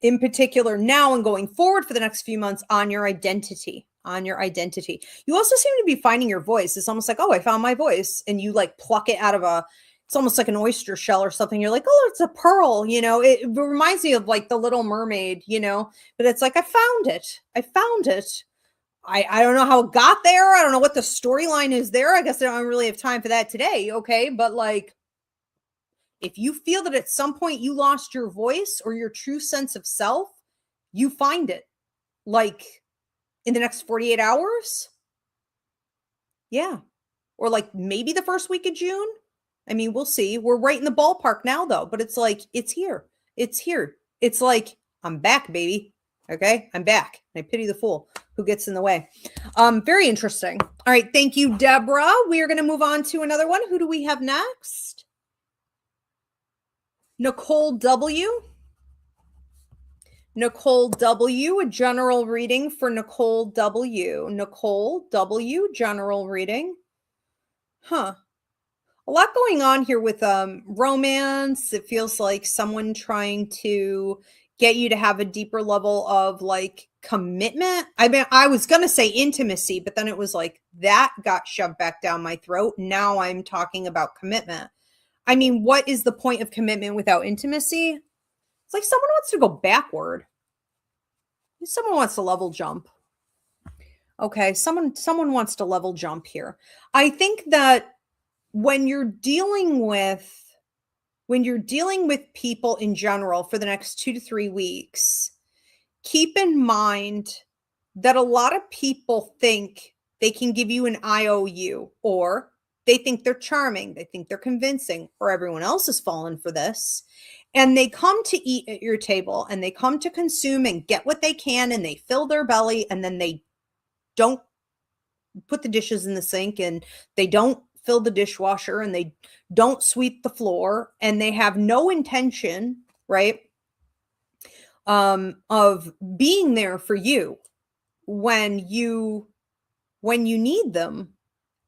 in particular now and going forward for the next few months on your identity. You also seem to be finding your voice. It's almost like, oh, I found my voice. And you like pluck it out of it's almost like an oyster shell or something. You're like, oh, it's a pearl, it reminds me of like the Little Mermaid, but it's like, I found it. I don't know how it got there. I don't know what the storyline is there. I guess I don't really have time for that today. Okay. But like, if you feel that at some point you lost your voice or your true sense of self, you find it like in the next 48 hours. Yeah. Or like maybe the first week of June. I mean, we'll see. We're right in the ballpark now though, but it's like, it's here. It's here. It's like, I'm back, baby. Okay. I'm back. I pity the fool who gets in the way. Very interesting. All right. Thank you, Deborah. We are going to move on to another one. Who do we have next? Nicole W. Nicole W, a general reading for Nicole W. Nicole W, general reading. Huh. A lot going on here with romance. It feels like someone trying to get you to have a deeper level of like commitment. I mean, I was going to say intimacy, but then it was like that got shoved back down my throat. Now I'm talking about commitment. I mean, what is the point of commitment without intimacy? It's like someone wants to go backward. Someone wants to level jump. Okay, someone wants to level jump here. I think that when you're dealing with people in general for the next 2 to 3 weeks, keep in mind that a lot of people think they can give you an IOU, or they think they're charming, they think they're convincing, or everyone else has fallen for this. And they come to eat at your table and they come to consume and get what they can and they fill their belly, and then they don't put the dishes in the sink and they don't fill the dishwasher and they don't sweep the floor, and they have no intention, right, of being there for you when you need them.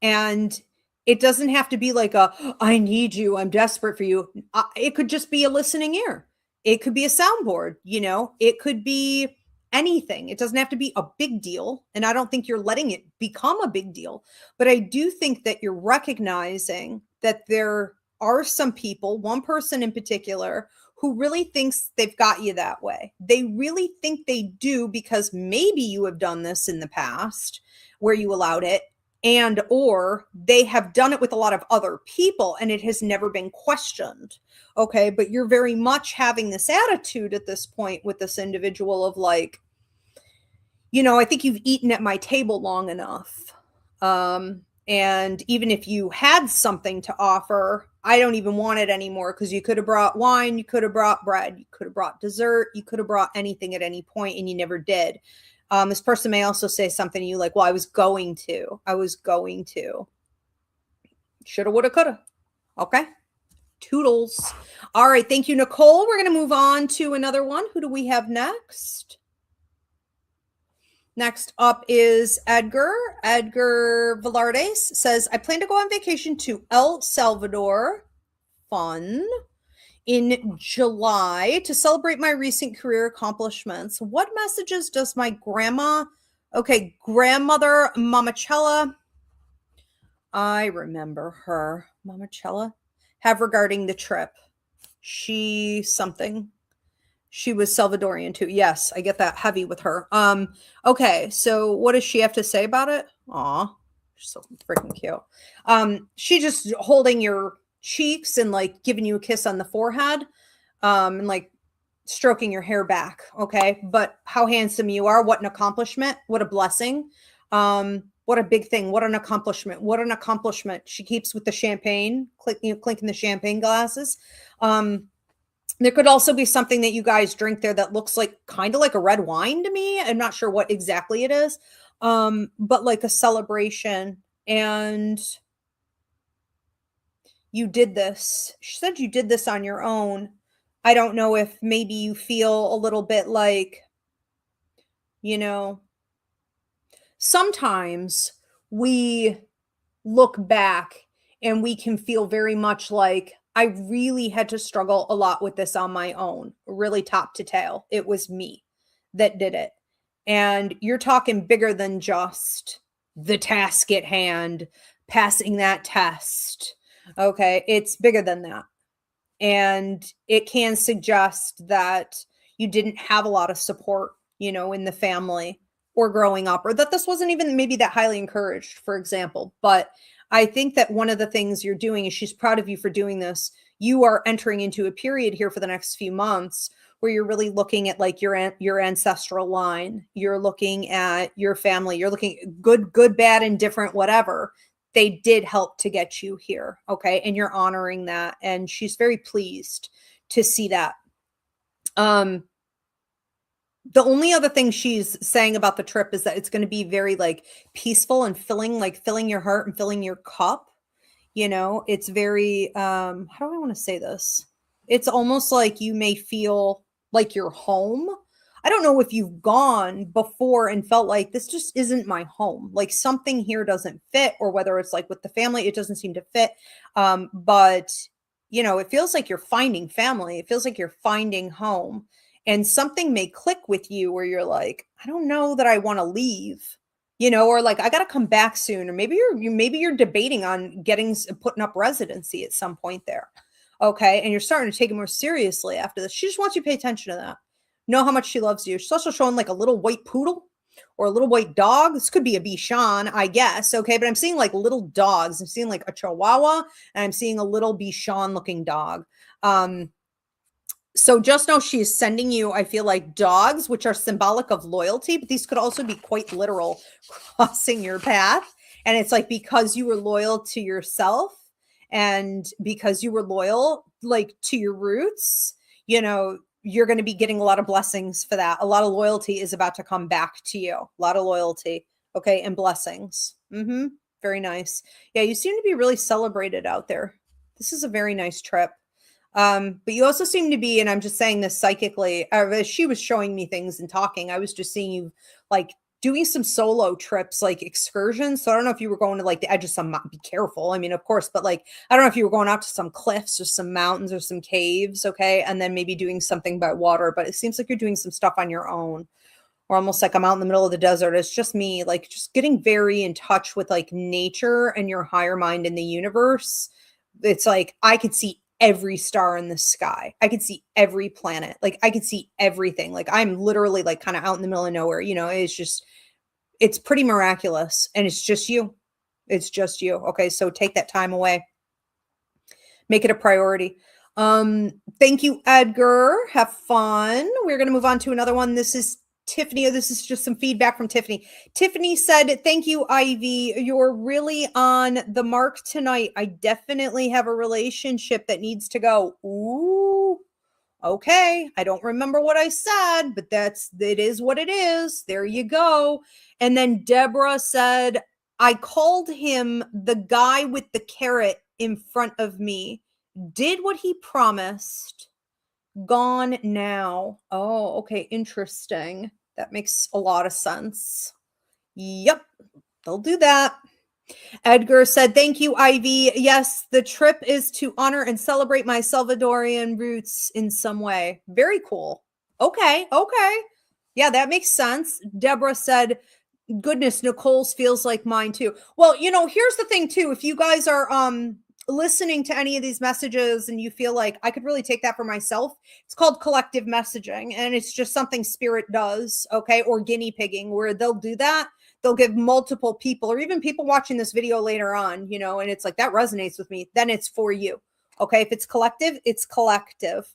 And it doesn't have to be like I need you, I'm desperate for you. It could just be a listening ear. It could be a soundboard, it could be anything. It doesn't have to be a big deal. And I don't think you're letting it become a big deal. But I do think that you're recognizing that there are some people, one person in particular, who really thinks they've got you that way. They really think they do because maybe you have done this in the past where you allowed it, and or they have done it with a lot of other people and it has never been questioned. Okay, but you're very much having this attitude at this point with this individual of like, I think you've eaten at my table long enough. And even if you had something to offer, I don't even want it anymore, because you could have brought wine, you could have brought bread, you could have brought dessert, you could have brought anything at any point, and you never did. This person may also say something to you like, well, I was going to. Shoulda, woulda, coulda. Okay. Toodles. All right. Thank you, Nicole. We're going to move on to another one. Who do we have next? Next up is Edgar. Edgar Velardes says, I plan to go on vacation to El Salvador. Fun. In July to celebrate my recent career accomplishments. What messages does my grandmother, Mamachella, I remember her, Mamachella, have regarding the trip? She was Salvadorian too. Yes, I get that heavy with her. Okay, so what does she have to say about it? Aw, she's so freaking cute. She just holding your cheeks and like giving you a kiss on the forehead, and like stroking your hair back. Okay, but how handsome you are! What an accomplishment! What a blessing! What a big thing! What an accomplishment! What an accomplishment! She keeps with the champagne, clinking the champagne glasses. There could also be something that you guys drink there that looks like kind of like a red wine to me. I'm not sure what exactly it is, but like a celebration. And you did this. She said you did this on your own. I don't know if maybe you feel a little bit like, sometimes we look back and we can feel very much like, I really had to struggle a lot with this on my own, really top to tail. It was me that did it. And you're talking bigger than just the task at hand, passing that test. Okay, it's bigger than that. And it can suggest that you didn't have a lot of support, in the family or growing up, or that this wasn't even maybe that highly encouraged, for example. But I think that one of the things you're doing is she's proud of you for doing this. you are entering into a period here for the next few months where you're really looking at like your ancestral line. You're looking at your family. You're looking good, bad, indifferent, whatever. They did help to get you here. Okay. And you're honoring that. And she's very pleased to see that. The only other thing she's saying about the trip is that it's going to be very like peaceful and filling your heart and filling your cup. You know, it's very, how do I want to say this? It's almost like you may feel like you're home. I don't know if you've gone before and felt like this just isn't my home. Like something here doesn't fit, or whether it's like with the family, it doesn't seem to fit. But you know, it feels like you're finding family. It feels like you're finding home. And something may click with you where you're like, I don't know that I want to leave, you know, or like, I got to come back soon. Or maybe you're debating on putting up residency at some point there. Okay. And you're starting to take it more seriously after this. She just wants you to pay attention to that. Know how much she loves you. She's also showing like a little white poodle or a little white dog. This could be a Bichon, I guess. Okay. But I'm seeing like little dogs. I'm seeing like a Chihuahua, and I'm seeing a little Bichon looking dog. So just know she is sending you, I feel like, dogs, which are symbolic of loyalty, but these could also be quite literal, crossing your path. And it's like, because you were loyal to yourself and because you were loyal, like, to your roots, you know, you're going to be getting a lot of blessings for that. A lot of loyalty is about to come back to you. A lot of loyalty. Okay. And blessings. Very nice. Yeah. You seem to be really celebrated out there. This is a very nice trip. But you also seem to be, and I'm just saying this psychically, as she was showing me things and talking, I was just seeing you like doing some solo trips, like excursions. So I don't know if you were going to like the edge of some, be careful. I mean, of course, but like, I don't know if you were going out to some cliffs or some mountains or some caves. Okay. And then maybe doing something by water, but it seems like you're doing some stuff on your own, or almost like I'm out in the middle of the desert. It's just me, like just getting very in touch with like nature and your higher mind in the universe. It's like, I could see every star in the sky. I could see every planet. Like I could see everything. Like I'm literally like kind of out in the middle of nowhere, you know, it's pretty miraculous. And it's just you. It's just you. Okay. So take that time away. Make it a priority. Thank you, Edgar. Have fun. We're going to move on to another one. This is Tiffany. This is just some feedback from Tiffany. Tiffany said, thank you, Ivy. You're really on the mark tonight. I definitely have a relationship that needs to go. Ooh, okay. I don't remember what I said, but it is what it is. There you go. And then Deborah said, I called him the guy with the carrot in front of me. Did what he promised. Gone now. Oh, okay. Interesting. That makes a lot of sense. Yep. They'll do that. Edgar said, thank you, Ivy. Yes, the trip is to honor and celebrate my Salvadorian roots in some way. Very cool. Okay. Okay. Yeah, that makes sense. Deborah said, goodness, Nicole's feels like mine too. Well, you know, here's the thing too. If you guys are, listening to any of these messages and you feel like I could really take that for myself, it's called collective messaging, and it's just something spirit does. Okay. Or guinea pigging, where they'll do that. They'll give multiple people, or even people watching this video later on, you know, and it's like, that resonates with me. Then it's for you. Okay. If it's collective, it's collective.